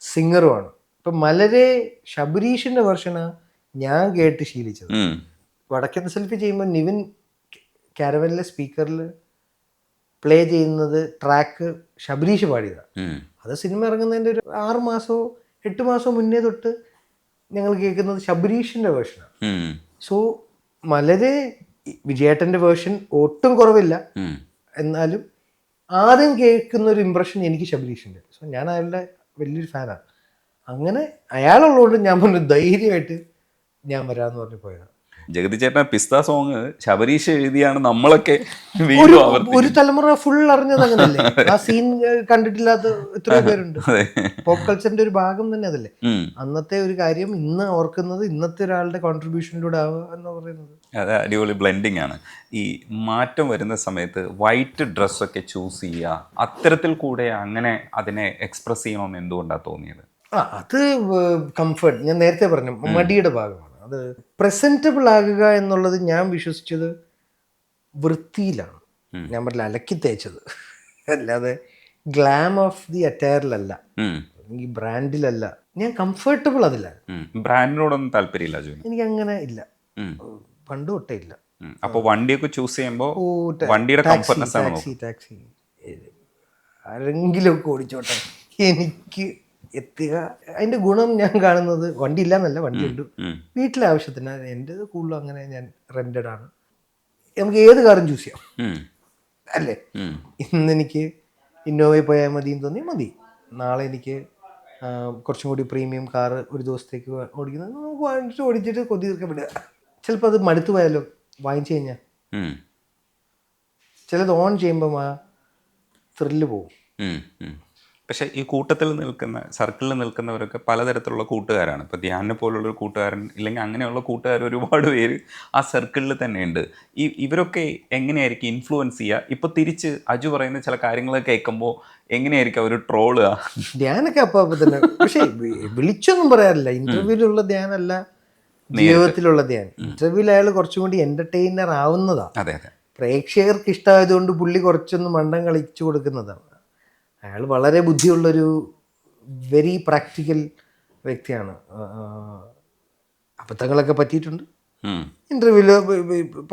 സിംഗറുമാണ്. ഇപ്പം മലരെ ശബരീഷിന്റെ വെർഷനാണ് ഞാൻ കേട്ട് ശീലിച്ചത്. ഉം. വടക്കൻ സെൽഫി ചെയ്യുമ്പോൾ നിവിൻ കാരവനിലെ സ്പീക്കറിൽ പ്ലേ ചെയ്യുന്നത് ട്രാക്ക് ശബരീഷ് പാടിയതാണ്. ഉം. അത് സിനിമ ഇറങ്ങുന്നതിൻ്റെ ഒരു 6 മാസമോ 8 മാസമോ മുന്നേ തൊട്ട് ഞങ്ങൾ കേൾക്കുന്നത് ശബരീഷിൻ്റെ വേർഷനാണ്. ഉം. സോ മലരെ വിജയേട്ടൻ്റെ വേർഷൻ ഒട്ടും കുറവില്ല, ഉം. എന്നാലും ആദ്യം കേൾക്കുന്ന ഒരു ഇമ്പ്രഷൻ എനിക്ക് ശബരീഷിൻ്റെ. സോ ഞാൻ അയാളുടെ വലിയൊരു ഫാനാണ്. അങ്ങനെ അയാളുള്ളതുകൊണ്ട് ഞാൻ പറഞ്ഞു ധൈര്യമായിട്ട് ഞാൻ വരാമെന്ന് പറഞ്ഞു പോയതാണ്. ജഗതി ചേട്ടൻ പിസ്ത സോങ് ശബരീഷ് എഴുതിയാണ് നമ്മളൊക്കെ ഒരു വീണ്ടും ആവർത്തിക്കുന്നത്. ഒരു തലമുറ ഫുൾ അറിഞ്ഞത് അങ്ങനല്ലേ, ആ സീൻ കണ്ടിട്ടില്ലാത്ത എത്രയോ പേരുണ്ട്. അതെ. പോപ്പ് കൾച്ചറിന്റെ ഒരു ഭാഗം തന്നെ അതല്ലേ. ഉം. അന്നത്തെ ഒരു കാര്യം ഇന്ന് ഓർക്കുന്നത് ഇന്നത്തെ ഒരാളുടെ കോൺട്രിബ്യൂഷനിലൂടെ ആവുക എന്ന് പറയുന്നത്. അത് അടിപൊളി ബ്ലെൻഡിങ് ആണ്. ഈ മാറ്റം വരുന്ന സമയത്ത് വൈറ്റ് ഡ്രസ്സൊക്കെ ചൂസ് ചെയ്യുക, അത്തരത്തിൽ കൂടെ അങ്ങനെ അതിനെ എക്സ്പ്രസ് ചെയ്യണമെന്ന് എന്തുകൊണ്ടാണ് തോന്നിയത്? അത് കംഫർട്ട്, ഞാൻ നേരത്തെ പറഞ്ഞു, മടിയുടെ ഭാഗമാണ്. അത് പ്രസന്റബിൾ ആകുക എന്നുള്ളത് ഞാൻ വിശ്വസിച്ചത് വൃത്തിയിലാണ്. ഞാൻ പറഞ്ഞില്ല അലക്കി തേച്ചത്, അല്ലാതെ ഗ്ലാം ഓഫ് ദി അറ്റയറിലല്ല, ഈ ബ്രാൻഡിലല്ല. ഞാൻ കംഫർട്ടബിൾ അതില്ല. ബ്രാൻഡിനോടൊന്നും താല്പര്യമില്ല ജോലി? എനിക്ക് അങ്ങനെ ഇല്ല, പണ്ട് തൊട്ടേ ഇല്ല. അപ്പോൾ വണ്ടിയൊക്കെ ചൂസ് ചെയ്യുമ്പോൾ വണ്ടിയുടെ കംഫർട്ട്നെസ് ആണ് നോക്കുന്നത്. ടാക്സി ആരെങ്കിലും ഒക്കെ ഓടിച്ചോട്ടെ, എനിക്ക് എത്തുക. അതിന്റെ ഗുണം ഞാൻ കാണുന്നത്, വണ്ടി ഇല്ലാന്നല്ല, വണ്ടിയുണ്ട് വീട്ടിലെ ആവശ്യത്തിന്. എൻ്റെത് കൂടുതലും അങ്ങനെ, ഞാൻ റെന്റഡ് ആണ്. നമുക്ക് ഏത് കാറും ചൂസ് ചെയ്യാം അല്ലേ. ഇന്നെനിക്ക് ഇന്നോവയിൽ പോയാൽ മതി എന്ന് തോന്നി മതി, നാളെ എനിക്ക് കുറച്ചും കൂടി പ്രീമിയം കാറ് ഒരു ദിവസത്തേക്ക് ഓടിക്കുന്നത് നമുക്ക് വാങ്ങിച്ചിട്ട് ഓടിച്ചിട്ട് കൊതി തീർക്കാൻ വിടുക. ചിലപ്പോൾ അത് മടുത്തു പോയാലോ വാങ്ങിച്ചു കഴിഞ്ഞാൽ. ചിലത് ഓൺ ചെയ്യുമ്പം ആ ത്രില്ല് പോകും. പക്ഷേ ഈ കൂട്ടത്തിൽ നിൽക്കുന്ന, സർക്കിളിൽ നിൽക്കുന്നവരൊക്കെ പലതരത്തിലുള്ള കൂട്ടുകാരാണ്. ഇപ്പോൾ ധ്യാനെ പോലുള്ളൊരു കൂട്ടുകാരൻ, ഇല്ലെങ്കിൽ അങ്ങനെയുള്ള കൂട്ടുകാർ ഒരുപാട് പേര് ആ സർക്കിളിൽ തന്നെയുണ്ട്. ഇവരൊക്കെ എങ്ങനെയായിരിക്കും ഇൻഫ്ലുവൻസ് ചെയ്യുക? ഇപ്പോൾ തിരിച്ച് അജു പറയുന്ന ചില കാര്യങ്ങൾ കേൾക്കുമ്പോൾ എങ്ങനെയായിരിക്കും അവർ ട്രോളുക? ധ്യാനൊക്കെ അപ്പം തന്നെ, പക്ഷേ വിളിച്ചൊന്നും പറയാറില്ല. ഇന്റർവ്യൂവിലുള്ള ധ്യാനല്ല ജീവിതത്തിലുള്ള ധ്യാൻ. ഇന്റർവ്യൂവിൽ അയാൾ കുറച്ചും കൂടി എന്റർടൈനർ ആവുന്നതാണ്. അതെ അതെ. പ്രേക്ഷകർക്ക് ഇഷ്ടമായതുകൊണ്ട് പുള്ളി കുറച്ചൊന്ന് മണ്ടം കളിച്ചു കൊടുക്കുന്നതാണ്. അയാൾ വളരെ ബുദ്ധിയുള്ളൊരു വെരി പ്രാക്ടിക്കൽ വ്യക്തിയാണ്. അബദ്ധങ്ങളൊക്കെ പറ്റിയിട്ടുണ്ട് ഇൻ്റർവ്യൂവിൽ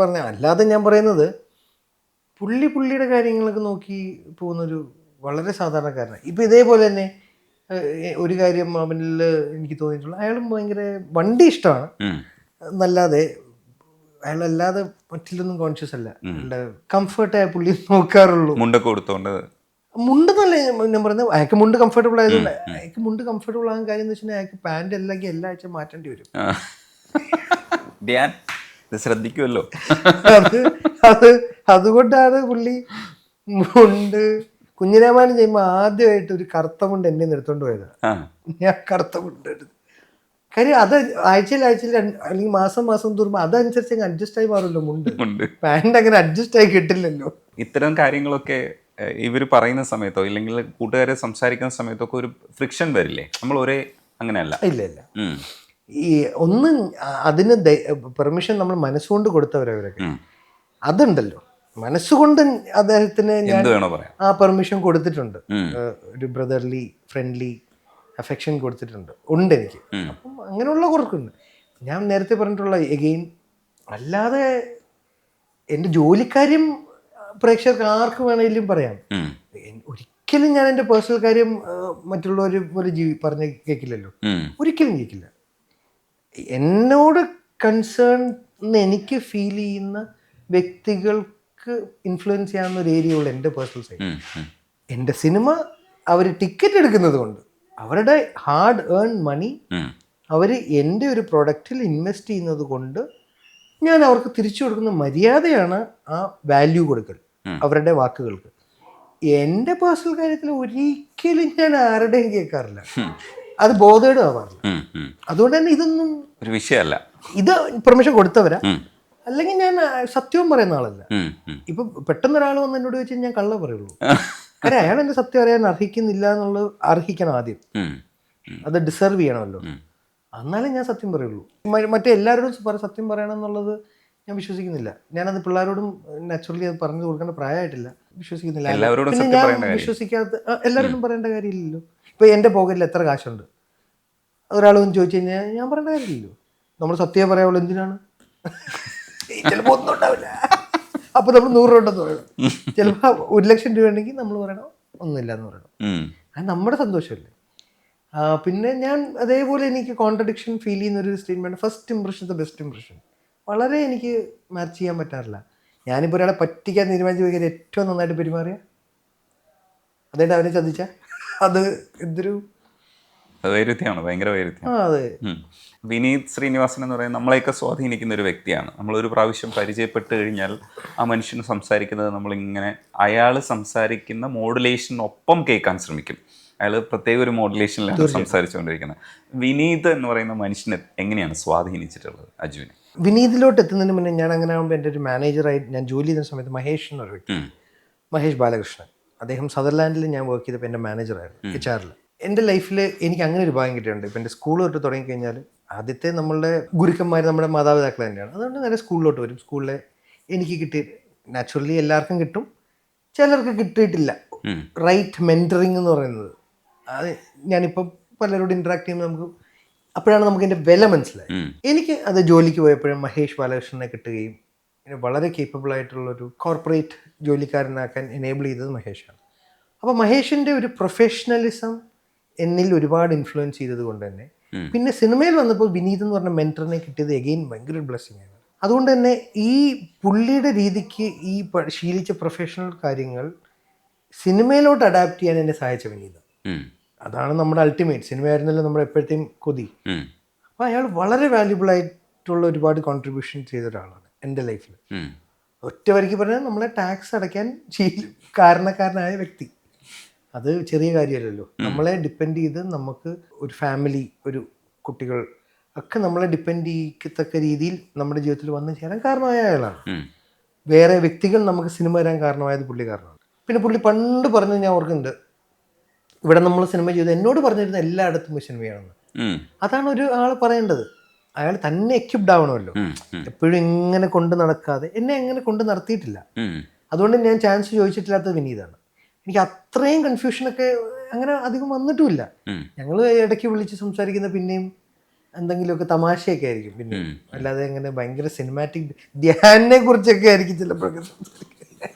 പറഞ്ഞ. അല്ലാതെ ഞാൻ പറയുന്നത് പുള്ളിയുടെ കാര്യങ്ങളൊക്കെ നോക്കി പോകുന്നൊരു വളരെ സാധാരണക്കാരനാണ്. ഇപ്പം ഇതേപോലെ തന്നെ ഒരു കാര്യം അവനിൽ എനിക്ക് തോന്നിയിട്ടുള്ള, അയാളും ഭയങ്കര വണ്ടി ഇഷ്ടമാണ് എന്നല്ലാതെ അയാളല്ലാതെ മറ്റിലൊന്നും കോൺഷ്യസ് അല്ല. അയാളുടെ കംഫർട്ടായ പുള്ളി നോക്കാറുള്ളൂ. മുണ്ടൊക്കെ കൊടുത്തോണ്ട് മുണ്ടെന്നല്ല ഞാൻ പറയുന്നത്, അയാൾക്ക് മുണ്ട് കംഫർട്ടബിൾ ആയതുകൊണ്ട്. അയാൾക്ക് മുണ്ട് കംഫർട്ടബിൾ ആകാൻ കാര്യം എന്ന് വെച്ചിട്ടുണ്ടെങ്കിൽ അയാൾക്ക് പാൻറ് അല്ലെങ്കിൽ എല്ലാ ആഴ്ച മാറ്റേണ്ടി വരും. ധ്യാൻ ഇത് ശ്രദ്ധിക്കുമല്ലോ. അതുകൊണ്ടാണ് പുള്ളി മുണ്ട് കുഞ്ഞിരാമായണം ചെയ്യുമ്പോൾ ആദ്യമായിട്ട് ഒരു കറുത്ത മുണ്ട് എന്നെ എടുത്തോണ്ട് പോയത്. ഞാൻ കറുത്ത മുണ്ട് എടുത്തു. കാര്യം അത് ആഴ്ചയിൽ അല്ലെങ്കിൽ മാസം തോറുമ്പോൾ അതനുസരിച്ച് അഡ്ജസ്റ്റ് ആയി മാറുമല്ലോ മുണ്ട്. പാൻറ് അങ്ങനെ അഡ്ജസ്റ്റ് ആയി കിട്ടില്ലല്ലോ. ഇത്തരം കാര്യങ്ങളൊക്കെ ഇവർ പറയുന്ന സമയത്തോ ഇല്ലെങ്കിൽ കൂട്ടുകാരെ സംസാരിക്കുന്ന സമയത്തൊക്കെ ഒരു ഫ്രിക്ഷൻ വരില്ലേ? നമ്മൾ ഒരേ അങ്ങനെയല്ല. ഇല്ല ഈ ഒന്ന് അതിന് പെർമിഷൻ നമ്മൾ മനസ്സുകൊണ്ട് കൊടുത്തവരവരൊക്കെ അതുണ്ടല്ലോ. മനസ്സുകൊണ്ട് അദ്ദേഹത്തിന് ഞാൻ ആ പെർമിഷൻ കൊടുത്തിട്ടുണ്ട്. ഒരു ബ്രദർലി ഫ്രണ്ട്ലി അഫെക്ഷൻ കൊടുത്തിട്ടുണ്ട്, ഉണ്ട് എനിക്ക്. അപ്പം അങ്ങനെയുള്ള കുറക്കുണ്ട്. ഞാൻ നേരത്തെ പറഞ്ഞിട്ടുള്ള എഗെയിൻ, അല്ലാതെ എൻ്റെ ജോലിക്കാര്യം പ്രേക്ഷകർക്ക് ആർക്ക് വേണമെങ്കിലും പറയാം. ഒരിക്കലും ഞാൻ എൻ്റെ പേഴ്സണൽ കാര്യം മറ്റുള്ളവർ പോലെ പറഞ്ഞ് കേൾക്കില്ലല്ലോ, ഒരിക്കലും കേൾക്കില്ല. എന്നോട് കൺസേൺ എനിക്ക് ഫീൽ ചെയ്യുന്ന വ്യക്തികൾക്ക് ഇൻഫ്ലുവൻസ് ചെയ്യാവുന്ന ഒരു ഏരിയ ഉള്ള എൻ്റെ പേഴ്സണൽ സൈഡ്. എൻ്റെ സിനിമ അവർ ടിക്കറ്റ് എടുക്കുന്നത് കൊണ്ട്, അവരുടെ ഹാർഡ് ഏൺ മണി അവർ എൻ്റെ ഒരു പ്രൊഡക്റ്റിൽ ഇൻവെസ്റ്റ് ചെയ്യുന്നത് കൊണ്ട് ഞാൻ അവർക്ക് തിരിച്ചു കൊടുക്കുന്ന മര്യാദയാണ് ആ വാല്യൂ കൊടുക്കൽ അവരുടെ വാക്കുകൾക്ക്. എൻ്റെ പേഴ്സണൽ കാര്യത്തിൽ ഒരിക്കലും ഞാൻ ആരുടെയും കേൾക്കാറില്ല, അത് ബോധേഡ് ആവാറില്ല. അതുകൊണ്ട് തന്നെ ഇതൊന്നും ഒരു വിഷയമല്ല. ഇത് പെർമിഷൻ കൊടുത്തവരാ, അല്ലെങ്കിൽ ഞാൻ സത്യവും പറയുന്ന ആളല്ല. ഇപ്പൊ പെട്ടെന്ന് ഒരാൾ വന്ന് എന്നോട് ചോദിച്ചാൽ ഞാൻ കള്ള പറയുള്ളൂ. കാര്യം അയാൾ എന്റെ സത്യം അറിയാൻ അർഹിക്കുന്നില്ല എന്നുള്ളത് അർഹിക്കണം ആദ്യം, അത് ഡിസർവ് ചെയ്യണമല്ലോ, എന്നാലേ ഞാൻ സത്യം പറയുള്ളൂ. മറ്റേ എല്ലാവരോടും സത്യം പറയണം എന്നുള്ളത് ഞാൻ വിശ്വസിക്കുന്നില്ല. ഞാനത് പിള്ളേരോടും നാച്ചുറലി അത് പറഞ്ഞു കൊടുക്കേണ്ട പ്രായമായിട്ടില്ല, വിശ്വസിക്കുന്നില്ല. പിന്നെ ഞാൻ വിശ്വസിക്കാത്ത എല്ലാവരോടും പറയേണ്ട കാര്യമില്ലല്ലോ. ഇപ്പൊ എൻ്റെ പോക്കറ്റിൽ എത്ര കാശുണ്ട് ഒരാൾ വന്ന് ചോദിച്ചു കഴിഞ്ഞാൽ ഞാൻ പറയേണ്ട കാര്യമില്ലല്ലോ. നമ്മൾ സത്യം പറയാവുള്ളൂ. എന്തിനാണ്? ചിലപ്പോൾ ഒന്നും ഉണ്ടാവില്ല, അപ്പൊ നമ്മൾ 100 രൂപ ഉണ്ടെന്ന് പറയണം. ചിലപ്പോൾ 1,00,000 രൂപ ഉണ്ടെങ്കിൽ നമ്മൾ പറയണം ഒന്നുമില്ല എന്ന് പറയണം. അത് നമ്മുടെ സന്തോഷമല്ലേ. പിന്നെ ഞാൻ അതേപോലെ എനിക്ക് കോൺട്രഡിക്ഷൻ ഫീൽ ചെയ്യുന്ന ഒരു statement, first impression the best impression, വളരെ എനിക്ക് മാച്ച് ചെയ്യാൻ പറ്റാറില്ല. ഞാനിപ്പോൾ ഒരാളെ പറ്റിക്കാൻ തീരുമാനിച്ചു പോയി ഏറ്റവും നന്നായിട്ട് പെരുമാറിയ അതേണ്ട അവനെ ചതിച്ച അത് എന്തൊരു വൈരുദ്ധ്യമാണ്, ഭയങ്കര വൈരുദ്ധ്യം. അതെ. വിനീത് ശ്രീനിവാസൻ എന്ന് പറയുന്നത് നമ്മളെയൊക്കെ സ്വാധീനിക്കുന്ന ഒരു വ്യക്തിയാണ്. നമ്മളൊരു പ്രാവശ്യം പരിചയപ്പെട്ട് കഴിഞ്ഞാൽ ആ മനുഷ്യന് സംസാരിക്കുന്നത് നമ്മളിങ്ങനെ അയാൾ സംസാരിക്കുന്ന മോഡുലേഷനൊപ്പം കേൾക്കാൻ ശ്രമിക്കും. അയാൾ പ്രത്യേക ഒരു മോഡുലേഷനിലാണ് സംസാരിച്ചുകൊണ്ടിരിക്കുന്നത്. വിനീത് എന്ന് പറയുന്ന മനുഷ്യനെ എങ്ങനെയാണ് സ്വാധീനിച്ചിട്ടുള്ളത് അജുവിനെ? വിനീതിലോട്ട് എത്തുന്നതിന് മുന്നേ ഞാൻ അങ്ങനെ ആകുമ്പോൾ എൻ്റെ ഒരു മാനേജറായി ഞാൻ ജോലി ചെയ്യുന്ന സമയത്ത് മഹേഷ് എന്നൊരു വ്യക്തി, മഹേഷ് ബാലകൃഷ്ണൻ, അദ്ദേഹം സദർലാൻഡിൽ ഞാൻ വർക്ക് ചെയ്തപ്പോൾ എൻ്റെ മാനേജറായിരുന്നു HR-ൽ. എൻ്റെ ലൈഫിൽ എനിക്ക് അങ്ങനെ ഒരു ഭാഗ്യം കിട്ടിയിട്ടുണ്ട്. ഇപ്പം എൻ്റെ സ്കൂൾ തൊട്ട് തുടങ്ങിക്കഴിഞ്ഞാൽ ആദ്യത്തെ നമ്മളുടെ ഗുരുക്കന്മാർ നമ്മുടെ മാതാപിതാക്കൾ തന്നെയാണ്. അതുകൊണ്ട് നേരെ സ്കൂളിലോട്ട് വരും. സ്കൂളിലെ എനിക്ക് കിട്ടി, നാച്ചുറലി എല്ലാവർക്കും കിട്ടും, ചിലർക്ക് കിട്ടിയിട്ടില്ല. റൈറ്റ് മെൻറ്ററിങ് എന്ന് പറയുന്നത്, അത് ഞാനിപ്പം പലരോട് ഇൻട്രാക്ട് ചെയ്യുമ്പോൾ നമുക്ക് അപ്പോഴാണ് നമുക്ക് എൻ്റെ വില മനസ്സിലായി. എനിക്ക് അത് ജോലിക്ക് പോയപ്പോഴും മഹേഷ് ബാലകൃഷ്ണനെ കിട്ടുകയും പിന്നെ വളരെ കേപ്പബിൾ ആയിട്ടുള്ളൊരു കോർപ്പറേറ്റ് ജോലിക്കാരനാക്കാൻ എനേബിൾ ചെയ്തത് മഹേഷാണ്. അപ്പോൾ മഹേഷിൻ്റെ ഒരു പ്രൊഫഷണലിസം എന്നിൽ ഒരുപാട് ഇൻഫ്ലുവൻസ് ചെയ്തത് കൊണ്ട് തന്നെ പിന്നെ സിനിമയിൽ വന്നപ്പോൾ വിനീത് എന്ന് പറഞ്ഞ മെൻറ്ററിനെ കിട്ടിയത് എഗെയിൻ ഭയങ്കര ഒരു ബ്ലെസ്സിങ് ആണ്. അതുകൊണ്ട് തന്നെ ഈ പുള്ളിയുടെ രീതിക്ക് ഈ ശീലിച്ച പ്രൊഫഷണൽ കാര്യങ്ങൾ സിനിമയിലോട്ട് അഡാപ്റ്റ് ചെയ്യാൻ എന്നെ സഹായിച്ച വിനീത്. അതാണ് നമ്മുടെ അൾട്ടിമേറ്റ്. സിനിമയായിരുന്നല്ലോ നമ്മുടെ എപ്പോഴത്തെയും കൊതി. അപ്പോൾ അയാൾ വളരെ വാല്യുബിൾ ആയിട്ടുള്ള ഒരുപാട് കോൺട്രിബ്യൂഷൻ ചെയ്ത ഒരാളാണ് എൻ്റെ ലൈഫിൽ. ഒറ്റ വരിക്ക് പറഞ്ഞാൽ നമ്മളെ ടാക്സ് അടയ്ക്കാൻ കാരണക്കാരനായ വ്യക്തി. അത് ചെറിയ കാര്യമല്ലല്ലോ. നമ്മളെ ഡിപ്പെൻഡ് ചെയ്ത് നമുക്ക് ഒരു ഫാമിലി, ഒരു കുട്ടികൾ ഒക്കെ നമ്മളെ ഡിപ്പെൻഡ് ചെയ്യത്തക്ക രീതിയിൽ നമ്മുടെ ജീവിതത്തിൽ വന്നു ചേരാൻ കാരണമായ അയാളാണ്. വേറെ വ്യക്തികൾ നമുക്ക് സിനിമ വരാൻ കാരണമായത് പുള്ളി കാരണമാണ്. പിന്നെ പുള്ളി പണ്ട് പറഞ്ഞത് ഞാൻ ഓർക്കുന്നുണ്ട്, ഇവിടെ നമ്മൾ സിനിമ ചെയ്ത് എന്നോട് പറഞ്ഞിരുന്ന എല്ലായിടത്തും സിനിമയാണെന്ന്. അതാണ് ഒരു ആൾ പറയേണ്ടത്. അയാൾ തന്നെ എക്യുപ്ഡ് ആവണമല്ലോ. എപ്പോഴും ഇങ്ങനെ കൊണ്ട് നടക്കാതെ എന്നെ എങ്ങനെ കൊണ്ട് നടത്തിയിട്ടില്ല. അതുകൊണ്ട് ഞാൻ ചാൻസ് ചോദിച്ചിട്ടില്ലാത്തത് വിനീതാണ്. എനിക്ക് അത്രയും കൺഫ്യൂഷനൊക്കെ അങ്ങനെ അധികം വന്നിട്ടുമില്ല. ഞങ്ങൾ ഇടയ്ക്ക് വിളിച്ച് സംസാരിക്കുന്ന പിന്നെയും എന്തെങ്കിലുമൊക്കെ തമാശയൊക്കെ ആയിരിക്കും, പിന്നെ അല്ലാതെ അങ്ങനെ ഭയങ്കര സിനിമാറ്റിക് ധ്യാനിനെ കുറിച്ചൊക്കെ ആയിരിക്കും ചിലപ്പോഴൊക്കെ സംസാരിക്കുന്നത്.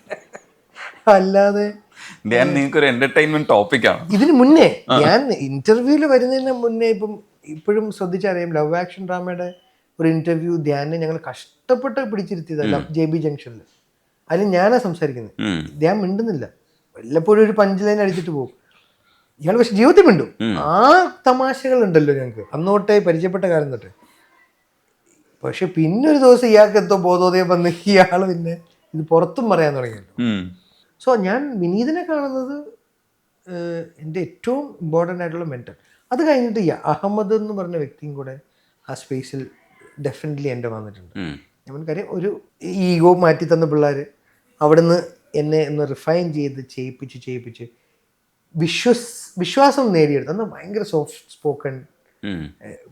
അല്ലാതെ നിങ്ങൾക്കൊരു എന്റർടൈൻമെന്റ് ടോപ്പിക്കാണ്. ഇതിന് മുന്നേ ഞാൻ ഇന്റർവ്യൂവിൽ വരുന്നതിന് മുന്നേ ഇപ്പോഴും ശ്രദ്ധിച്ചറിയാം, ലവ് ആക്ഷൻ ഡ്രാമയുടെ ഒരു ഇന്റർവ്യൂ ധ്യാനെ ഞങ്ങൾ കഷ്ടപ്പെട്ട് പിടിച്ചിരുത്തിയതല്ല JB ജംഗ്ഷനിൽ. അതിൽ ഞാനാ സംസാരിക്കുന്നത്, ധ്യാൻ മിണ്ടുന്നില്ല. വല്ലപ്പോഴും ഒരു 5 ലൈൻ അടിച്ചിട്ട് പോകും. ഇയാൾ പക്ഷെ ജീവിതത്തിൽ മിണ്ടും. ആ തമാശകൾ ഉണ്ടല്ലോ ഞങ്ങൾക്ക് അന്നോട്ടേ പരിചയപ്പെട്ട കാലം തൊട്ട്. പക്ഷെ പിന്നെ ഒരു ദിവസം ഇയാൾക്ക് എന്തോ ബോധോദയം വന്ന് ഇയാൾ പിന്നെ ഇത് പുറത്തും പറയാൻ തുടങ്ങിയല്ലോ. സോ ഞാൻ വിനീതിനെ കാണുന്നത് എൻ്റെ ഏറ്റവും ഇമ്പോർട്ടൻ്റ് ആയിട്ടുള്ള മെൻറ്റർ. അത് കഴിഞ്ഞിട്ട് അഹമ്മദ് എന്ന് പറഞ്ഞ വ്യക്തിയും കൂടെ ആ സ്പേസിൽ ഡെഫിനറ്റ്ലി എൻ്റെ വന്നിട്ടുണ്ട്. നമുക്കറിയാം, ഒരു ഈഗോ മാറ്റി തന്ന പിള്ളേർ അവിടുന്ന് എന്നെ ഒന്ന് റിഫൈൻ ചെയ്ത് ചെയ്യിപ്പിച്ച് വിശ്വാസം നേടിയെടുത്ത്. അന്ന് ഭയങ്കര സോഫ്റ്റ് സ്പോക്കൺ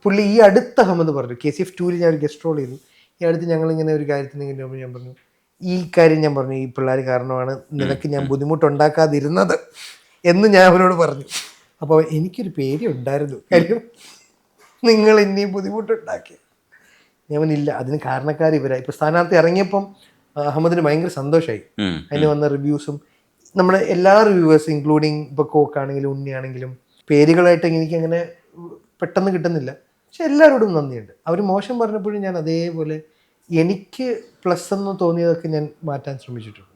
പുള്ളി. ഈ അടുത്ത അഹമ്മദ് പറഞ്ഞു, KCF 2 ഞാൻ ഒരു ഗസ്റ്റ് റോൾ ചെയ്തു. ഈ അടുത്ത് ഞങ്ങളിങ്ങനെ ഒരു കാര്യത്തിന് ഞാൻ പറഞ്ഞു, ഈ കാര്യം ഞാൻ പറഞ്ഞു, ഈ പിള്ളേർ കാരണമാണ് നിനക്ക് ഞാൻ ബുദ്ധിമുട്ടുണ്ടാക്കാതിരുന്നത് എന്ന് ഞാൻ അവനോട് പറഞ്ഞു. അപ്പോൾ എനിക്കൊരു പേടി ഉണ്ടായിരുന്നു, കാര്യം നിങ്ങൾ ഇനിയും ബുദ്ധിമുട്ടുണ്ടാക്കി. ഞാനില്ല, അതിന് കാരണക്കാർ ഇവരായി. ഇപ്പോൾ സ്ഥാനാർത്ഥി ഇറങ്ങിയപ്പം അഹമ്മദിന് ഭയങ്കര സന്തോഷമായി. അതിന് വന്ന റിവ്യൂസും നമ്മുടെ എല്ലാ റിവ്യൂവേഴ്സ് ഇൻക്ലൂഡിങ് ഇപ്പോൾ കോക്കാണെങ്കിലും ഉണ്ണിയാണെങ്കിലും പേരുകളായിട്ട് എനിക്കങ്ങനെ പെട്ടെന്ന് കിട്ടുന്നില്ല. പക്ഷെ എല്ലാവരോടും നന്ദിയുണ്ട്. അവർ മോശം പറഞ്ഞപ്പോഴും ഞാൻ അതേപോലെ എനിക്ക് പ്ലസ് എന്ന് തോന്നിയതൊക്കെ ഞാൻ മാറ്റാൻ ശ്രമിച്ചിട്ടുണ്ട്.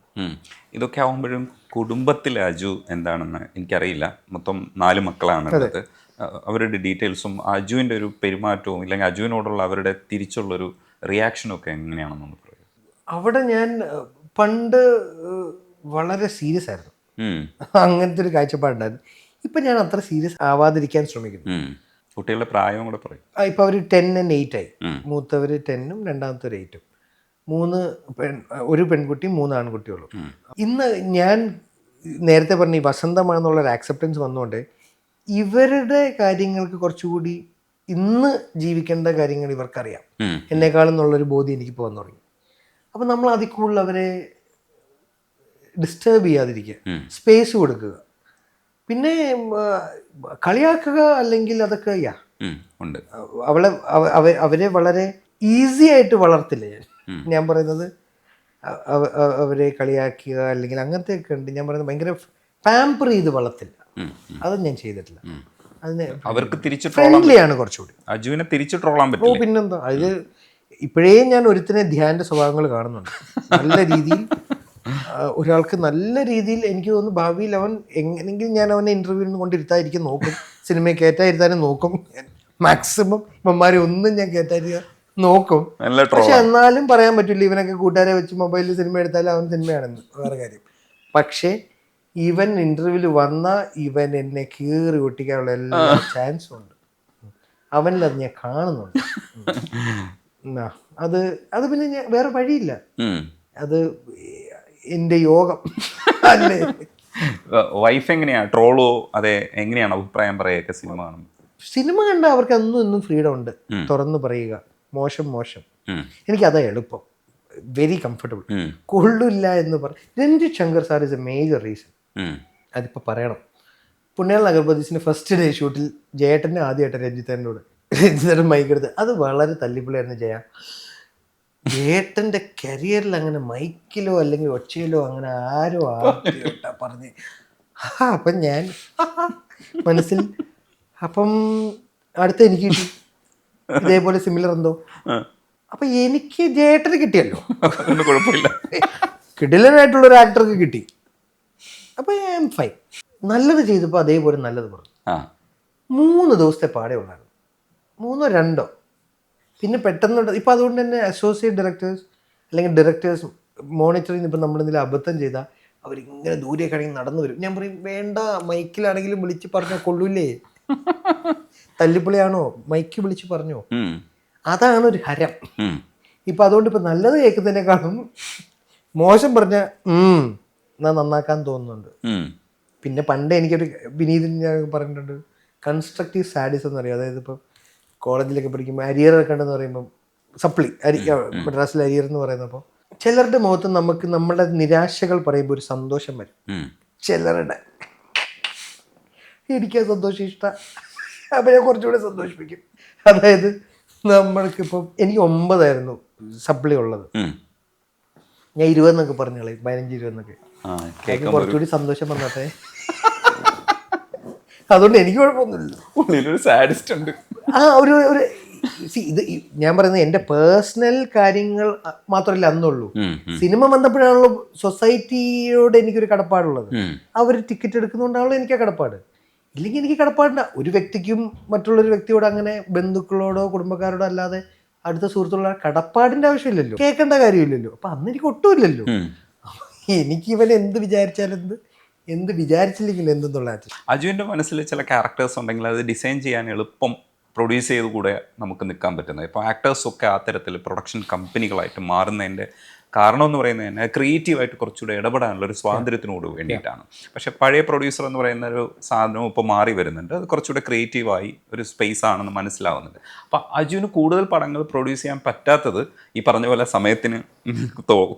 ഇതൊക്കെ ആകുമ്പോഴും കുടുംബത്തിലെ അജു എന്താണെന്ന് എനിക്കറിയില്ല. മൊത്തം 4 മക്കളാണ് ഉള്ളത്. അവരുടെ ഡീറ്റെയിൽസും അജുവിൻ്റെ ഒരു പെരുമാറ്റവും ഇല്ലെങ്കിൽ അജുവിനോടുള്ള അവരുടെ തിരിച്ചുള്ളൊരു റിയാക്ഷനും ഒക്കെ എങ്ങനെയാണെന്നൊന്ന് പറയും. അവിടെ ഞാൻ പണ്ട് വളരെ സീരിയസ് ആയിരുന്നു, അങ്ങനത്തെ ഒരു കാഴ്ചപ്പാടുണ്ടായിരുന്നു. ഇപ്പം ഞാൻ അത്ര സീരിയസ് ആവാതിരിക്കാൻ ശ്രമിക്കുന്നു. കുട്ടികളുടെ പ്രായവും കൂടെ പറയും. ഇപ്പം അവർ 10 and 8 ആയി. മൂത്തവർ 10ഉം രണ്ടാമത്തവർ 8ഉം. ഒരു പെൺകുട്ടിയും 3 ആൺകുട്ടികളും. ഇന്ന് ഞാൻ നേരത്തെ പറഞ്ഞ ഈ വസന്തമാണെന്നുള്ളൊരു ആക്സെപ്റ്റൻസ് വന്നുകൊണ്ട് ഇവരുടെ കാര്യങ്ങൾക്ക് കുറച്ചുകൂടി ഇന്ന് ജീവിക്കേണ്ട കാര്യങ്ങൾ ഇവർക്കറിയാം എന്നെക്കാളും എന്നുള്ളൊരു ബോധ്യം എനിക്കിപ്പോൾ വന്നു തുടങ്ങി. അപ്പം നമ്മൾ അതിൽ കൂടുതൽ അവരെ ഡിസ്റ്റർബ് ചെയ്യാതിരിക്കുക, സ്പേസ് കൊടുക്കുക, പിന്നെ കളിയാക്കുക അല്ലെങ്കിൽ അതൊക്കെ ഉണ്ട്. അവരെ വളരെ ഈസി ആയിട്ട് വളർത്തില്ല ഞാൻ പറയുന്നത്. അവരെ കളിയാക്കുക അല്ലെങ്കിൽ അങ്ങനത്തെ ഒക്കെ ഉണ്ട്. ഞാൻ പറയുന്നത് ഭയങ്കര പാമ്പർ ചെയ്ത് വളർത്തില്ല, അത് ഞാൻ ചെയ്തിട്ടില്ല. അതിന് അവർക്ക് തിരിച്ച് ഫ്രണ്ട്ലി ആണ് കുറച്ചുകൂടി. അജുവിനെ തിരിച്ച് ട്രോളാൻ പറ്റും. പിന്നെന്താ, അത് ഇപ്പോഴേ ഞാൻ ഒരുത്തിനെ ധ്യാൻ്റെ സ്വഭാവങ്ങൾ കാണുന്നുണ്ട്. നല്ല രീതിയിൽ ഒരാൾക്ക് നല്ല രീതിയിൽ എനിക്ക് തോന്നുന്നു ഭാവിയിൽ അവൻ എങ്ങനെയെങ്കിലും ഞാൻ അവനെ ഇൻ്റർവ്യൂവിന് കൊണ്ടിരുത്താതിരിക്കും നോക്കും, സിനിമയെ കയറ്റാതിരുത്താനും നോക്കും. മാക്സിമം ഇവന്മാരെ ഒന്നും ഞാൻ കയറ്റാതിരിക്കാൻ നോക്കും. പക്ഷെ എന്നാലും പറയാൻ പറ്റില്ല, ഇവനൊക്കെ കൂട്ടുകാരെ വെച്ച് മൊബൈലിൽ സിനിമ എടുത്താലും അവൻ സിനിമയാണെന്ന് വേറെ കാര്യം. പക്ഷേ ഇവൻ ഇൻ്റർവ്യൂവിൽ വന്നാൽ ഇവൻ എന്നെ കീറി ഒട്ടിക്കാനുള്ള എല്ലാ ചാൻസും ഉണ്ട്. അവനിലത് ഞാൻ കാണുന്നുണ്ട്. അത് പിന്നെ ഞാൻ വേറെ വഴിയില്ല, അത് എൻ്റെ യോഗം അല്ലേ. വൈഫ് എങ്ങനെയാ ട്രോളോ അതെ എങ്ങനെയാണ് അഭിപ്രായം പറയുക? സിനിമ കണ്ട അവർക്ക് അന്നും ഫ്രീഡം ഉണ്ട്, തുറന്നു പറയുക. മോശം എനിക്കതാ എളുപ്പം, വെരി കംഫർട്ടബിൾ. കൊള്ളില്ല എന്ന് Ranjith Shankar sir is a major reason. അതിപ്പോൾ പറയണം, പുണ്യാൾ നഗർപതിസിന് ഫസ്റ്റ് ഡേ ഷൂട്ടിൽ ജയേട്ടനെ ആദ്യമായിട്ട് രഞ്ജിത്തേട്ടൻ മൈക്കെടുത്ത് അത് വളരെ തല്ലിപ്പിള്ളയായിരുന്നു. ജയേട്ടൻ്റെ കരിയറിൽ അങ്ങനെ മൈക്കിലോ അല്ലെങ്കിൽ ഒച്ചയിലോ അങ്ങനെ ആരോ പറഞ്ഞ് അപ്പം ഞാൻ മനസ്സിൽ അപ്പം അടുത്ത എനിക്ക് കിട്ടി ഇതേപോലെ സിമിലർ എന്തോ. അപ്പം എനിക്ക് ജയേട്ടന് കിട്ടിയല്ലോ, കുഴപ്പമില്ല, കിടിലനായിട്ടുള്ളൊരു ആക്ടർക്ക് കിട്ടി. അപ്പം ഐ ആം ഫൈൻ. നല്ലത് ചെയ്തപ്പോൾ അതേപോലെ നല്ലത് പറഞ്ഞു. 3 ദിവസത്തെ പാടേ ഉണ്ടായിരുന്നു, 3 or 2. പിന്നെ പെട്ടെന്ന് ഇപ്പം അതുകൊണ്ട് തന്നെ അസോസിയേറ്റ് ഡയറക്ടേഴ്സ് അല്ലെങ്കിൽ ഡയറക്ടേഴ്സ് മോണിറ്ററിങ് ഇപ്പം നമ്മളെന്തെങ്കിലും അബദ്ധം ചെയ്താൽ അവരിങ്ങനെ ദൂരേക്കാണെങ്കിൽ നടന്നു വരും. ഞാൻ പറയും വേണ്ട, മൈക്കിലാണെങ്കിലും വിളിച്ച് പറഞ്ഞാൽ കൊള്ളൂല്ലേ, തല്ലിപ്പൊളിയാണോ മൈക്ക് വിളിച്ച് പറഞ്ഞോ. അതാണ് ഒരു ഹരം. ഇപ്പം അതുകൊണ്ട് ഇപ്പം നല്ലത് കേൾക്കുന്നതിനേക്കാളും മോശം പറഞ്ഞാൽ എന്നാൽ നന്നാക്കാൻ തോന്നുന്നുണ്ട്. പിന്നെ പണ്ട് എനിക്കൊരു വിനീതൻ ഞാൻ പറഞ്ഞിട്ടുണ്ട്, കൺസ്ട്രക്റ്റീവ് സാഡിസം എന്നറിയാം. അതായത് ഇപ്പം കോളേജിലൊക്കെ പഠിക്കുമ്പോൾ അരിയർ ഒക്കെ ഉണ്ടെന്ന് പറയുമ്പം സപ്ലി മദ്രാസിൽ അരിയർ എന്ന് പറയുന്നപ്പോൾ ചിലരുടെ മുഖത്ത് നമുക്ക് നമ്മുടെ നിരാശകൾ പറയുമ്പോൾ ഒരു സന്തോഷം വരും. ചിലരുടെ എനിക്ക് സന്തോഷം ഇഷ്ടമാണ്, അപ്പം ഞാൻ കുറച്ചുകൂടെ സന്തോഷിപ്പിക്കും. അതായത് നമ്മൾക്കിപ്പം എനിക്ക് 9 ആയിരുന്നു സപ്ലി ഉള്ളത്, ഞാൻ 20 എന്നൊക്കെ പറഞ്ഞു കളയും, 15-20 എന്നൊക്കെ. കുറച്ചുകൂടി സന്തോഷം വന്നട്ടെ, അതുകൊണ്ട് എനിക്ക് കുഴപ്പമൊന്നുമില്ല. ഒരു ഇത് ഞാൻ പറയുന്നത് എൻ്റെ പേഴ്സണൽ കാര്യങ്ങൾ മാത്രമല്ല അന്നുള്ളൂ. സിനിമ വന്നപ്പോഴാണല്ലോ സൊസൈറ്റിയോട് എനിക്കൊരു കടപ്പാടുള്ളത്. അവർ ടിക്കറ്റ് എടുക്കുന്നതുകൊണ്ടാണല്ലോ എനിക്ക് ആ കടപ്പാട്. ഇല്ലെങ്കിൽ എനിക്ക് കടപ്പാടില്ല. ഒരു വ്യക്തിക്കും മറ്റുള്ളൊരു വ്യക്തിയോട് അങ്ങനെ ബന്ധുക്കളോടോ കുടുംബക്കാരോടോ അല്ലാതെ അടുത്ത സുഹൃത്തുക്കളോ കടപ്പാടിൻ്റെ ആവശ്യമില്ലല്ലോ, കേൾക്കേണ്ട കാര്യമില്ലല്ലോ. അപ്പം അന്ന് എനിക്ക് ഒട്ടുമില്ലല്ലോ. എനിക്ക് ഇവൻ എന്ത് വിചാരിച്ചാലും എന്ത് വിചാരിച്ചില്ലെങ്കിൽ എന്തെന്നുള്ള. അജുവിൻ്റെ മനസ്സിൽ ചില ക്യാരക്ടേഴ്സ് ഉണ്ടെങ്കിൽ അത് ഡിസൈൻ ചെയ്യാൻ എളുപ്പം പ്രൊഡ്യൂസ് ചെയ്ത് കൂടെ നമുക്ക് നിൽക്കാൻ പറ്റുന്നത്. ഇപ്പോൾ ആക്ടേഴ്സൊക്കെ ആ തരത്തിൽ പ്രൊഡക്ഷൻ കമ്പനികളായിട്ട് മാറുന്നതിൻ്റെ കാരണം എന്ന് പറയുന്നത് തന്നെ ക്രിയേറ്റീവായിട്ട് കുറച്ചുകൂടെ ഇടപെടാനുള്ള ഒരു സ്വാതന്ത്ര്യത്തിനോട് വേണ്ടിയിട്ടാണ്. പക്ഷേ പഴയ പ്രൊഡ്യൂസർ എന്ന് പറയുന്ന ഒരു സാധനവും ഇപ്പോൾ മാറി വരുന്നുണ്ട്, അത് കുറച്ചുകൂടെ ക്രിയേറ്റീവായി ഒരു സ്പേസ് ആണെന്ന് മനസ്സിലാവുന്നുണ്ട്. അപ്പോൾ അജുവിന് കൂടുതൽ പടങ്ങൾ പ്രൊഡ്യൂസ് ചെയ്യാൻ പറ്റാത്തത് ഈ പറഞ്ഞ പോലെ സമയത്തിന്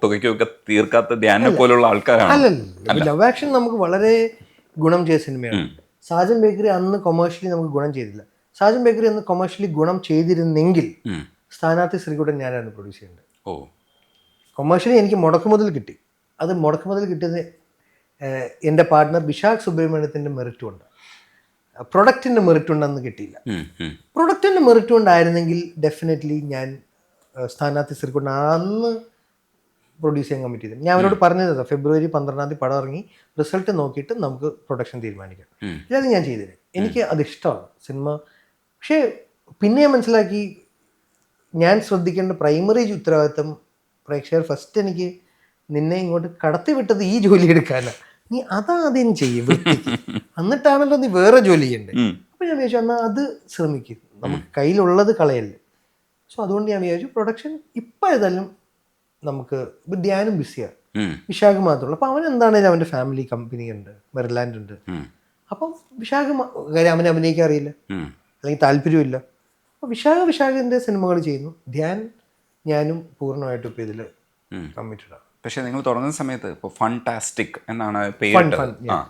തുകയ്ക്കൊക്കെ തീർക്കാത്ത ധ്യാനെ പോലുള്ള ആൾക്കാരാണ്. ലവ് ആക്ഷൻ നമുക്ക് വളരെ ഗുണം ചെയ്ത സിനിമയാണ്. സാജൻ ബേക്കറി അന്ന് കൊമേഴ്ഷ്യലി നമുക്ക് ഗുണം ചെയ്തില്ല. സാജൻ ബേക്കറി അന്ന് കൊമേഴ്ഷ്യലി ഗുണം ചെയ്തിരുന്നെങ്കിൽ സ്ഥാനാർത്ഥി ശ്രീകുട്ടൻ ഞാനായിരുന്നു പ്രൊഡ്യൂസ് ചെയ്യേണ്ടത്. കൊമേഴ്ഷ്യലി എനിക്ക് മുടക്കുമുതൽ കിട്ടി. അത് മുടക്കുമുതൽ കിട്ടിയത് എൻ്റെ പാർട്ട്ണർ വിശാഖ് സുബ്രഹ്മണ്യത്തിൻ്റെ മെറിറ്റും ഉണ്ട്, പ്രൊഡക്റ്റിൻ്റെ മെറിറ്റ് ഉണ്ടെന്ന് കിട്ടിയില്ല. പ്രൊഡക്റ്റിൻ്റെ മെറിറ്റ് കൊണ്ടായിരുന്നെങ്കിൽ ഡെഫിനറ്റ്ലി ഞാൻ സ്ഥാനാർത്ഥി ശ്രീകുട്ടൻ അന്ന് പ്രൊഡ്യൂസ് ചെയ്യാൻ കമ്മിറ്റ് ചെയ്തു. ഞാൻ അവരോട് പറഞ്ഞത് ഫെബ്രുവരി 12 പടം ഇറങ്ങി റിസൾട്ട് നോക്കിയിട്ട് നമുക്ക് പ്രൊഡക്ഷൻ തീരുമാനിക്കാം. ഇല്ലാതെ ഞാൻ ചെയ്തില്ല. എനിക്ക് അത് ഇഷ്ടമാണ് സിനിമ. പക്ഷേ പിന്നെ ഞാൻ മനസ്സിലാക്കി ഞാൻ ശ്രദ്ധിക്കേണ്ട പ്രൈമറി ഉത്തരവാദിത്തം പ്രേക്ഷകർ ഫസ്റ്റ് എനിക്ക് നിന്നെ ഇങ്ങോട്ട് കടത്തി വിട്ടത് ഈ ജോലി എടുക്കാനാണ്, നീ അതാദ്യം ചെയ്യും എന്നിട്ടാണല്ലോ നീ വേറെ ജോലി ചെയ്യണ്ടേ. അപ്പം ഞാൻ വിചാരിച്ചു എന്നാൽ അത് ശ്രമിക്കും, നമുക്ക് കയ്യിലുള്ളത് കളയല്ലേ. സോ അതുകൊണ്ട് ഞാൻ വിചാരിച്ചു പ്രൊഡക്ഷൻ ഇപ്പം ഏതായാലും നമുക്ക് ധ്യാനും ബിസിയാണ്, വിശാഖ് മാത്രമല്ല. അപ്പം അവൻ എന്താണേലും അവൻ്റെ ഫാമിലി കമ്പനി ഉണ്ട്, മെറിലാൻഡ് ഉണ്ട്. അപ്പം വിശാഖ് കാര്യം അവനെ അഭിനയിക്കാൻ അറിയില്ല അല്ലെങ്കിൽ താല്പര്യമില്ല. അപ്പോൾ വിശാഖിൻ്റെ സിനിമകൾ ചെയ്യുന്നു, ധ്യാൻ ഞാനും പൂർണ്ണമായിട്ടും ഇപ്പോൾ ഇതിൽ കമ്മിറ്റഡാണ്. പക്ഷെ നിങ്ങൾ തുടങ്ങുന്ന സമയത്ത് ഇപ്പോൾ ഫണ്ടാസ്റ്റിക് എന്നാണ് പേര്.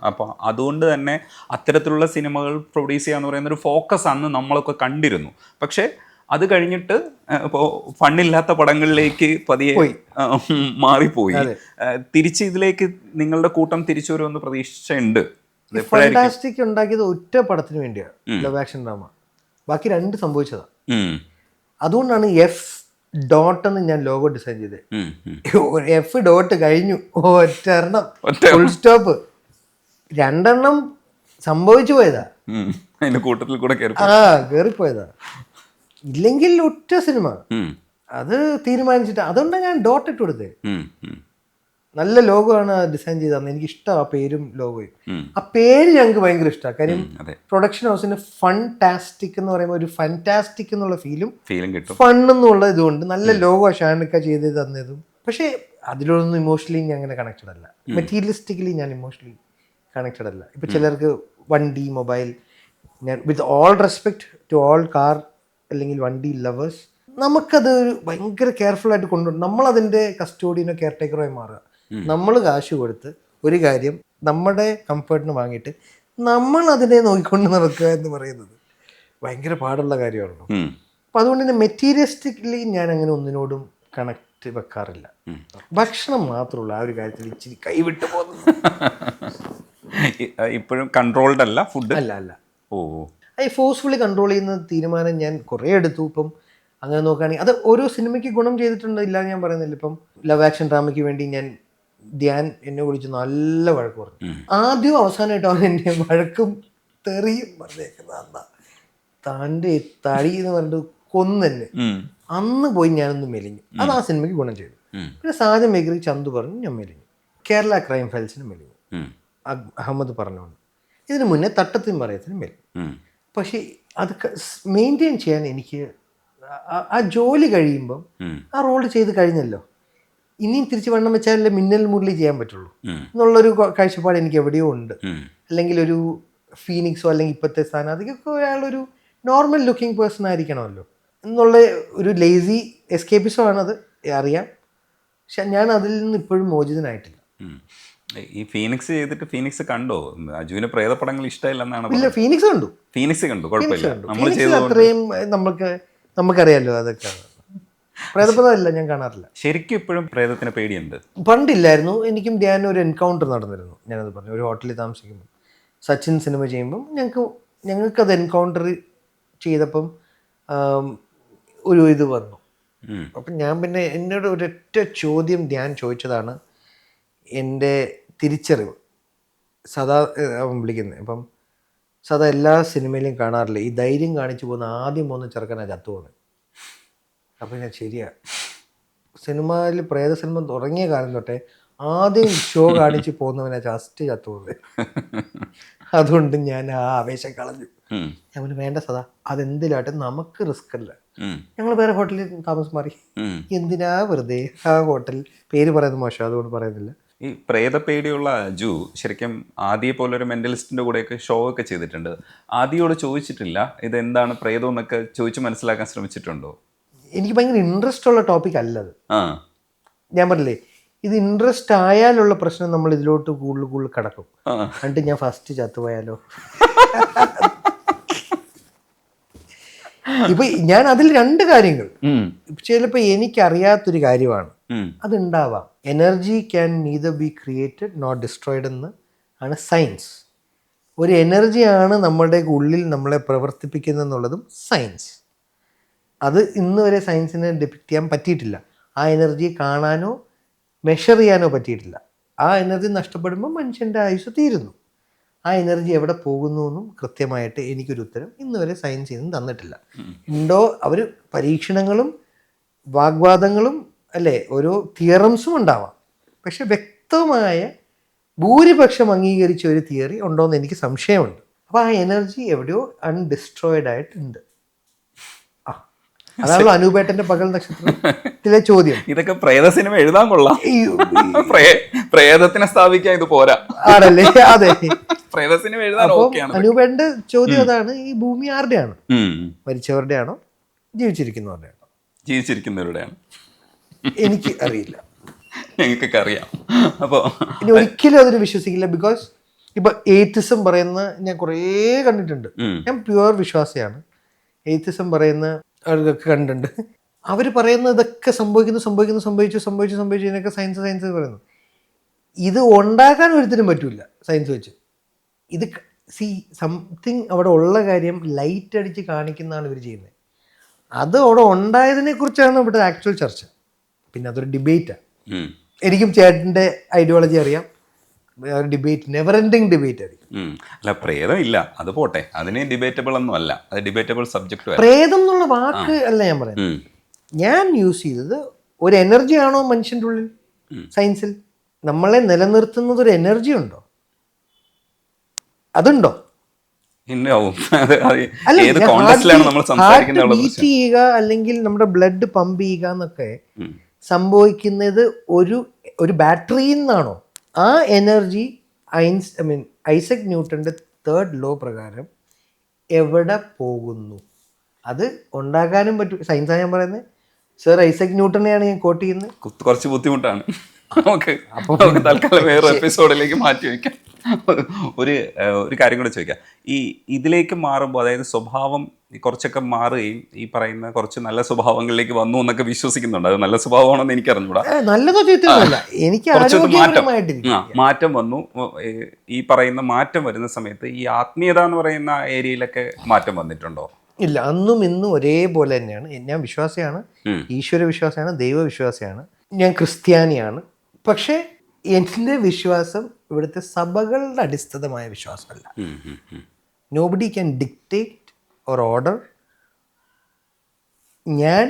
അപ്പോൾ അതുകൊണ്ട് തന്നെ അത്തരത്തിലുള്ള സിനിമകൾ പ്രൊഡ്യൂസ് ചെയ്യുക എന്ന് പറയുന്ന ഒരു ഫോക്കസ് അന്ന് നമ്മളൊക്കെ കണ്ടിരുന്നു. പക്ഷേ അത് കഴിഞ്ഞിട്ട് ഇപ്പോൾ ഫണ്ടില്ലാത്ത പടങ്ങളിലേക്ക് പതിയെ മാറിപ്പോയി. തിരിച്ച് ഇതിലേക്ക് നിങ്ങളുടെ കൂട്ടം തിരിച്ചു വരുമെന്ന് പ്രതീക്ഷയുണ്ട്. ഫണ്ടാസ്റ്റിക് ഉണ്ടാക്കിയത് ഒറ്റ പടത്തിന് വേണ്ടിയാണ്, ലവ് ആക്ഷൻ ഡ്രാമ. ബാക്കി 2 സംഭവിച്ചതാണ്. അതുകൊണ്ടാണ് F എന്ന് ഞാൻ ലോഗോ ഡിസൈൻ ചെയ്തത്. F കഴിഞ്ഞു, ഒറ്റെണ്ണം ഫുൾ സ്റ്റോപ്പ്. 2 സംഭവിച്ചു പോയതാ, അതിന്റെ കൂട്ടത്തിൽ കൂടെ കേറിപ്പോയതാ. ഇല്ലെങ്കിൽ ഒറ്റ സിനിമ അത് തീരുമാനിച്ചിട്ട് അതുകൊണ്ടാണ് ഞാൻ ഡോട്ട് ഇട്ട് കൊടുത്തത്. നല്ല ലോഗോ ആണ് ഡിസൈൻ ചെയ്തത്, എനിക്ക് ഇഷ്ടമാണ് ആ പേരും ലോഗോയും. ആ പേര് ഞങ്ങൾക്ക് ഭയങ്കര ഇഷ്ടമാണ്. കാര്യം പ്രൊഡക്ഷൻ ഹൗസിന് ഫണ്ടാസ്റ്റിക് എന്ന് പറയുമ്പോൾ ഒരു ഫാന്റാസ്റ്റിക് എന്നുള്ള ഫീലും ഫൺ എന്നുള്ള ഇതുകൊണ്ട് നല്ല ലോഗോ ഷാനൊക്കെ ചെയ്ത് തന്നതും. പക്ഷേ അതിലൊന്നും ഇമോഷണലി ഞാൻ അങ്ങനെ കണക്റ്റഡ് അല്ല, മെറ്റീരിയലിസ്റ്റിക്കലി ഞാൻ ഇമോഷണലി കണക്റ്റഡ് അല്ല. ഇപ്പം ചിലർക്ക് വണ്ടി, മൊബൈൽ, ഞാൻ with all respect to all car അല്ലെങ്കിൽ വണ്ടി ലവേഴ്സ്, നമുക്കത് ഭയങ്കര കെയർഫുള്ളായിട്ട് കൊണ്ടുപോകും. നമ്മളതിൻ്റെ കസ്റ്റോഡിയനോ കെയർ ടേക്കറോ മാറുക. നമ്മൾ കാശ് കൊടുത്ത് ഒരു കാര്യം നമ്മുടെ കംഫർട്ടിന് വാങ്ങിയിട്ട് നമ്മൾ അതിനെ നോക്കിക്കൊണ്ട് നടക്കുക എന്ന് പറയുന്നത് ഭയങ്കര പാടുള്ള കാര്യമാണല്ലോ. അപ്പം അതുകൊണ്ട് തന്നെ മെറ്റീരിയലിസ്റ്റിക്കലി ഞാൻ അങ്ങനെ ഒന്നിനോടും കണക്റ്റ് വെക്കാറില്ല. ഭക്ഷണം മാത്രമുള്ള ആ ഒരു കാര്യത്തിൽ ഇച്ചിരി കൈവിട്ട് പോകുന്നു. ഇപ്പോഴും കൺട്രോൾഡ് അല്ല ഫുഡ് അല്ല. ഈ ഫോഴ്സ്ഫുള്ളി കൺട്രോൾ ചെയ്യുന്ന തീരുമാനം ഞാൻ കുറേ എടുത്തു. ഇപ്പം അങ്ങനെ നോക്കുകയാണെങ്കിൽ അത് ഓരോ സിനിമയ്ക്ക് ഗുണം ചെയ്തിട്ടുണ്ട്, ഇല്ല ഞാൻ പറയുന്നില്ല. ഇപ്പം ലവ് ആക്ഷൻ ഡ്രാമയ്ക്ക് വേണ്ടി ഞാൻ ധ്യാൻ എന്നെ വിളിച്ച് നല്ല വഴക്ക് പറഞ്ഞു. ആദ്യവും അവസാനമായിട്ട് അവൻ എന്നെ വഴക്കും തെറിയും പറഞ്ഞേക്കുന്ന താൻ്റെ തടി എന്ന് പറഞ്ഞിട്ട് കൊന്നെ. അന്ന് പോയി ഞാനൊന്ന് മെലിഞ്ഞു, അത് ആ സിനിമയ്ക്ക് ഗുണം ചെയ്തു. പിന്നെ സാജൻ മേഖലയിൽ ചന്തു പറഞ്ഞു ഞാൻ മെലിഞ്ഞു. കേരള ക്രൈം ഫയൽസിന് മെലിഞ്ഞു, അഹമ്മദ് പറഞ്ഞുകൊണ്ട്. ഇതിന് മുന്നേ തട്ടത്തിൻ പറയത്തിന് മെലിഞ്ഞു. പക്ഷേ അത് മെയിൻറ്റെയിൻ ചെയ്യാൻ എനിക്ക് ആ ജോലി കഴിയുമ്പം ആ റോള് ചെയ്ത് കഴിഞ്ഞല്ലോ, ഇനിയും തിരിച്ച് വണ്ണം വെച്ചാലല്ലേ മിന്നൽ മുരളി ചെയ്യാൻ പറ്റുള്ളൂ എന്നുള്ളൊരു കാഴ്ചപ്പാട് എനിക്ക് എവിടെയോ ഉണ്ട്. അല്ലെങ്കിൽ ഒരു ഫീനിക്സോ അല്ലെങ്കിൽ ഇപ്പോഴത്തെ സ്ഥാനാർത്ഥിക്കൊക്കെ ഒരാളൊരു നോർമൽ ലുക്കിംഗ് പേഴ്സൺ ആയിരിക്കണമല്ലോ എന്നുള്ള ഒരു ലേസി എസ്കേപ്പിസോ ആണത്, അറിയാം. പക്ഷെ ഞാൻ അതിൽ നിന്ന് ഇപ്പോഴും മോചിതനായിട്ടില്ല. ഈ ഫീനിക്സ് ചെയ്തിട്ട് ഫീനിക്സ് കണ്ടോ? അജുവിന് പ്രേതപടങ്ങൾ ഇഷ്ടമില്ലെന്നാണ്. ഇല്ല, ഫീനിക്സ് കണ്ടു, കുഴപ്പമില്ല. അത്രയും നമുക്കറിയാലോ അതൊക്കെ. പ്രേതപടമല്ല ഞാൻ കാണാറില്ല. ശരിക്കും ഇപ്പോഴും പ്രേതത്തിന് പേടിയുണ്ട്? പണ്ടില്ലായിരുന്നു. എനിക്കും ധ്യാനം ഒരു എൻകൗണ്ടർ നടന്നിരുന്നു. ഞാനത് പറഞ്ഞു, ഒരു ഹോട്ടലിൽ താമസിക്കുമ്പോൾ സച്ചിൻ സിനിമ ചെയ്യുമ്പം ഞങ്ങൾക്കത് എൻകൗണ്ടർ ചെയ്തപ്പം ഒരു ഇത് വന്നു. അപ്പം ഞാൻ പിന്നെ എന്നോട് ഒരൊറ്റ ചോദ്യം ധ്യാൻ ചോദിച്ചതാണ് എൻ്റെ തിരിച്ചറിവ്. സദാ അവൻ വിളിക്കുന്നത് അപ്പം സദാ എല്ലാ സിനിമയിലും കാണാറില്ല, ഈ ധൈര്യം കാണിച്ചു പോകുന്ന ആദ്യം പോകുന്ന ചെറുക്കനാണ് ചത്തു പോകുന്നത്. അപ്പം ഞാൻ ശരിയാ, സിനിമയിൽ പ്രേത സിനിമ തുടങ്ങിയ കാലം തൊട്ടേ ആദ്യം ഷോ കാണിച്ച് പോകുന്നവനാ ഫസ്റ്റ് ചത്തു പോകുന്നത്. അതുകൊണ്ട് ഞാൻ ആ ആവേശം കളഞ്ഞു. ഞാൻ വേണ്ട സദാ, അതെന്തിലാട്ടെ, നമുക്ക് റിസ്ക് അല്ല. ഞങ്ങൾ വേറെ ഹോട്ടലിൽ താമസം മാറി. എന്തിനാ വെറുതെ ആ ഹോട്ടൽ പേര് പറയുന്നത് മോശം, അതുകൊണ്ട് പറയുന്നില്ല. ഈ പ്രേതപേടിയുള്ള അജു ശരിക്കും ആദിയെ പോലൊരു മെന്റലിസ്റ്റിന്റെ കൂടെയൊക്കെ ഷോ ഒക്കെ ചെയ്തിട്ടുണ്ട്. ആദിയോട് ചോദിച്ചിട്ടില്ല ഇതെന്താണ് പ്രേതം എന്നൊക്കെ ചോദിച്ച് മനസ്സിലാക്കാൻ ശ്രമിച്ചിട്ടുണ്ടോ? എനിക്ക് ഭയങ്കര ഇൻട്രസ്റ്റ് ഉള്ള ടോപ്പിക് അല്ലത്. ഞാൻ പറഞ്ഞില്ലേ, ഇത് ഇൻട്രസ്റ്റ് ആയാലുള്ള പ്രശ്നം നമ്മൾ ഇതിലോട്ട് കൂടുതൽ കിടക്കും. എന്നിട്ട് ഞാൻ ഫസ്റ്റ് ചത്തുപോയാലോ? ഇപ്പൊ ഞാൻ അതിൽ 2 കാര്യങ്ങൾ ചിലപ്പോൾ എനിക്കറിയാത്തൊരു കാര്യമാണ്, അതുണ്ടാവാം. Energy can neither be created not destroyed എന്ന് ആണ് സയൻസ്. ഒരു എനർജിയാണ് നമ്മളുടെ ഉള്ളിൽ നമ്മളെ പ്രവർത്തിപ്പിക്കുന്നതെന്നുള്ളതും സയൻസ്. അത് ഇന്ന് വരെ സയൻസിന് ഡിപിക്റ്റ് ചെയ്യാൻ പറ്റിയിട്ടില്ല. ആ എനർജി കാണാനോ മെഷർ ചെയ്യാനോ പറ്റിയിട്ടില്ല. ആ എനർജി നഷ്ടപ്പെടുമ്പോൾ മനുഷ്യൻ്റെ ആയുസ് തീരുന്നു. ആ എനർജി എവിടെ പോകുന്നു എന്നും കൃത്യമായിട്ട് എനിക്കൊരു ഉത്തരം ഇന്ന് വരെ സയൻസ് ഇന്നും തന്നിട്ടില്ല. ഉണ്ടോ അവർ പരീക്ഷണങ്ങളും വാഗ്വാദങ്ങളും അല്ലേ ഓരോ തിയറംസും ഉണ്ടാവാം. പക്ഷെ വ്യക്തമായ ഭൂരിപക്ഷം അംഗീകരിച്ച ഒരു തിയറി ഉണ്ടോയെന്ന് എനിക്ക് സംശയമുണ്ട്. അപ്പോൾ ആ എനർജി എവിടെയോ അൺഡിസ്ട്രോയിഡ് ആയിട്ടുണ്ട്. അതാണല്ലോ അനൂപേട്ടന്റെ പകൽ നക്ഷത്രത്തിലെ ചോദ്യം. ഇതൊക്കെ പ്രേത സിനിമ എഴുതാൻ കൊള്ളാം. പ്രേതത്തിനെ സ്ഥാപിക്കാൻ ഇത് പോരാ ആണല്ലേ? അതെ, പ്രേത സിനിമ എഴുതാൻ ഓക്കെയാണ്. അനൂപേട്ടന്റെ ചോദ്യം അതാണ്, ഈ ഭൂമി ആരുടെയാണ്? മരിച്ചവരുടെ ആണോ ജീവിച്ചിരിക്കുന്നവരുടെ ആണോ? ജീവിച്ചിരിക്കുന്നവരുടെയാണ്. എനിക്ക് അറിയില്ല, ഞങ്ങൾക്കൊക്കെ അറിയാം. അപ്പോൾ ഇനി ഒരിക്കലും അതിന് വിശ്വസിക്കില്ല. ബിക്കോസ് ഇപ്പൊ എയ്ത്തിസം പറയുന്ന ഞാൻ കുറേ കണ്ടിട്ടുണ്ട്. ഞാൻ പ്യുവർ വിശ്വാസിയാണ്. എയ്ത്തിസം പറയുന്ന ആളുകളൊക്കെ കണ്ടിട്ടുണ്ട്. അവർ പറയുന്ന ഇതൊക്കെ സംഭവിച്ചു ഇതിനൊക്കെ സയൻസ് പറയുന്നു. ഇത് ഉണ്ടാക്കാൻ ഒരിക്കലും പറ്റില്ല സയൻസ് വെച്ച്. ഇത് സംതിങ് അവിടെ ഉള്ള കാര്യം ലൈറ്റ് അടിച്ച് കാണിക്കുന്നതാണ് ഇവർ ചെയ്യുന്നത്. അത് അവിടെ ഉണ്ടായതിനെ കുറിച്ചാണ് ഇവിടെ ആക്ച്വൽ ചർച്ച. പിന്നെ അതൊരു ഡിബേറ്റാണ്. എനിക്കും ചേട്ടൻ്റെ ഐഡിയോളജി അറിയാം. ഡിബേറ്റ് നെവർ എൻഡിങ് ഡിബേറ്റ് ആയിരിക്കും. അല്ല, പ്രേതം ഇല്ല, അത് പോട്ടെ, അതിന് ഡിബേറ്റബിൾ ഒന്നും അല്ല, അത് ഡിബേറ്റബിൾ സബ്ജക്റ്റ്. പ്രേതം എന്നുള്ള വാക്ക് അല്ല ഞാൻ പറയുന്നത്. ഞാൻ യൂസ് ചെയ്തത് ഒരു എനർജി ആണോ മനുഷ്യൻ്റെ ഉള്ളിൽ? സയൻസിൽ നമ്മളെ നിലനിർത്തുന്നത് ഒരു എനർജി ഉണ്ടോ? അതുണ്ടോ? ബീറ്റ് ചെയ്യുക അല്ലെങ്കിൽ നമ്മുടെ ബ്ലഡ് പമ്പ് ചെയ്യുക എന്നൊക്കെ സംഭവിക്കുന്നത് ഒരു ബാറ്ററിയിൽ നിന്നാണോ? ആ എനർജി ഐസക് ന്യൂട്ടന്റെ 3rd ലോ പ്രകാരം എവിടെ പോകുന്നു? അത് ഉണ്ടാക്കാനും പറ്റും. സയൻസാണ് ഞാൻ പറയുന്നത്. സർ ഐസക് ന്യൂട്ടനെയാണ് ഞാൻ കോട്ട് ചെയ്യുന്നത്. കുറച്ച് ബുദ്ധിമുട്ടാണ്. നമുക്ക് തൽക്കാലം വേറെ എപ്പിസോഡിലേക്ക് മാറ്റി വയ്ക്കാം. ഒരു കാര്യം കൂടെ ചോദിക്കാം. ഇതിലേക്ക് മാറുമ്പോൾ, അതായത് സ്വഭാവം കുറച്ചൊക്കെ മാറുകയും ഈ പറയുന്ന കുറച്ച് നല്ല സ്വഭാവങ്ങളിലേക്ക് വന്നു എന്നൊക്കെ വിശ്വസിക്കുന്നുണ്ട്. അത് നല്ല സ്വഭാവമാണെന്ന് എനിക്ക് അറിഞ്ഞൂടാ. മാറ്റം വന്നു. ഈ പറയുന്ന മാറ്റം വരുന്ന സമയത്ത് ഈ ആത്മീയത എന്ന് പറയുന്ന ഏരിയയിലൊക്കെ മാറ്റം വന്നിട്ടുണ്ടോ? ഇല്ല, അന്നും ഇന്നും ഒരേപോലെ തന്നെയാണ്. ഞാൻ വിശ്വാസിയാണ്, ഈശ്വര വിശ്വാസിയാണ്, ദൈവവിശ്വാസിയാണ്, ഞാൻ ക്രിസ്ത്യാനിയാണ്. പക്ഷേ എൻ്റെ വിശ്വാസം ഇവിടുത്തെ സഭകളുടെ അടിസ്ഥാനമായ വിശ്വാസമല്ല. Nobody can dictate or order. ഞാൻ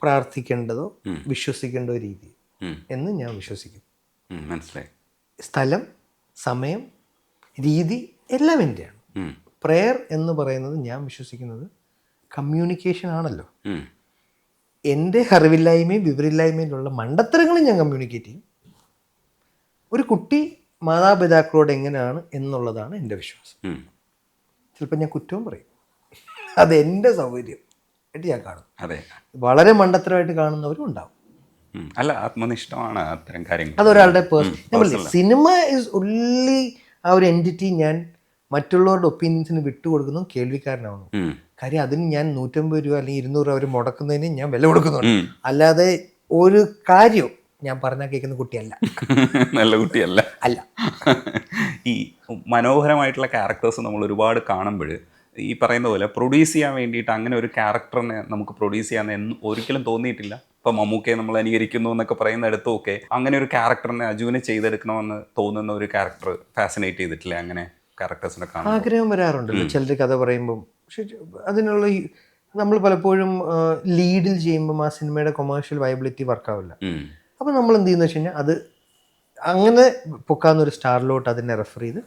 പ്രാർത്ഥിക്കേണ്ടതോ വിശ്വസിക്കേണ്ടോ രീതി എന്ന് ഞാൻ വിശ്വസിക്കുന്നു. മനസ്സിലായി. സ്ഥലം, സമയം, രീതി എല്ലാം എൻ്റെയാണ്. പ്രെയർ എന്ന് പറയുന്നത് ഞാൻ വിശ്വസിക്കുന്നത് കമ്മ്യൂണിക്കേഷൻ ആണല്ലോ. എൻ്റെ അറിവില്ലായ്മയും വിവരമില്ലായ്മയിലുള്ള മണ്ടത്തരങ്ങളും ഞാൻ കമ്മ്യൂണിക്കേറ്റ് ചെയ്യും. ഒരു കുട്ടി മാതാപിതാക്കളോട് എങ്ങനെയാണ് എന്നുള്ളതാണ് എൻ്റെ വിശ്വാസം. ചിലപ്പോൾ ഞാൻ കുറ്റവും പറയും. അതെൻ്റെ സൗകര്യം ആയിട്ട് ഞാൻ കാണും. അതെ, വളരെ മണ്ടത്തരമായിട്ട് കാണുന്നവരും ഉണ്ടാവും. അല്ല, ആത്മനിഷ്ഠമാണ് അത്തരം കാര്യങ്ങൾ. അതൊരാളുടെ പേഴ്സണൽ. സിനിമ ഈസ് ഒൺലി ആ ഒരു എൻറ്റിറ്റി. ഞാൻ മറ്റുള്ളവരുടെ ഒപ്പീനിയൻസിന് വിട്ടുകൊടുക്കുന്നു, കേൾവിക്കാരനാവുന്നു. കാര്യം അതിന് ഞാൻ 150 രൂപ അല്ലെങ്കിൽ 200 രൂപ അവർ മുടക്കുന്നതിന് ഞാൻ വില കൊടുക്കുന്നുണ്ട്. അല്ലാതെ ഒരു കാര്യവും ഞാൻ പറഞ്ഞാൽ കേൾക്കുന്ന കുട്ടിയല്ല, നല്ല കുട്ടിയല്ല. അല്ല. ഈ മനോഹരമായിട്ടുള്ള ക്യാരക്ടേഴ്സ് നമ്മൾ ഒരുപാട് കാണുമ്പോൾ ഈ പറയുന്ന പോലെ പ്രൊഡ്യൂസ് ചെയ്യാൻ വേണ്ടിയിട്ട് അങ്ങനെ ഒരു ക്യാരക്ടറിനെ നമുക്ക് പ്രൊഡ്യൂസ് ചെയ്യാൻ ഒരിക്കലും തോന്നിയിട്ടില്ല. ഇപ്പം മമ്മൂക്കയെ നമ്മൾ അനുകരിക്കുന്നു എന്നൊക്കെ പറയുന്ന ഇടത്തുമൊക്കെ അങ്ങനെ ഒരു ക്യാരക്ടറിനെ അജുവിനെ ചെയ്തെടുക്കണമെന്ന് തോന്നുന്ന ഒരു ക്യാരക്ടർ ഫാസിനേറ്റ് ചെയ്തിട്ടില്ല? അങ്ങനെ ക്യാരക്ടേഴ്സിനെ കാണാൻ ആഗ്രഹം വരാറുണ്ടല്ലോ ചിലർ കഥ പറയുമ്പം. പക്ഷെ അതിനുള്ള നമ്മൾ പലപ്പോഴും ലീഡിൽ ചെയ്യുമ്പം ആ സിനിമയുടെ കൊമേഴ്ഷ്യൽ വയബിലിറ്റി വർക്കാവില്ല. അപ്പം നമ്മൾ എന്ത് ചെയ്യുന്നത് വെച്ച് കഴിഞ്ഞാൽ അത് അങ്ങനെ പൊക്കാവുന്നൊരു സ്റ്റാറിലോട്ട് അതിനെ റെഫർ ചെയ്ത്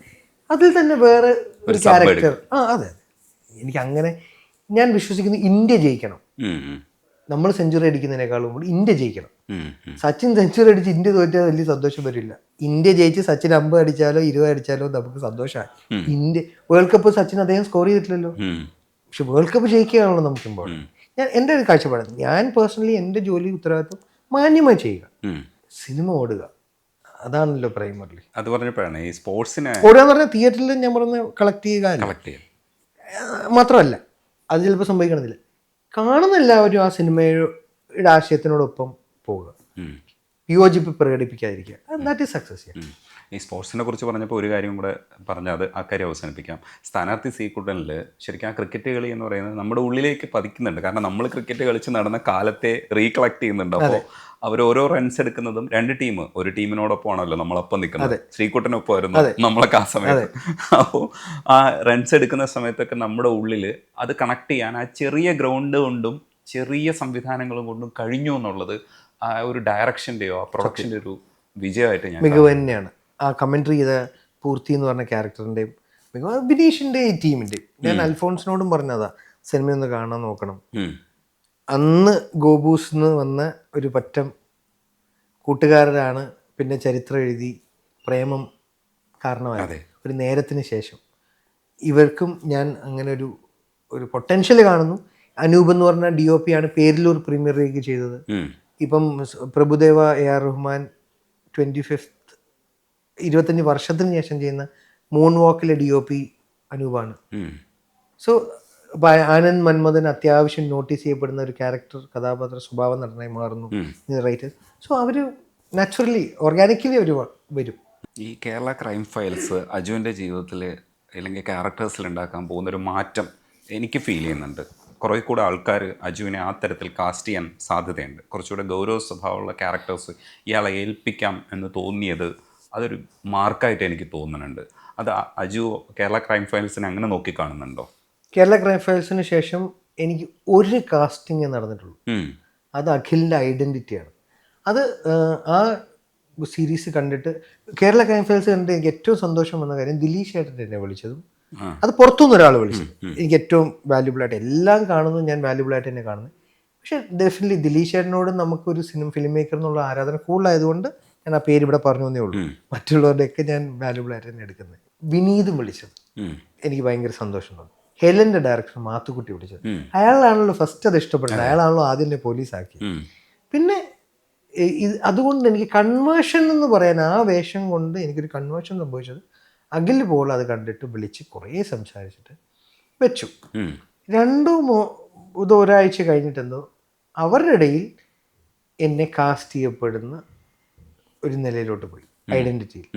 അതിൽ തന്നെ വേറെ ഒരു ക്യാരക്ടർ. അതെ, എനിക്ക് അങ്ങനെ ഞാൻ വിശ്വസിക്കുന്നു. ഇന്ത്യ ജയിക്കണം. നമ്മൾ സെഞ്ചുറി അടിക്കുന്നതിനേക്കാളും കൂടി ഇന്ത്യ ജയിക്കണം. സച്ചിൻ സെഞ്ചുറി അടിച്ച് ഇന്ത്യ തോറ്റാൽ വലിയ സന്തോഷം വരില്ല. ഇന്ത്യ ജയിച്ച് സച്ചിൻ 50 അടിച്ചാലോ 20 അടിച്ചാലോ നമുക്ക് സന്തോഷമായി. ഇന്ത്യ വേൾഡ് കപ്പ് സച്ചിൻ അദ്ദേഹം സ്കോർ ചെയ്തിട്ടില്ലല്ലോ. പക്ഷെ വേൾഡ് കപ്പ് ജയിക്കുകയാണല്ലോ നമുക്ക് ഇമ്പോർട്ടൻറ്റ്. ഞാൻ എൻ്റെ ഒരു കാഴ്ചപ്പാട്, ഞാൻ പേഴ്സണലി എൻ്റെ ജോലി ഉത്തരവാദിത്വം മാന്യമായി ചെയ്യുക, സിനിമ ഓടുക, അതാണല്ലോ പ്രൈമറിലി. അത് പറഞ്ഞപ്പോഴാണ് ഈ സ്പോർട്സിനെ ഓടുക എന്ന് പറഞ്ഞാൽ തിയേറ്ററിൽ ഞാൻ പറഞ്ഞ കളക്ട് ചെയ്യുക മാത്രമല്ല. അത് ചിലപ്പോൾ സംഭവിക്കണമെന്നില്ല. കാണുന്ന എല്ലാവരും ആ സിനിമയുടെ ആശയത്തിനോടൊപ്പം പോവുക. വിയോജിപ്പ് പ്രകടിപ്പിക്കാതിരിക്കുക, ദാറ്റ് ഈസ് സക്സസ്. ഈ സ്പോർട്സിനെ കുറിച്ച് പറഞ്ഞപ്പോൾ ഒരു കാര്യം കൂടെ പറഞ്ഞാൽ അത് ആ കാര്യം അവസാനിപ്പിക്കാം. സ്ഥാനാർത്ഥി സീക്കൂട്ടനിൽ ശരിക്കും ആ ക്രിക്കറ്റ് കളി എന്ന് പറയുന്നത് നമ്മുടെ ഉള്ളിലേക്ക് പതിക്കുന്നുണ്ട്. കാരണം നമ്മൾ ക്രിക്കറ്റ് കളിച്ച് നടന്ന കാലത്തെ റീകളക്ട് ചെയ്യുന്നുണ്ട്. അപ്പോൾ അവർ ഓരോ റൺസ് എടുക്കുന്നതും രണ്ട് ടീം, ഒരു ടീമിനോടൊപ്പമാണല്ലോ നമ്മളൊപ്പം നിൽക്കുന്നത്. ശ്രീകുട്ടനൊപ്പം ആയിരുന്നു നമ്മളൊക്കെ ആ സമയത്ത്. അപ്പോൾ ആ റൺസ് എടുക്കുന്ന സമയത്തൊക്കെ നമ്മുടെ ഉള്ളിൽ അത് കണക്ട് ചെയ്യാൻ ആ ചെറിയ ഗ്രൗണ്ട് കൊണ്ടും ചെറിയ സംവിധാനങ്ങളും കൊണ്ടും കഴിഞ്ഞു എന്നുള്ളത് ആ ഒരു ഡയറക്ഷൻ്റെയോ ആ പ്രൊഡക്ഷൻ്റെ ഒരു വിജയമായിട്ട് ഞാൻ മികവ് തന്നെയാണ്. ആ കമൻട്രി ചെയ്ത പൂർത്തി എന്ന് പറഞ്ഞ ക്യാരക്ടറിൻ്റെയും മികവ്, ബിനീഷിൻ്റെയും ഈ ടീമിൻ്റെയും. ഞാൻ അൽഫോൺസിനോടും പറഞ്ഞതാ സിനിമയൊന്ന് കാണാൻ നോക്കണം. അന്ന് ഗോബൂസ് വന്ന ഒരു പറ്റം കൂട്ടുകാരാണ് പിന്നെ ചരിത്രം എഴുതി പ്രേമം കാരണമായത്. ഒരു നേരത്തിന് ശേഷം ഇവർക്കും ഞാൻ അങ്ങനെ ഒരു പൊട്ടൻഷ്യൽ കാണുന്നു. അനൂപ് എന്ന് പറഞ്ഞ DOP ആണ് പേരിലൂർ പ്രീമിയർ ലീഗ് ചെയ്തത്. ഇപ്പം പ്രഭുദേവ AR റഹ്മാൻ 25 വർഷത്തിന് ശേഷം ചെയ്യുന്ന മൂൺ വാക്കിലെ DOP അനൂപാണ്. സോ ആനന്ദ് മന്മഥൻ അത്യാവശ്യം നോട്ടീസ് ചെയ്യപ്പെടുന്ന ഒരു ക്യാരക്ടർ കഥാപാത്ര സ്വഭാവ നടനായി മാറുന്നു റൈറ്റേഴ്സ്. സോ അവർ നാച്ചുറലി ഓർഗാനിക്കലി അവർ വരും. ഈ കേരള ക്രൈം ഫയൽസ് അജുവിൻ്റെ ജീവിതത്തിൽ അല്ലെങ്കിൽ ക്യാരക്ടേഴ്സിൽ ഉണ്ടാക്കാൻ പോകുന്നൊരു മാറ്റം എനിക്ക് ഫീൽ ചെയ്യുന്നുണ്ട്. കുറേ കൂടെ ആൾക്കാർ അജുവിനെ ആ തരത്തിൽ കാസ്റ്റ് ചെയ്യാൻ സാധ്യതയുണ്ട്. കുറച്ചുകൂടെ ഗൗരവ സ്വഭാവമുള്ള ക്യാരക്ടേഴ്സ് ഇയാളെ ഏൽപ്പിക്കാം എന്ന് തോന്നിയത് അതൊരു മാർക്കായിട്ട് എനിക്ക് തോന്നുന്നുണ്ട്. അത് അജു കേരള ക്രൈം ഫയൽസിനെ അങ്ങനെ നോക്കിക്കാണുന്നുണ്ടോ? കേരള ക്രൈം ഫയൽസിന് ശേഷം എനിക്ക് ഒരു കാസ്റ്റിംഗ് നടന്നിട്ടുള്ളൂ. അത് അഖിലിൻ്റെ ഐഡൻറ്റിറ്റിയാണ്. അത് ആ സീരീസ് കണ്ടിട്ട് കേരള ക്രൈം ഫയൽസ് കണ്ടിട്ട് എനിക്ക് ഏറ്റവും സന്തോഷം വന്ന കാര്യം ദിലീഷ് ഏട്ടൻ എന്നെ വിളിച്ചതും അത് പുറത്തുനിന്ന് ഒരാൾ വിളിച്ചത് എനിക്ക് ഏറ്റവും വാല്യുബിൾ ആയിട്ട്, എല്ലാം കാണുന്നത് ഞാൻ വാല്യുബിൾ ആയിട്ട് തന്നെ കാണുന്നത്. പക്ഷേ ഡെഫിനറ്റ്ലി ദിലീഷ് ഏട്ടനോട് നമുക്കൊരു ഫിലിം മേക്കർ എന്നുള്ള ആരാധന കൂടുതലായതുകൊണ്ട് ഞാൻ ആ പേര് ഇവിടെ പറഞ്ഞു തന്നേ ഉള്ളൂ. മറ്റുള്ളവരുടെയൊക്കെ ഞാൻ വാല്യുബിൾ ആയിട്ട് തന്നെ എടുക്കുന്നത്. വിനീതും വിളിച്ചത് എനിക്ക് ഭയങ്കര സന്തോഷം തോന്നി. ഹെലൻ്റെ ഡയറക്ടർ മാത്തുക്കുട്ടി വിളിച്ചത്, അയാളാണല്ലോ ഫസ്റ്റ് അത് ഇഷ്ടപ്പെട്ടത്, അയാളാണല്ലോ ആദ്യം എന്നെ പോലീസാക്കി. പിന്നെ അതുകൊണ്ട് എനിക്ക് കൺവേർഷൻ എന്ന് പറയാൻ, ആ വേഷം കൊണ്ട് എനിക്കൊരു കൺവേർഷൻ സംഭവിച്ചത് അഖിൽ പോൾ അത് കണ്ടിട്ട് വിളിച്ച് കുറേ സംസാരിച്ചിട്ട് വെച്ചു. ഒരാഴ്ച കഴിഞ്ഞിട്ടെന്തോ അവരുടെ ഇടയിൽ എന്നെ കാസ്റ്റ് ചെയ്യപ്പെടുന്ന ഒരു നിലയിലോട്ട് പോയി. ഐഡൻറ്റിറ്റിയിൽ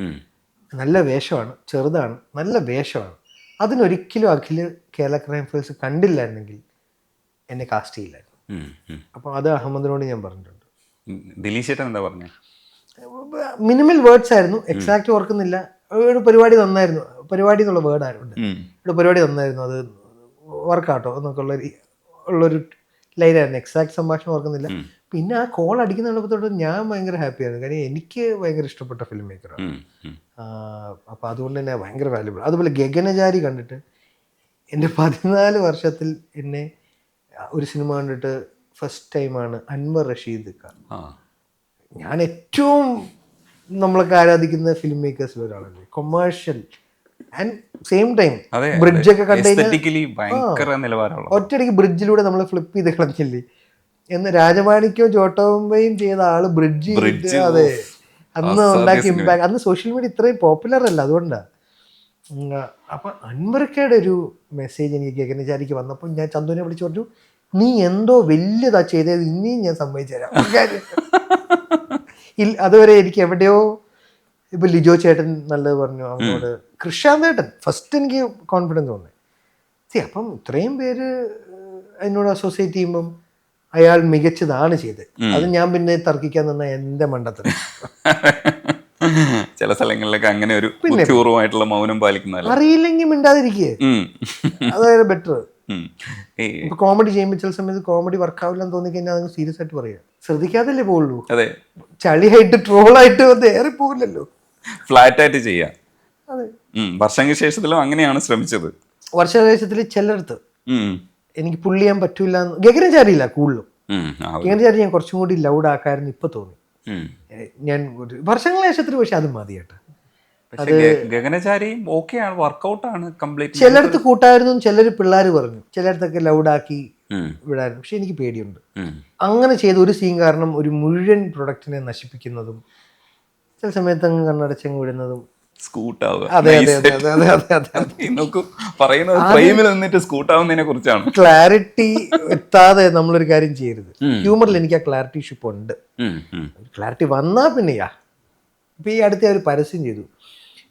നല്ല വേഷമാണ്, ചെറുതാണ്, നല്ല വേഷമാണ്. അതിനൊരിക്കലും അഖിൽ കേരള ക്രൈം ഫയൽസ് കണ്ടില്ലായിരുന്നെങ്കിൽ എന്നെ കാസ്റ്റ് ചെയ്യില്ലായിരുന്നു. അപ്പോൾ അത് അഹമ്മദിനോട് ഞാൻ പറഞ്ഞിട്ടുണ്ട്. ദിലീഷ് ചേട്ടൻ എന്താ പറഞ്ഞത്? മിനിമൽ വേർഡ്സ് ആയിരുന്നു, എക്സാക്റ്റ് ഓർക്കുന്നില്ല. ഒരു പരിപാടി നന്നായിരുന്നു, പരിപാടി എന്നുള്ള വേർഡായിരുന്നു, ഇവിടെ പരിപാടി നന്നായിരുന്നു, അത് വർക്കാട്ടോ എന്നൊക്കെ ഉള്ളൊരു ലൈനായിരുന്നു. എക്സാക്ട് സംഭാഷണം ഓർക്കുന്നില്ല. പിന്നെ ആ കോൾ അടിക്കുന്ന എളുപ്പത്തോട്ട് ഞാൻ ഭയങ്കര ഹാപ്പിയായിരുന്നു. കാര്യം എനിക്ക് ഭയങ്കര ഇഷ്ടപ്പെട്ട ഫിലിം മേക്കറാണ്. അപ്പോൾ അതുകൊണ്ട് തന്നെ ഭയങ്കര വാല്യുബിൾ. അതുപോലെ ഗഗനചാരി കണ്ടിട്ട് എൻ്റെ 14 വർഷത്തിൽ എന്നെ ഒരു സിനിമ കണ്ടിട്ട് ഫസ്റ്റ് ടൈമാണ് അൻവർ റഷീദ്. ഞാൻ ഏറ്റവും നമ്മളൊക്കെ ആരാധിക്കുന്ന ഫിലിം മേക്കേഴ്സിൽ ഒരാളല്ലേ, കൊമേഴ്ഷ്യൽ ആൻഡ് സെയിം ടൈം ബ്രിഡ്ജൊക്കെ കണ്ടുകഴിഞ്ഞാൽ ഒറ്റയടിക്ക് ബ്രിഡ്ജിലൂടെ നമ്മൾ ഫ്ലിപ്പ് ചെയ്ത് കളഞ്ഞില്ലേ എന്ന് രാജമാണിക്യോ ചോട്ടോമ്പയും ചെയ്ത ആള് ബ്രിഡ്ജ്. അതെ, അന്ന് ഉണ്ടാക്കിയ ഇമ്പാക്ട്. അന്ന് സോഷ്യൽ മീഡിയ ഇത്രയും പോപ്പുലർ അല്ല, അതുകൊണ്ടാണ്. അപ്പം അൻവർക്കയുടെ ഒരു മെസ്സേജ് എനിക്ക് ഗഗനചാരിക്ക് വന്നപ്പോൾ ഞാൻ ചന്തുവിനെ വിളിച്ച് പറഞ്ഞു, നീ എന്തോ വലിയതാ ചെയ്തത്, ഇനിയും ഞാൻ സമ്മതിച്ചു തരാം. അതുവരെ എനിക്ക് എവിടെയോ ഇപ്പം ലിജോ ചേട്ടൻ നല്ലത് പറഞ്ഞു, അങ്ങോട്ട് കൃഷാന്ത് ചേട്ടൻ ഫസ്റ്റ് എനിക്ക് കോൺഫിഡൻസ് തോന്നി. അപ്പം ഇത്രയും പേര് എന്നോട് അസോസിയേറ്റ് ചെയ്യുമ്പം അയാൾ മികച്ചതാണ് ചെയ്തത്. അത് ഞാൻ പിന്നെ തർക്കിക്കാൻ നിന്ന എൻ്റെ മണ്ടത്തരം. ചില സ്ഥലങ്ങളിലൊക്കെ അങ്ങനെ ഒരു പൂർവ്വമായിട്ടുള്ള മൗനം പാലിക്കുന്ന, അറിയില്ലെങ്കിൽ മിണ്ടാതിരിക്കേ, അതായത് ബെറ്റർ. ഇപ്പൊ കോമഡി ചെയ്യുമ്പോൾ ചില സമയത്ത് കോമഡി വർക്കാവില്ലെന്ന് തോന്നിക്കഴിഞ്ഞാൽ അത് സീരിയസ് ആയിട്ട് പറയുക, ശ്രദ്ധിക്കാതല്ലേ പോകുള്ളൂ. അതെ, ചളിയായിട്ട് ട്രോളായിട്ട് ഏറെ പോകില്ലല്ലോ, ഫ്ലാറ്റ് ആയിട്ട് ചെയ്യാം. അതെ, വർഷശേഷത്തിലും അങ്ങനെയാണ് ശ്രമിച്ചത്. വർഷശേഷത്തിൽ ചിലടത്ത് എനിക്ക് പുള്ളി ചെയ്യാൻ പറ്റൂല. ഗഗനചാരിയില്ല കൂടുതലും, ഗഗനചാരി ഞാൻ കുറച്ചും കൂടി ലൗഡ് ആക്കായിരുന്നു ഇപ്പൊ തോന്നി. ഞാൻ വർഷങ്ങളെ ശേഷത്തിൽ, പക്ഷെ അത് മതി കേട്ടോ. ഗഗനചാരി ഓക്കെയാണ്, വർക്കൗട്ടാണ് കംപ്ലീറ്റ്. ചിലടത്ത് കൂട്ടായിരുന്നു, ചിലർ പിള്ളേർ പറഞ്ഞു, ചിലടത്തൊക്കെ ലൗഡാക്കി വിടായിരുന്നു. പക്ഷെ എനിക്ക് പേടിയുണ്ട് അങ്ങനെ ചെയ്ത ഒരു സീൻ കാരണം ഒരു മുഴുവൻ പ്രൊഡക്റ്റിനെ നശിപ്പിക്കുന്നതും ചില സമയത്ത് അങ്ങ് കണ്ണടച്ചങ്ങ് വിടുന്നതും സ്കൂട്ടാവുക. അതെ അതെ അതെ അതെ അതെ അതെ അതെ ഈ നോക്കൂ, പറയുന്നത് ഫ്രെയിമിൽ നിന്നിട്ട് സ്കൂട്ടാവുന്നതിനെ കുറിച്ചാണ്. ക്ലാരിറ്റി എത്താതെ നമ്മളൊരു കാര്യം ചെയ്യരുത്. ഹ്യൂമറിൽ എനിക്ക് ആ ക്ലാരിറ്റി ഷിപ്പ് ഉണ്ട്. ക്ലാരിറ്റി വന്നാൽ പിന്നെയാ. ഇപ്പം ഈ അടുത്ത ഒരു പരസ്യം ചെയ്തു,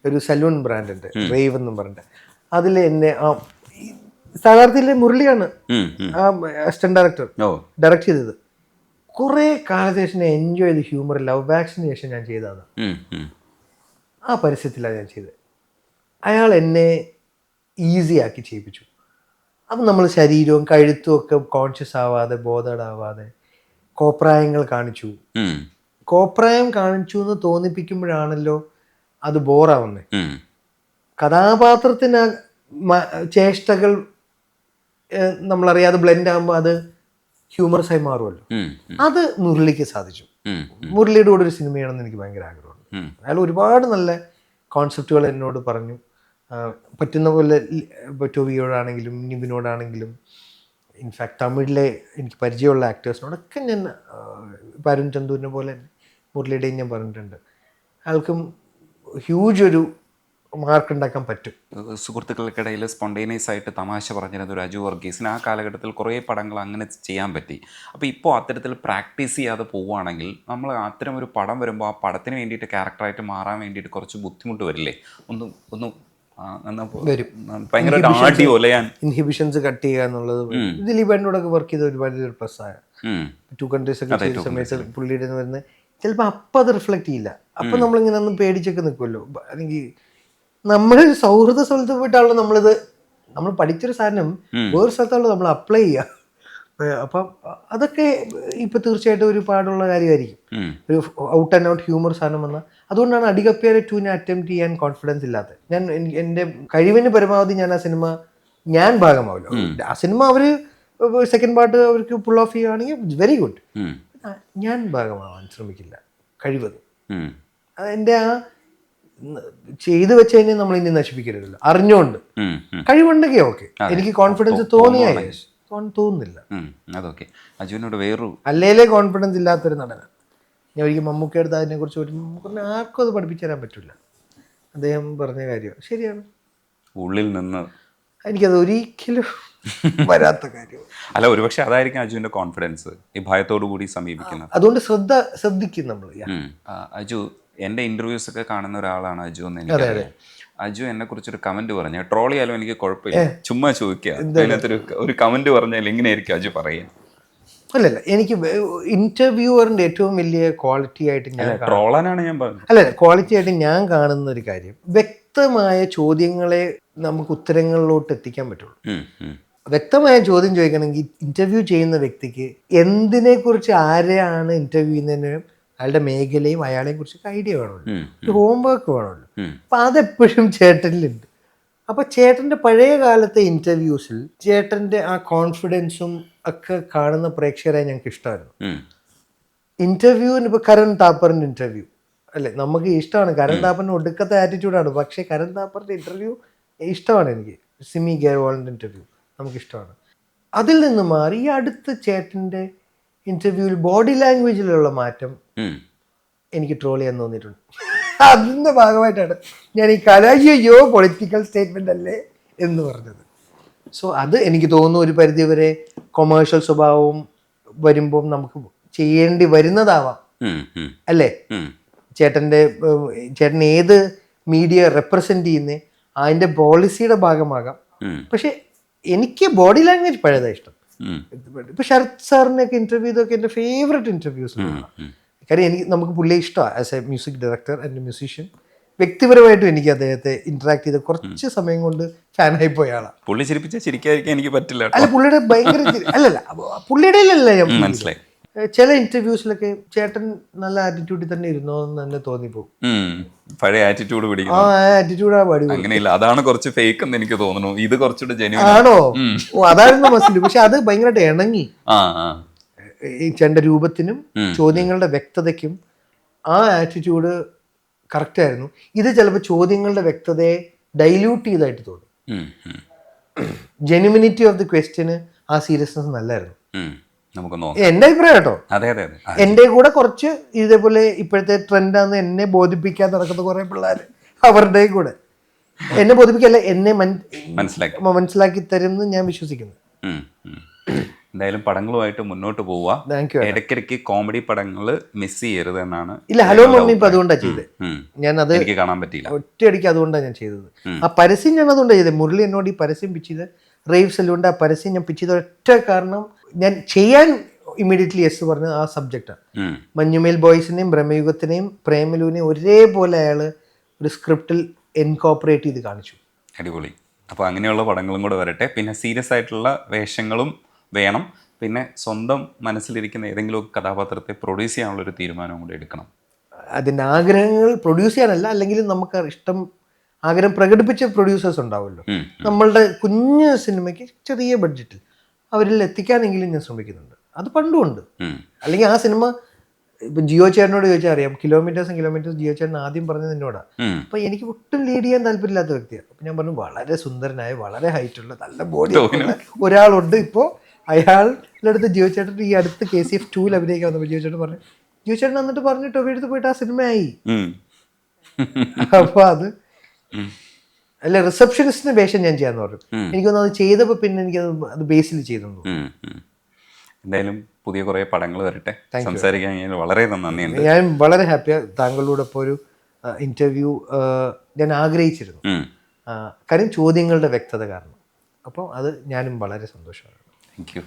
ഒരു സലൂൺ ബ്രാൻഡുണ്ട് റേവ് എന്നും പറഞ്ഞിട്ട്. അതിൽ എന്നെ സ്ഥാനാർത്ഥിയിലെ മുരളിയാണ് ആ അസിസ്റ്റന്റ് ഡയറക്ടർ ഡയറക്റ്റ് ചെയ്തത്. കുറേ കാലത്തിന് ശേഷം എൻജോയ് ചെയ്ത് ഹ്യൂമർ ലവ് വാക്സിന് ശേഷം ഞാൻ ചെയ്തതാണ്. ആ പരസ്യത്തിലാണ് ഞാൻ ചെയ്തത്. അയാൾ എന്നെ ഈസി ആക്കി ചെയ്യിപ്പിച്ചു. അപ്പം നമ്മൾ ശരീരവും കഴുത്തും ഒക്കെ കോൺഷ്യസ് ആവാതെ ബോധേഡാവാതെ കോപ്രായങ്ങൾ കാണിച്ചു. കോപ്രായം കാണിച്ചു എന്ന് തോന്നിപ്പിക്കുമ്പോഴാണല്ലോ അത് ബോറാവുന്നത്. കഥാപാത്രത്തിന് ചേഷ്ടകൾ നമ്മളറിയാതെ ബ്ലെൻഡ് ആകുമ്പോൾ അത് ഹ്യൂമറസായി മാറുമല്ലോ. അത് മുരളിക്ക് സാധിച്ചു. മുരളിയുടെ കൂടെ ഒരു സിനിമയാണെന്ന് എനിക്ക് ഭയങ്കര ആഗ്രഹമുണ്ട്. അയാൾ ഒരുപാട് നല്ല കോൺസെപ്റ്റുകൾ എന്നോട് പറഞ്ഞു. പറ്റുന്ന പോലെ ടോവിയോടാണെങ്കിലും നിവിനോടാണെങ്കിലും ഇൻഫാക്ട് തമിഴിലെ എനിക്ക് പരിചയമുള്ള ആക്ടേഴ്സിനോടൊക്കെ ഞാൻ അരുൺ ചന്ദൂരിനെ പോലെ മുരളിയുടെയും ഞാൻ പറഞ്ഞിട്ടുണ്ട്. അയാൾക്കും ഹ്യൂജ് ഒരു മാർക്ക് ഉണ്ടാക്കാൻ പറ്റും. സുഹൃത്തുക്കൾക്കിടയിൽ സ്പോണ്ടേനിയസ് ആയിട്ട് തമാശ പറഞ്ഞിരുന്ന ഒരു അജു വർഗീസിന് ആ കാലഘട്ടത്തിൽ കുറേ പടങ്ങൾ അങ്ങനെ ചെയ്യാൻ പറ്റി. അപ്പോൾ ഇപ്പോൾ അത്തരത്തിൽ പ്രാക്ടീസ് ചെയ്യാതെ പോവുകയാണെങ്കിൽ നമ്മൾ അത്തരം ഒരു പടം വരുമ്പോൾ ആ പടത്തിന് വേണ്ടിയിട്ട് ക്യാരക്ടറായിട്ട് മാറാൻ വേണ്ടിയിട്ട് കുറച്ച് ബുദ്ധിമുട്ട് വരില്ലേ? ഭയങ്കര ആടി ഒലയാൻ ഇൻഹിബിഷൻസ് കട്ട് ചെയ്യുക എന്നുള്ളത് ദിലീപേട്ടനോടൊക്കെ വർക്ക് ചെയ്ത ഒരുപാട് ഒരു പ്ലസ്സായ 2 countries ഒക്കെ ചെയ്ത സമയത്ത് പുള്ളിയുടെ വരുന്നത് ചിലപ്പോൾ അപ്പം അത് റിഫ്ലക്റ്റ് ചെയ്യില്ല. അപ്പം നമ്മളിങ്ങനെ ഒന്ന് പേടിച്ചൊക്കെ നിൽക്കുമല്ലോ. അല്ലെങ്കിൽ നമ്മളൊരു സൗഹൃദ സ്ഥലത്ത് പോയിട്ടാണല്ലോ നമ്മൾ പഠിച്ചൊരു സാധനം വേറെ സ്ഥലത്താണല്ലോ നമ്മൾ അപ്ലൈ ചെയ്യുക. അപ്പം അതൊക്കെ ഇപ്പം തീർച്ചയായിട്ടും ഒരു പാടുള്ള കാര്യമായിരിക്കും. ഒരു ഔട്ട് ആൻഡ് ഔട്ട് ഹ്യൂമർ സാധനം വന്നാൽ അതുകൊണ്ടാണ് അടികപ്പിയാരെ 2 അറ്റംപ്റ്റ് ചെയ്യാൻ കോൺഫിഡൻസ് ഇല്ലാത്തത്. ഞാൻ എൻ്റെ കഴിവിന് പരമാവധി ഞാൻ ആ സിനിമ ഞാൻ ഭാഗമാവില്ല. ആ സിനിമ അവർ സെക്കൻഡ് പാർട്ട് അവർക്ക് പുൾ ഓഫ് ചെയ്യുകയാണെങ്കിൽ വെരി ഗുഡ്. ഞാൻ ഭാഗമാവാൻ ശ്രമിക്കില്ല കഴിവത്. അതെൻ്റെ ആ ചെയ്തു വെച്ചതിനെ നമ്മൾ ഇനി നശിപ്പിക്കരുതല്ലോ. അറിഞ്ഞുകൊണ്ട് കഴിവുണ്ടെങ്കിൽ ഓക്കെ. എനിക്ക് കോൺഫിഡൻസ് തോന്നിയായി തോന്നുന്നില്ല. അതൊക്കെ അജുവിനോട് വേറൊരു അല്ലേലേ കോൺഫിഡൻസ് ഇല്ലാത്തൊരു നടനാണ് ഞാൻ. ഒരിക്കലും മമ്മൂക്ക എടുത്ത് അതിനെ കുറിച്ച് ആർക്കും അത് പഠിപ്പിച്ചു തരാൻ പറ്റില്ല. അദ്ദേഹം പറഞ്ഞ കാര്യം ശരിയാണ്. ഉള്ളിൽ നിന്ന് എനിക്കത് ഒരിക്കലും വരാത്ത കാര്യം അല്ല. ഒരുപക്ഷെ അതായിരിക്കും അജുവിന്റെ കോൺഫിഡൻസ്, ഈ ഭയത്തോടു കൂടി സമീപിക്കുന്നത്. അതുകൊണ്ട് ശ്രദ്ധിക്കും നമ്മൾ. അജു എൻ്റെ ഇൻ്റർവ്യൂസ് ഒക്കെ കാണുന്ന ഒരാളാണ് അജു എന്ന് എനിക്കറിയാം. അജു എന്നെ കുറിച്ചൊരു കമന്റ് പറഞ്ഞ ട്രോൾ ചെയ്യാലും എനിക്ക് കുഴപ്പമില്ല, ചുമ്മാ ചോദിക്കുക. അതിനകത്തൊരു ഒരു കമന്റ് പറഞ്ഞാൽ എങ്ങനെയായിരിക്കും അജു പറയുക? അല്ലല്ല, എനിക്ക് ഇന്റർവ്യൂവറിന്റെ ഏറ്റവും വലിയ ക്വാളിറ്റി ആയിട്ട് ഞാൻ ട്രോളാനാണ് ഞാൻ പറഞ്ഞത്. അല്ല, ക്വാളിറ്റി ആയിട്ട് ഞാൻ കാണുന്ന ഒരു കാര്യം, വ്യക്തമായ ചോദ്യങ്ങളെ നമുക്ക് ഉത്തരങ്ങളിലോട്ട് എത്തിക്കാൻ പറ്റുള്ളൂ. വ്യക്തമായ ചോദ്യം ചോദിക്കണമെങ്കിൽ ഇന്റർവ്യൂ ചെയ്യുന്ന വ്യക്തിക്ക് എന്തിനെക്കുറിച്ച് ആരെയാണ് ഇന്റർവ്യൂ ചെയ്യുന്നതിന് അയാളുടെ മേഖലയും അയാളെയും കുറിച്ചൊക്കെ ഐഡിയ വേണമല്ലോ, ഒരു ഹോംവർക്ക് വേണമല്ലോ. അപ്പം അതെപ്പോഴും ചേട്ടനിലുണ്ട്. അപ്പോൾ ചേട്ടൻ്റെ പഴയ കാലത്തെ ഇൻ്റർവ്യൂസിൽ ചേട്ടൻ്റെ ആ കോൺഫിഡൻസും ഒക്കെ കാണുന്ന പ്രേക്ഷകരെ ഞങ്ങൾക്ക് ഇഷ്ടമായിരുന്നു. ഇൻ്റർവ്യൂവിന് ഇപ്പോൾ കരൺ താപ്പറിൻ്റെ ഇൻ്റർവ്യൂ അല്ലേ, നമുക്ക് ഇഷ്ടമാണ്. കരൺ താപ്പറിന് ഒടുക്കത്തെ ആറ്റിറ്റ്യൂഡാണ്, പക്ഷേ കരൺ താപ്പറിൻ്റെ ഇൻ്റർവ്യൂ ഇഷ്ടമാണ് എനിക്ക്. സിമി ഗേർവാളിൻ്റെ ഇൻ്റർവ്യൂ നമുക്കിഷ്ടമാണ്. അതിൽ നിന്ന് മാറി ഈ അടുത്ത ചേട്ടൻ്റെ ഇൻ്റർവ്യൂവിൽ ബോഡി ലാംഗ്വേജിലുള്ള മാറ്റം എനിക്ക് ട്രോൾ ചെയ്യാൻ തോന്നിയിട്ടുണ്ട്. അതിൻ്റെ ഭാഗമായിട്ടാണ് ഞാൻ ഈ കലാജിയോ പൊളിറ്റിക്കൽ സ്റ്റേറ്റ്മെൻ്റ് അല്ലേ എന്ന് പറഞ്ഞത്. സോ അത് എനിക്ക് തോന്നുന്നു ഒരു പരിധിവരെ കൊമേഴ്ഷ്യൽ സ്വഭാവവും വരുമ്പോൾ നമുക്ക് ചെയ്യേണ്ടി വരുന്നതാവാം അല്ലേ. ചേട്ടൻ ഏത് മീഡിയ റെപ്രസെൻ്റ് ചെയ്യുന്നേ അതിൻ്റെ പോളിസിയുടെ ഭാഗമാകാം. പക്ഷെ എനിക്ക് ബോഡി ലാംഗ്വേജ് പഴയതാണ് ഇഷ്ടം. ഇപ്പൊ ശരത് സാറിനെയൊക്കെ ഇന്റർവ്യൂ ചെയ്തൊക്കെ എൻ്റെ ഫേവറേറ്റ് ഇന്റർവ്യൂസ്. കാര്യം നമുക്ക് പുള്ളിയെ ഇഷ്ടമാണ് as a music director and musician. വ്യക്തിപരമായിട്ടും എനിക്ക് അദ്ദേഹത്തെ ഇന്ററാക്ട് ചെയ്ത് കുറച്ച് സമയം കൊണ്ട് ഫാനായി പോയ ആളാണ്. പുള്ളി ചിരിപ്പിച്ചാൽ ചിരിക്കാതിരിക്കാൻ എനിക്ക് പറ്റില്ല. അല്ല, പുള്ളിയുടെ ഭയങ്കര അല്ലല്ല, പുള്ളിയുടെ ഞാൻ മനസ്സിലായി. ചില ഇന്റർവ്യൂസിലൊക്കെ ചേട്ടൻ നല്ല ആറ്റിറ്റ്യൂഡിൽ തന്നെ ഇരുന്നോ എന്ന് തന്നെ തോന്നിപ്പോകും. പഴയ ആറ്റിറ്റ്യൂഡ് പിടിക്കും. ആ ആറ്റിറ്റ്യൂഡ് ആ പടി അങ്ങനെയില്ല, അതാണ് കുറച്ച് ഫേക്ക് എന്ന് എനിക്ക് തോന്നുന്നു. ഇത് കുറച്ചുകൂടെ ജെന്യുവൻ ആണോ? ഓ, അതായിരുന്നു മനസ്സിൽ. പക്ഷെ അത് ഭയങ്കരമായിട്ട് ഇണങ്ങി ഈ ചേട്ടൻ്റെ രൂപത്തിനും ചോദ്യങ്ങളുടെ വ്യക്തതയ്ക്കും. ആ ആറ്റിറ്റ്യൂഡ് കറക്റ്റ് ആയിരുന്നു. ഇത് ചിലപ്പോൾ ചോദ്യങ്ങളുടെ വ്യക്തതയെ ഡൈല്യൂട്ട് ചെയ്തായിട്ട് തോന്നി. ജെന്യുമിനിറ്റി ഓഫ് ദി ക്വസ്റ്റ്യന് ആ സീരിയസ്നെസ് നല്ലായിരുന്നു. എന്റെ അഭിപ്രായം കേട്ടോ. എന്റെ കൂടെ കുറച്ച് ഇതേപോലെ ഇപ്പോഴത്തെ ട്രെൻഡാന്ന് എന്നെ ബോധിപ്പിക്കാൻ നടക്കുന്ന കുറെ പിള്ളേർ അവരുടെയും കൂടെ എന്നെ ബോധിപ്പിക്കല്ല, എന്നെ മനസ്സിലാക്കി. മനസ്സിലാക്കി തരുമെന്ന് ഞാൻ വിശ്വസിക്കുന്നു. ഉം, ഉം. എന്തായാലും പടങ്ങളുമായിട്ട് മുന്നോട്ട് പോവുക. Thank you. ഇടയ്ക്കിടയ്ക്ക് കോമഡി പടങ്ങൾ മിസ് ചെയ്യരുത് എന്നാണ്. ഇല്ല, ഹലോ മമ്മി ഇപ്പൊ അതുകൊണ്ടാണ് ചെയ്തത്. ഞാൻ അത് എനിക്ക് കാണാൻ പറ്റിയില്ല. ഒറ്റയടിക്ക് അതുകൊണ്ടാണ് ഞാൻ ചെയ്തത്. ആ പരസ്യം ഞാൻ അതുകൊണ്ടാണ് ചെയ്തത്. മുരളി എന്നോട് ഈ പരസ്യം പിച്ച് ചെയ്ത് റേവ് സലൂണിന്റെ ആ പരസ്യം ഞാൻ പിച്ച് ചെയ്ത ഒറ്റ കാരണം ഞാൻ ചെയ്യാൻ ഇമ്മീഡിയറ്റ്ലി യെസ് പറഞ്ഞ ആ സബ്ജക്റ്റാണ്. മഞ്ഞുമേൽ ബോയ്സിനെയും ബ്രഹ്മയുഗത്തിനെയും പ്രേമലുവിനെയും ഒരേപോലെ അയാള് ഒരു സ്ക്രിപ്റ്റിൽ ഇൻകോപ്പറേറ്റ് ചെയ്ത് കാണിച്ചു. അടിപൊളി. അപ്പോൾ അങ്ങനെയുള്ള പടങ്ങളും കൂടെ വരട്ടെ. പിന്നെ സീരിയസ് ആയിട്ടുള്ള വേഷങ്ങളും വേണം. പിന്നെ സ്വന്തം മനസ്സിലിരിക്കുന്ന ഏതെങ്കിലും കഥാപാത്രത്തെ പ്രൊഡ്യൂസ് ചെയ്യാനുള്ളൊരു തീരുമാനവും കൂടെ എടുക്കണം. അതിൻ്റെ ആഗ്രഹങ്ങൾ പ്രൊഡ്യൂസ് ചെയ്യാനല്ല, അല്ലെങ്കിൽ നമുക്ക് ഇഷ്ടം ആഗ്രഹം പ്രകടിപ്പിച്ച പ്രൊഡ്യൂസേഴ്സ് ഉണ്ടാവുമല്ലോ. നമ്മളുടെ കുഞ്ഞ് സിനിമയ്ക്ക് ചെറിയ ബഡ്ജറ്റിൽ അവരിൽ എത്തിക്കാനെങ്കിലും ഞാൻ ശ്രമിക്കുന്നുണ്ട്. അത് പണ്ടും ഉണ്ട്. അല്ലെങ്കിൽ ആ സിനിമ ഇപ്പം ജിയോ ചേട്ടനോട് ചോദിച്ചാൽ അറിയാം, കിലോമീറ്റേഴ്സ് ജിയോ ചേട്ടൻ ആദ്യം പറഞ്ഞത് എന്നോടാണ്. അപ്പോൾ എനിക്ക് ഒട്ടും ലീഡ് ചെയ്യാൻ താല്പര്യമില്ലാത്ത വ്യക്തിയാണ്. അപ്പം ഞാൻ പറഞ്ഞു, വളരെ സുന്ദരനായ, വളരെ ഹൈറ്റുള്ള, നല്ല ബോഡി ഒരാളുണ്ട്. ഇപ്പോൾ അയാളുടെ അടുത്ത് ജിയോ ചേട്ടൻ ഈ അടുത്ത് KCF 2 അഭിനയിക്കാൻ വന്നപ്പോൾ ജിയോ ചേട്ടൻ പറഞ്ഞു, ജിയോ ചേട്ടൻ എന്നിട്ട് പറഞ്ഞു ടോബി എടുത്ത് പോയിട്ട് ആ സിനിമയായി. അപ്പോൾ അത് അല്ല, റിസപ്ഷനിസ്റ്റിന് വേഷം ഞാൻ ചെയ്യാന്ന് പറഞ്ഞു. എനിക്കൊന്നും അത് ചെയ്തപ്പോൾ പിന്നെ അത് ബേസിൽ ചെയ്തെന്നു. എന്തായാലും പുതിയ കുറേ പടങ്ങൾ വരട്ടെ. സംസാരിക്കാൻ വളരെ നന്ദിയുണ്ട്. ഞാൻ വളരെ ഹാപ്പിയാണ്. താങ്കളോട് ഇപ്പോൾ ഒരു ഇന്റർവ്യൂ ഞാൻ ആഗ്രഹിച്ചിരുന്നു. കാര്യം ചോദ്യങ്ങളുടെ വ്യക്തത കാരണം. അപ്പോൾ അത് ഞാനും വളരെ സന്തോഷമാണ്. Thank you.